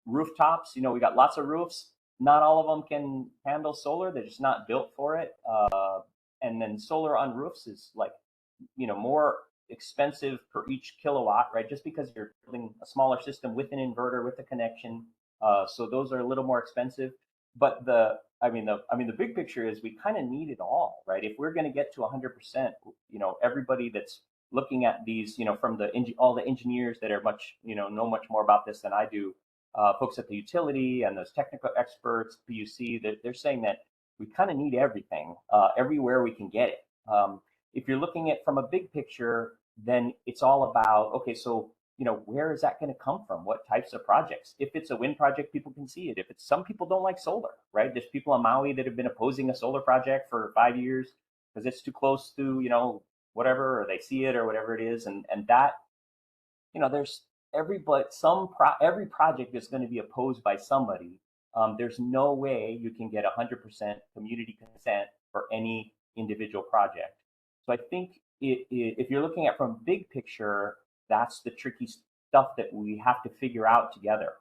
Rooftops, we got lots of roofs. Not all of them can handle solar. They're just not built for it. And then solar on roofs is more expensive per each kilowatt, right? Just because you're building a smaller system with an inverter, with a connection. So those are a little more expensive. But the big picture is we kind of need it all, right? If we're going to get to 100%, everybody that's looking at these, from all the engineers that are know much more about this than I do, folks at the utility and those technical experts, PUC, they're saying that we kind of need everything everywhere we can get it. If you're looking at from a big picture, then it's all about, okay, so, where is that going to come from? What types of projects? If it's a wind project, people can see it. Some people don't like solar, right? There's people on Maui that have been opposing a solar project for 5 years because it's too close to, whatever, or they see it or whatever it is. And that, there's every project is going to be opposed by somebody. There's no way you can get 100% community consent for any individual project. So I think if you're looking at from big picture, that's the tricky stuff that we have to figure out together.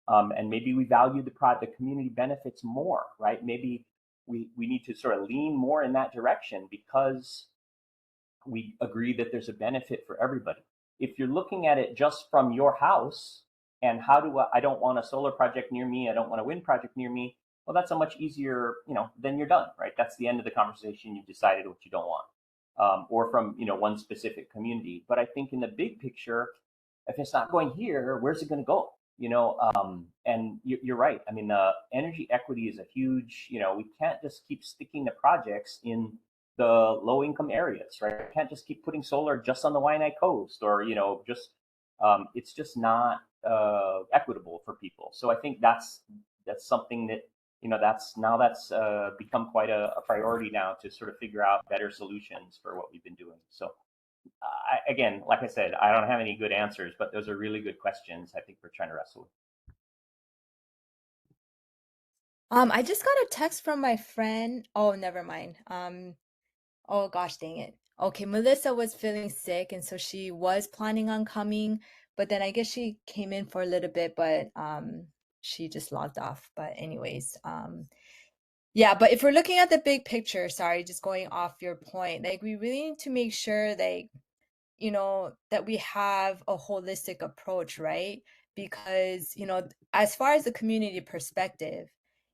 And maybe we value the community benefits more, right? Maybe we need to sort of lean more in that direction because we agree that there's a benefit for everybody. If you're looking at it just from your house and I don't want a solar project near me, I don't want a wind project near me, well, that's a much easier, then you're done, right? That's the end of the conversation. You've decided what you don't want. Or from one specific community. But I think in the big picture, if it's not going here, where's it going to go? And you're right. I mean, energy equity is a huge, we can't just keep sticking the projects in the low income areas, right? We can't just keep putting solar just on the Waianae coast, or, just, it's just not equitable for people. So I think that's something that, that's become quite a priority now, to sort of figure out better solutions for what we've been doing. So again, like I said, I don't have any good answers, but those are really good questions I think we're trying to wrestle with. I just got a text from my friend. Oh, never mind. Oh gosh, dang it. Okay, Melissa was feeling sick, and so she was planning on coming, but then I guess she came in for a little bit, but she just logged off. But anyways, yeah, but if we're looking at the big picture, sorry, just going off your point, like we really need to make sure that we have a holistic approach, right? Because, as far as the community perspective,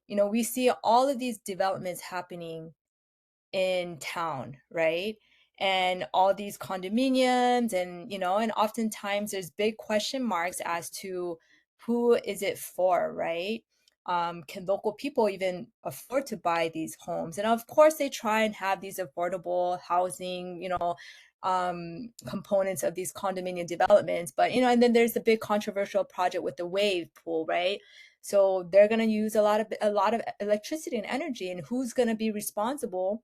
we see all of these developments happening in town, right? And all these condominiums, and oftentimes there's big question marks as to who is it for, right? Can local people even afford to buy these homes? And of course, they try and have these affordable housing, components of these condominium developments. But, and then there's the big controversial project with the wave pool, right? So they're going to use a lot of electricity and energy, and who's going to be responsible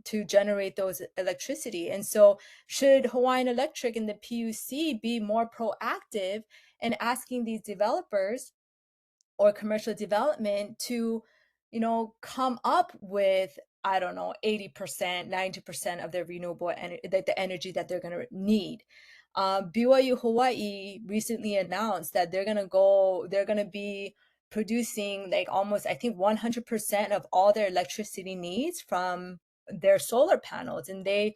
to generate those electricity? And so should Hawaiian Electric and the PUC be more proactive in asking these developers or commercial development to, come up with, I don't know, 80%, 90% of their renewable energy, the energy that they're going to need? BYU Hawaii recently announced that they're going to be producing like almost, I think, 100% of all their electricity needs from their solar panels. And they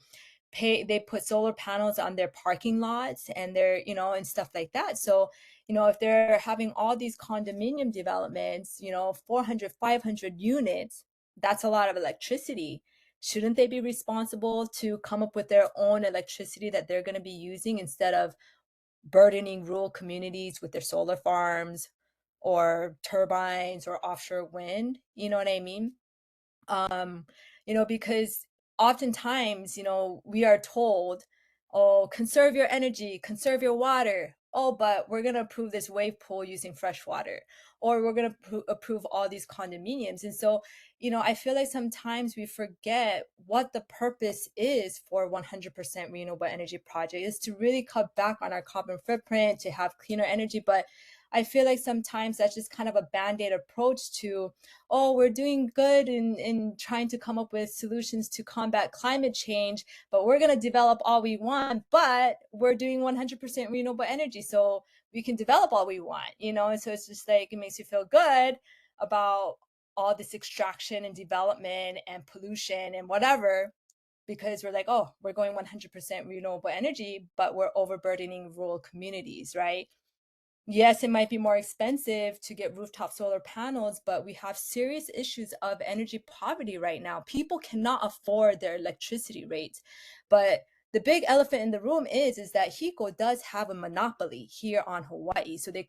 put solar panels on their parking lots and their, and stuff like that. So, if they're having all these condominium developments, 400, 500 units, that's a lot of electricity. Shouldn't they be responsible to come up with their own electricity that they're going to be using, instead of burdening rural communities with their solar farms or turbines or offshore wind? You know what I mean? Because oftentimes, we are told, oh, conserve your energy, conserve your water. Oh, but we're going to approve this wave pool using fresh water, or we're going to approve all these condominiums. And so, I feel like sometimes we forget what the purpose is for 100% renewable energy project is, to really cut back on our carbon footprint, to have cleaner energy. But I feel like sometimes that's just kind of a band-aid approach to, oh, we're doing good in trying to come up with solutions to combat climate change, but we're going to develop all we want, but we're doing 100% renewable energy, so we can develop all we want, And so it's just like, it makes you feel good about all this extraction and development and pollution and whatever, because we're like, oh, we're going 100% renewable energy, but we're overburdening rural communities, right? Yes, it might be more expensive to get rooftop solar panels, but we have serious issues of energy poverty right now. People cannot afford their electricity rates. But the big elephant in the room is that HECO does have a monopoly here on Hawaii. So they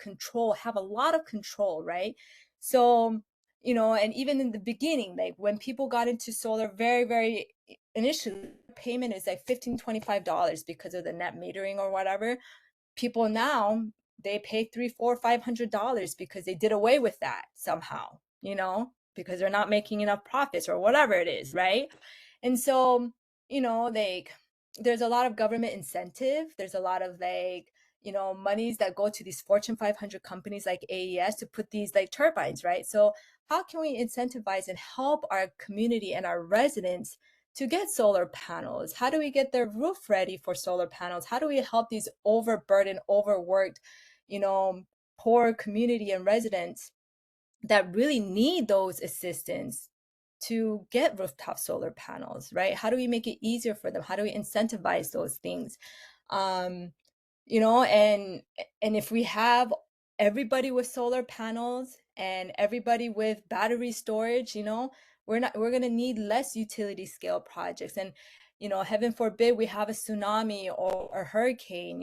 have a lot of control, right? So, and even in the beginning, like when people got into solar very, very initially, payment is like $15, $25 because of the net metering or whatever. People now, they pay $300, $400, $500 because they did away with that somehow, because they're not making enough profits or whatever it is, right? And so, like, there's a lot of government incentive. There's a lot of monies that go to these Fortune 500 companies like AES to put these like turbines, right? So how can we incentivize and help our community and our residents to get solar panels? How do we get their roof ready for solar panels? How do we help these overburdened, overworked, poor community and residents that really need those assistance to get rooftop solar panels, right? How do we make it easier for them? How do we incentivize those things? And if we have everybody with solar panels and everybody with battery storage, we're going to need less utility scale projects. And, heaven forbid we have a tsunami or a hurricane,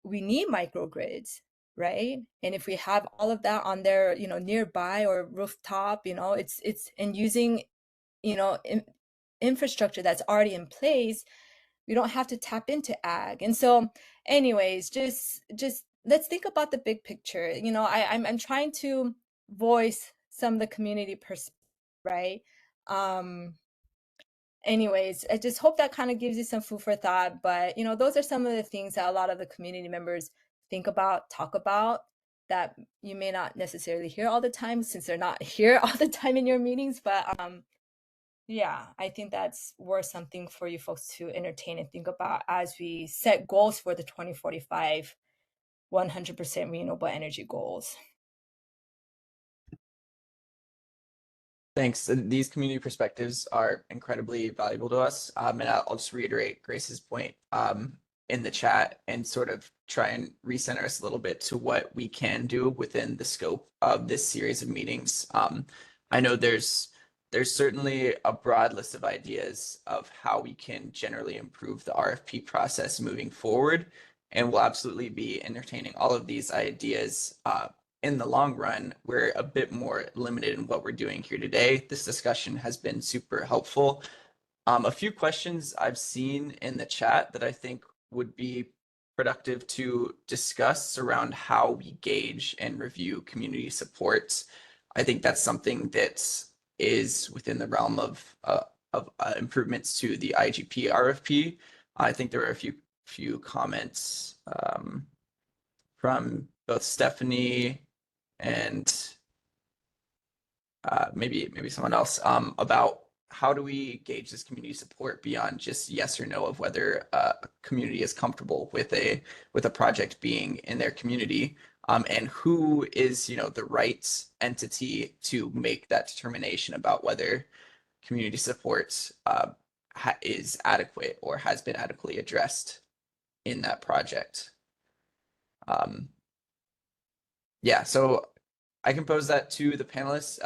we need microgrids, right? And if we have all of that on their, you know, nearby or rooftop, you know, it's and using, you know, infrastructure that's already in place, we don't have to tap into ag. And so anyways, just let's think about the big picture. You know, I'm trying to voice some of the community right? Anyways, I just hope that kind of gives you some food for thought. But, you know, those are some of the things that a lot of the community members think about, talk about, that you may not necessarily hear all the time since they're not here all the time in your meetings. But yeah, I think that's worth something for you folks to entertain and think about as we set goals for the 2045 100% renewable energy goals. Thanks. These community perspectives are incredibly valuable to us. And I'll just reiterate Grace's point in the chat and sort of try and recenter us a little bit to what we can do within the scope of this series of meetings. I know there's certainly a broad list of ideas of how we can generally improve the RFP process moving forward. And we'll absolutely be entertaining all of these ideas in the long run. We're a bit more limited in what we're doing here today. This discussion has been super helpful. A few questions I've seen in the chat that I think would be productive to discuss around how we gauge and review community support. I think that's something that is within the realm of improvements to the IGP RFP. I think there are a few comments from both Stephanie and maybe someone else about how do we gauge this community support beyond just yes or no of whether a community is comfortable with a project being in their community, and who is the right entity to make that determination about whether community support is adequate or has been adequately addressed in that project. Yeah, so I can pose that to the panelists.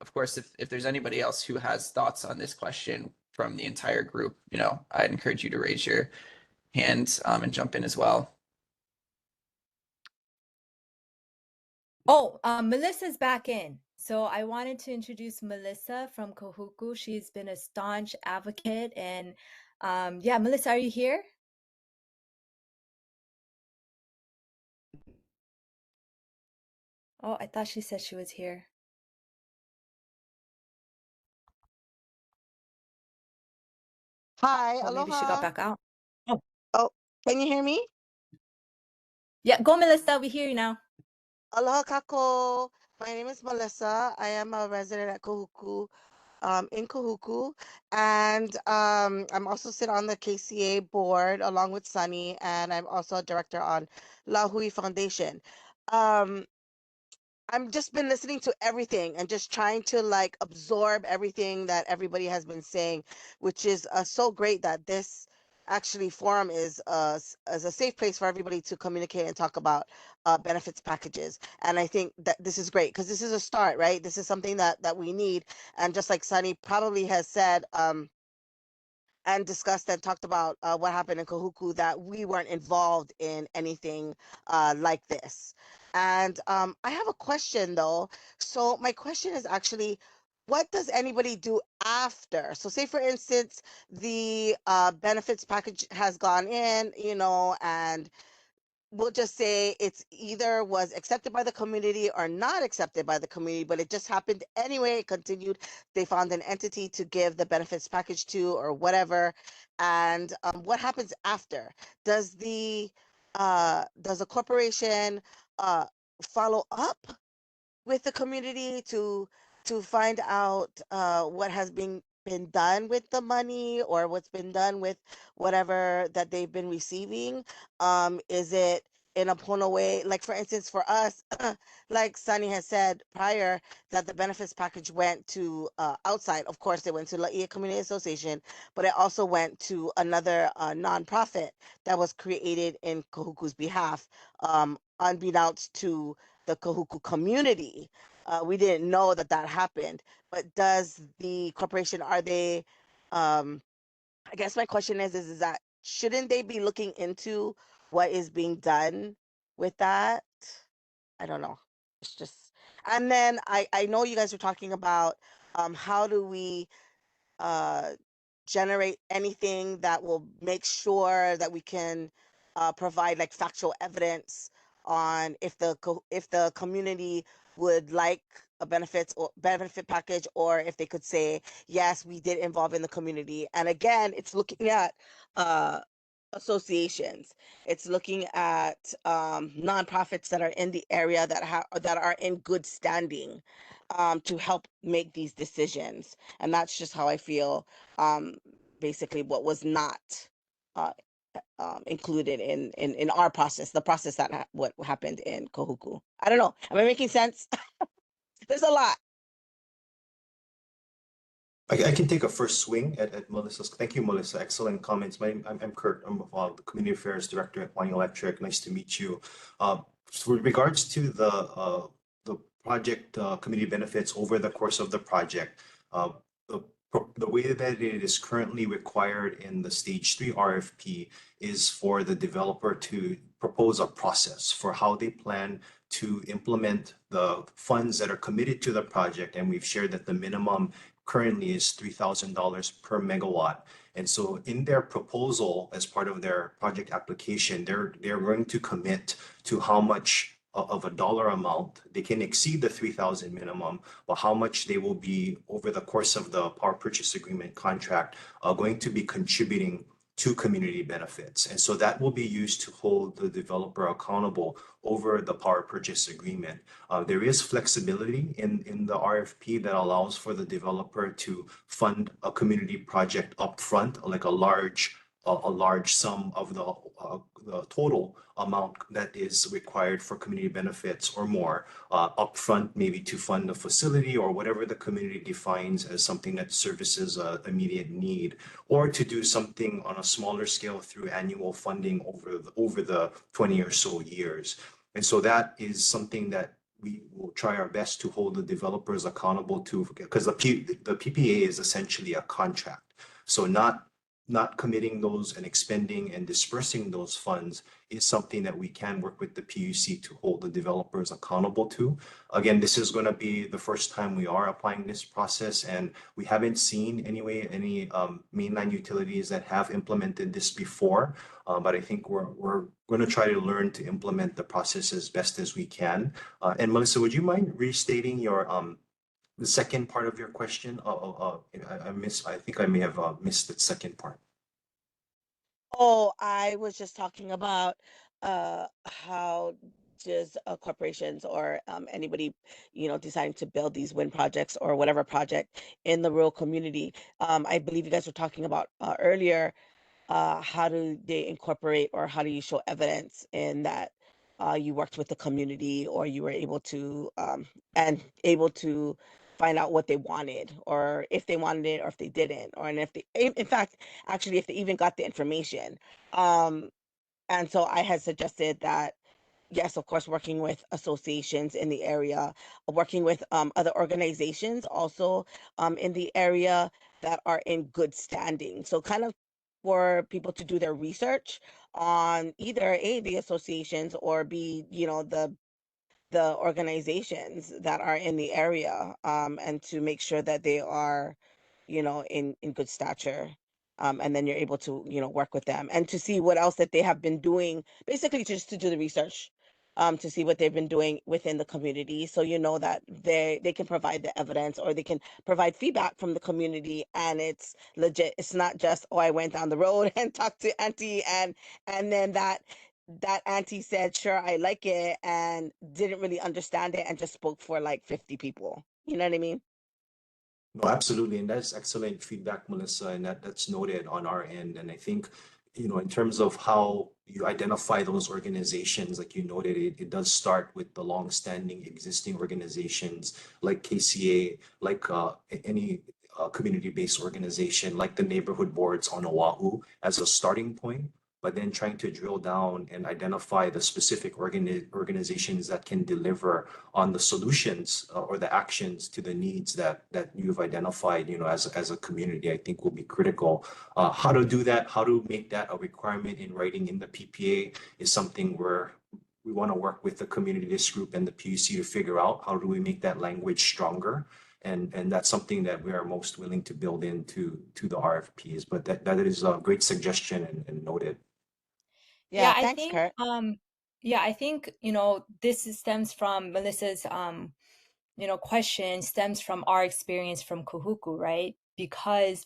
Of course, if there's anybody else who has thoughts on this question from the entire group, I'd encourage you to raise your hand and jump in as well. Oh, Melissa's back in. So I wanted to introduce Melissa from Kahuku. She's been a staunch advocate. And yeah, Melissa, are you here? Oh, I thought she said she was here. Hi, Oh, maybe she aloha. got back out. Oh, can you hear me? Yeah, go Melissa, we hear you now. Aloha kako. My name is Melissa. I am a resident at Kahuku, in Kahuku. And I'm also sit on the KCA board along with Sunny, and I'm also a director on La Hui Foundation. I'm just been listening to everything and just trying to like absorb everything that everybody has been saying, which is so great that this actually forum is as a safe place for everybody to communicate and talk about benefits packages. And I think that this is great because this is a start, right? This is something that we need. And just like Sunny probably has said, and discussed and talked about what happened in Kahuku, that we weren't involved in anything like this. And I have a question though. So my question is actually, what does anybody do after? So say for instance, the benefits package has gone in, and we'll just say it's either was accepted by the community or not accepted by the community, but it just happened anyway. It continued. They found an entity to give the benefits package to or whatever. And what happens after? Does the corporation follow up with the community to find out what has been done with the money or what's been done with whatever that they've been receiving? Is it in a Pono way? Like for instance, for us, like Sunny has said prior, that the benefits package went to outside. Of course, it went to Laia Community Association, but it also went to another nonprofit that was created in Kahuku's behalf, unbeknownst to the Kahuku community. We didn't know that happened. But does the corporation, are they, I guess my question is that shouldn't they be looking into what is being done with that, I don't know. It's just, and then I know you guys are talking about how do we uh generate anything that will make sure that we can provide like factual evidence on if if the community would like a benefits or benefit package, or if they could say yes, we did involve in the community. And again, it's looking at uh associations. It's looking at nonprofits that are in the area that are in good standing to help make these decisions. And that's just how I feel. Basically, what was not uh, included in our process, the process that what happened in Kohuku. I don't know. Am I making sense? There's a lot. I can take a first swing at Melissa's. Thank you, Melissa. Excellent comments. I'm Kurt. I'm the Community Affairs Director at Hawaiian Electric. Nice to meet you. With regards to the project community benefits over the course of the project, the the way that it is currently required in the stage 3 RFP is for the developer to propose a process for how they plan to implement the funds that are committed to the project. And we've shared that the minimum currently is $3,000 per megawatt. And so in their proposal, as part of their project application, they're going to commit to how much of a dollar amount. They can exceed the 3,000 minimum, but how much they will be over the course of the power purchase agreement contract going to be contributing to community benefits. And so that will be used to hold the developer accountable over the power purchase agreement. There is flexibility in the RFP that allows for the developer to fund a community project upfront, like a large sum of the total amount that is required for community benefits or more upfront, maybe to fund a facility or whatever the community defines as something that services an immediate need, or to do something on a smaller scale through annual funding over the 20 or so years. And so that is something that we will try our best to hold the developers accountable to, because the PPA is essentially a contract. So not committing those and expending and dispersing those funds is something that we can work with the PUC to hold the developers accountable to. Again, this is going to be the first time we are applying this process, and we haven't seen any mainline utilities that have implemented this before. But I think we're going to try to learn to implement the process as best as we can. And Melissa, would you mind restating your the second part of your question? I think I may have missed the second part. Oh, I was just talking about how does corporations or anybody, deciding to build these wind projects or whatever project in the rural community. I believe you guys were talking about earlier, how do they incorporate or how do you show evidence in that you worked with the community, or you were able to find out what they wanted, or if they wanted it, or if they didn't, or and if they, in fact, actually, if they even got the information. Um, and so I had suggested that, yes, of course, working with associations in the area, working with other organizations also in the area that are in good standing. So kind of for people to do their research on either A, the associations, or B, the organizations that are in the area, and to make sure that they are, in good stature. And then you're able to, work with them and to see what else that they have been doing, basically just to do the research, to see what they've been doing within the community. So that they can provide the evidence, or they can provide feedback from the community, and it's legit. It's not just, oh, I went down the road and talked to auntie, and then that auntie said, sure, I like it, and didn't really understand it and just spoke for like 50 people. You know what I mean? No, absolutely. And that's excellent feedback, Melissa. And that's noted on our end. And I think, in terms of how you identify those organizations, like you noted, it does start with the long-standing existing organizations like KCA, like any community-based organization, like the neighborhood boards on Oahu as a starting point, but then trying to drill down and identify the specific organizations that can deliver on the solutions or the actions to the needs that you've identified, as a community, I think will be critical. How to do that, how to make that a requirement in writing in the PPA is something we're we want to work with the community this group and the PUC to figure out how do we make that language stronger. And that's something that we are most willing to build into the RFPs. But that is a great suggestion and noted. Yeah, I thanks, think Kurt. I think, this stems from Melissa's question stems from our experience from Kahuku, right? Because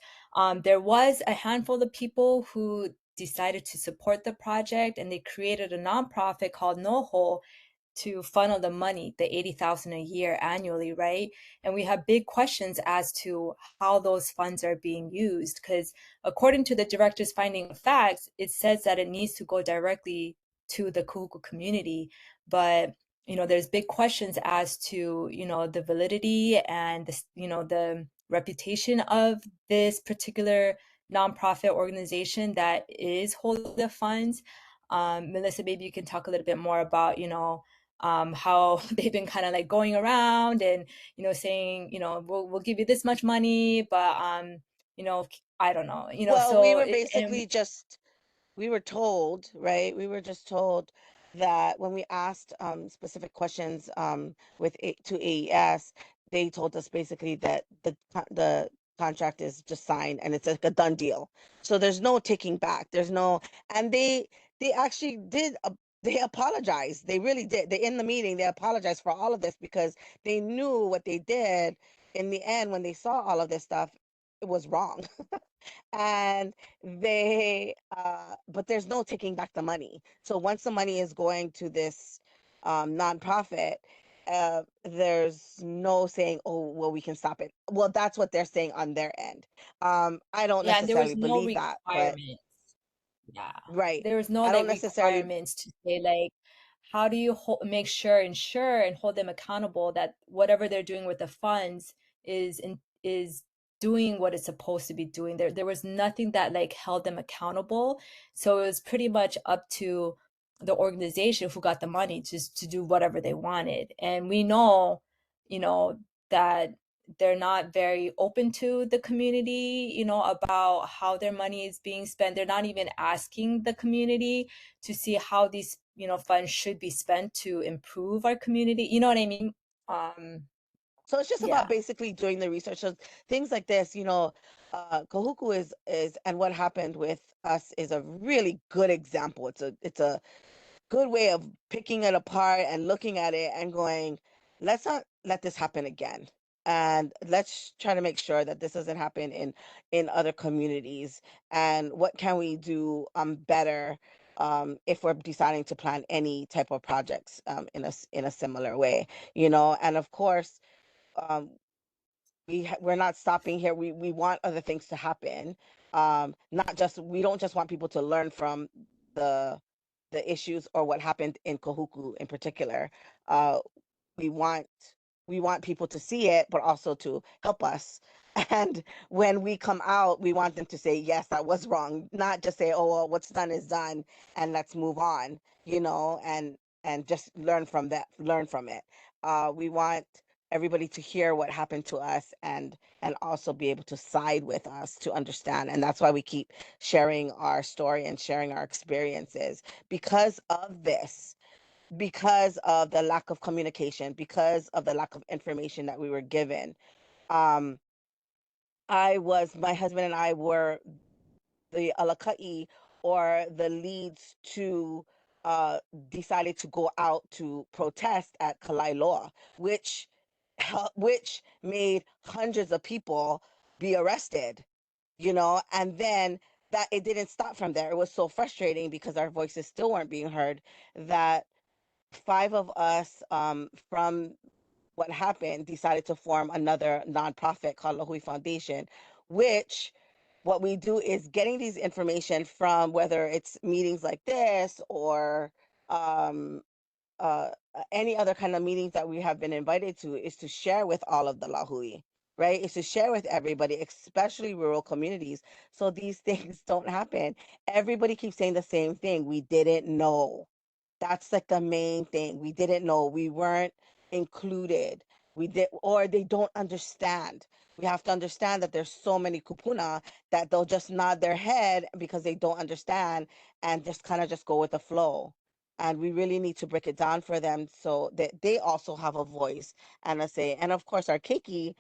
there was a handful of people who decided to support the project, and they created a nonprofit called NoHo to funnel the money, the 80,000 a year annually, right? And we have big questions as to how those funds are being used, because according to the director's finding of facts, it says that it needs to go directly to the Kahuku community. But there's big questions as to the validity and the reputation of this particular nonprofit organization that is holding the funds. Melissa, maybe you can talk a little bit more about how they've been kind of like going around and saying we'll give you this much money, but I don't know, Well, we so were basically just we were told, right? We were just told that when we asked specific questions to AES, they told us basically that the contract is just signed and it's like a done deal. So there's no taking back. There's no, and they actually did. They apologized. They really did. They in the meeting they apologized for all of this because they knew what they did. In the end, when they saw all of this stuff, it was wrong. And but there's no taking back the money. So once the money is going to this nonprofit, there's no saying, oh, well, we can stop it. Well, that's what they're saying on their end. I don't and there was necessarily no believe that, but requirement. Yeah, right. there was no I like don't necessarily requirements to say like how do you ensure and hold them accountable that whatever they're doing with the funds is doing what it's supposed to be doing. There was nothing that like held them accountable, so it was pretty much up to the organization who got the money just to do whatever they wanted. And we know that they're not very open to the community, about how their money is being spent. They're not even asking the community to see how these, funds should be spent to improve our community. You know what I mean? So it's just Yeah. about basically doing the research. So things like this, Kahuku is and what happened with us is a really good example. It's a good way of picking it apart and looking at it and going, let's not let this happen again. And let's try to make sure that this doesn't happen in other communities. And what can we do better if we're deciding to plan any type of projects in a similar way, And of course, um, we're not stopping here. We want other things to happen. Not just we don't just want people to learn from the the issues or what happened in Kahuku in particular. Uh, we want we want people to see it, but also to help us. And when we come out, we want them to say, yes, that was wrong, not just say, oh, well, what's done is done and let's move on, and just learn from it. We want everybody to hear what happened to us and also be able to side with us to understand. And that's why we keep sharing our story and sharing our experiences because of this, because of the lack of communication, because of the lack of information that we were given. Um, my husband and I were the alakai or the leads to decided to go out to protest at Kalailoa, which made hundreds of people be arrested, and then that it didn't stop from there. It was so frustrating because our voices still weren't being heard that five of us from what happened decided to form another nonprofit called Lahui Foundation, which what we do is getting these information from whether it's meetings like this or um, any other kind of meetings that we have been invited to is to share with all of the Lahui, right? Is to share with everybody, especially rural communities, so these things don't happen. Everybody keeps saying the same thing. We didn't know. That's like the main thing. We didn't know. We weren't included. Or they don't understand. We have to understand that there's so many kupuna that they'll just nod their head because they don't understand and just kind of just go with the flow. And we really need to break it down for them so that they also have a voice and a say. And of course, our keiki,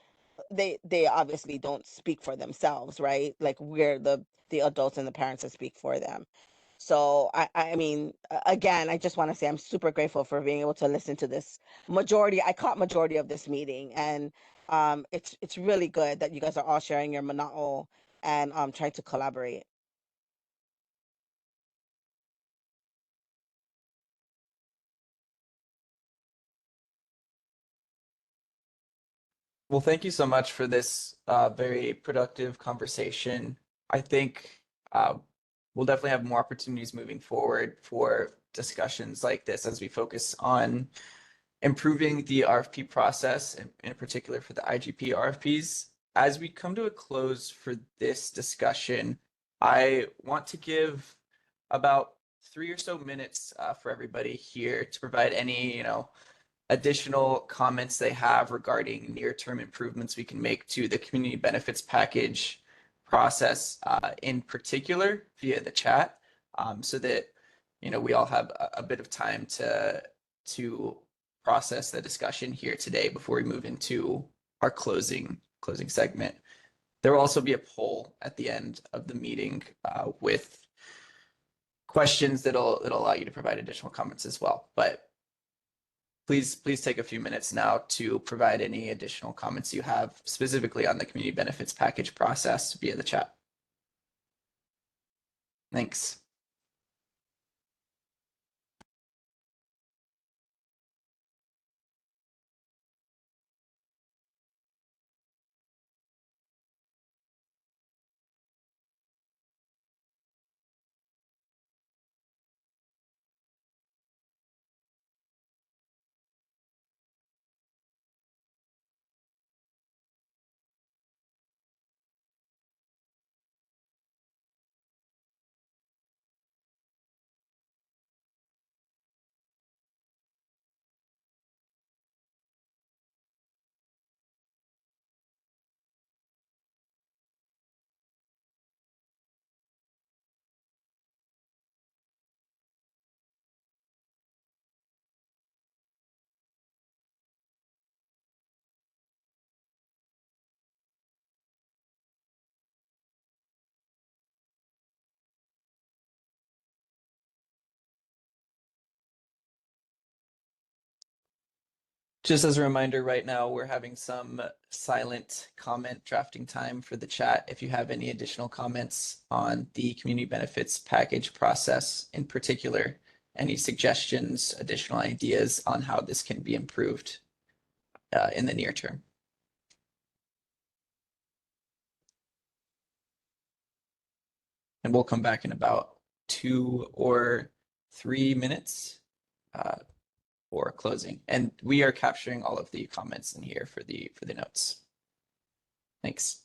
they obviously don't speak for themselves, right? Like we're the adults and the parents that speak for them. So I mean, again, I just want to say I'm super grateful for being able to listen to this majority. I caught majority of this meeting, and it's really good that you guys are all sharing your mana'o and trying to collaborate. Well, thank you so much for this very productive conversation. I think we'll definitely have more opportunities moving forward for discussions like this as we focus on improving the RFP process, in particular for the IGP RFPs. As we come to a close for this discussion, I want to give about 3 or so minutes for everybody here to provide any, additional comments they have regarding near-term improvements we can make to the community benefits package process, in particular via the chat, so that we all have a bit of time to process the discussion here today before we move into our closing segment. There will also be a poll at the end of the meeting with questions that'll allow you to provide additional comments as well. But please take a few minutes now to provide any additional comments you have specifically on the community benefits package process via the chat. Thanks. Just as a reminder, right now we're having some silent comment drafting time for the chat. If you have any additional comments on the community benefits package process in particular, any suggestions, additional ideas on how this can be improved in the near term. And we'll come back in about 2 or 3 minutes for closing. And we are capturing all of the comments in here for the notes. Thanks.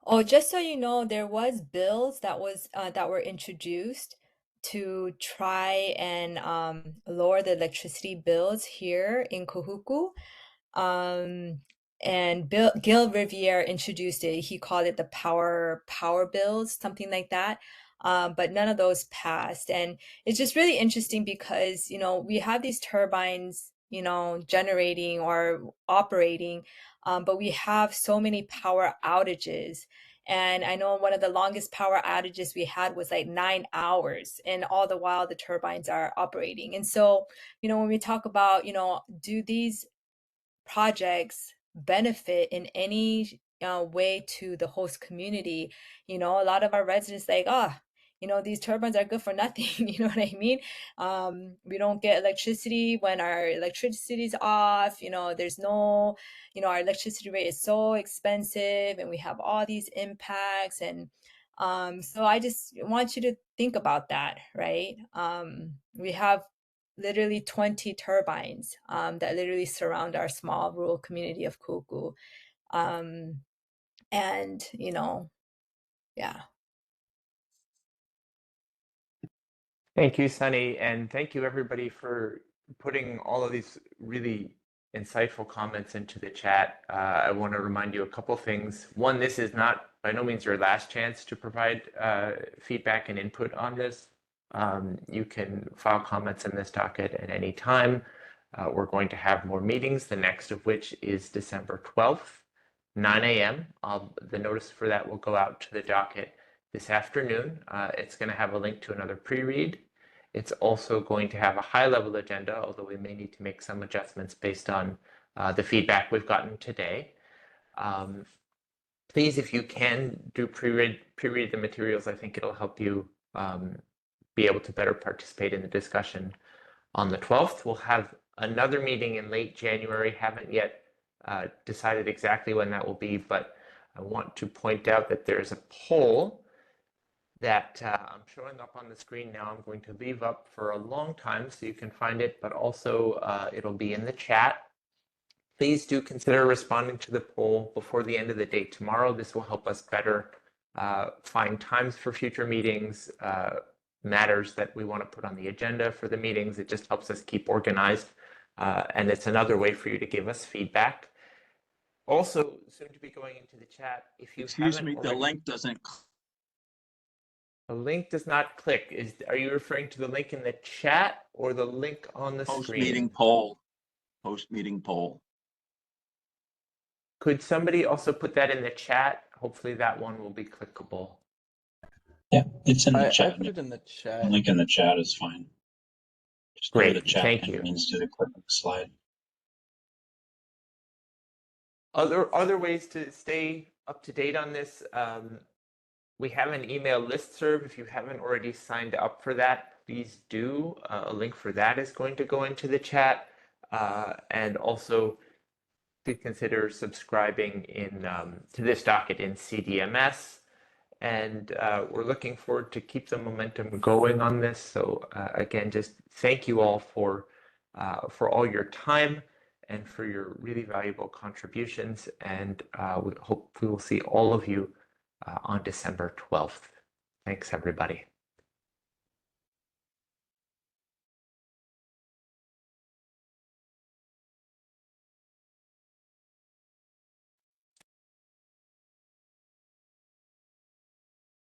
Oh, just so you know, there was bills that were introduced to try and lower the electricity bills here in Kahuku. Um, and Gil Riviere introduced it. He called it the power bills, something like that. But none of those passed. And it's just really interesting because, you know, we have these turbines, you know, generating or operating, but we have so many power outages. And I know one of the longest power outages we had was like 9 hours, and all the while the turbines are operating. And so, you know, when we talk about, you know, do these projects benefit in any way to the host community? You know, a lot of our residents like, you know, these turbines are good for nothing. You know what I mean? We don't get electricity when our electricity is off. You know, there's no, you know, our electricity rate is so expensive, and we have all these impacts. And so I just want you to think about that, right? We have literally 20 turbines that literally surround our small rural community of Kuku. And, you know, yeah. Thank you, Sunny, and thank you everybody for putting all of these really insightful comments into the chat. I want to remind you a couple things. One, this is not by no means your last chance to provide feedback and input on this. You can file comments in this docket at any time. We're going to have more meetings, the next of which is December 12th, 9 a.m. The notice for that will go out to the docket this afternoon. It's going to have a link to another pre-read. It's also going to have a high-level agenda, although we may need to make some adjustments based on the feedback we've gotten today. Please, if you can, do pre-read the materials. I think it'll help you be able to better participate in the discussion. On the 12th, we'll have another meeting in late January. Haven't yet decided exactly when that will be, but I want to point out that there's a poll that I'm showing up on the screen now. I'm going to leave up for a long time so you can find it, but also it'll be in the chat. Please do consider responding to the poll before the end of the day tomorrow. This will help us better find times for future meetings, matters that we want to put on the agenda for the meetings. It just helps us keep organized, and it's another way for you to give us feedback. Also, soon to be going into the chat, if you Excuse me, the link doesn't. The link does not click. Are you referring to the link in the chat or the link on the screen? Post-meeting poll. Post-meeting poll. Could somebody also put that in the chat? Hopefully that one will be clickable. Yeah, it's in the I chat. put it in the chat. The link in the chat is fine. Just go to the Great, chat thank and you. it means to the click on the slide. Other ways to stay up to date on this, we have an email listserv. If you haven't already signed up for that, please do. A link for that is going to go into the chat. And also to consider subscribing to this docket in CDMS. And we're looking forward to keep the momentum going on this. So again, just thank you all for all your time and for your really valuable contributions. And we hope we will see all of you on December 12th. Thanks, everybody.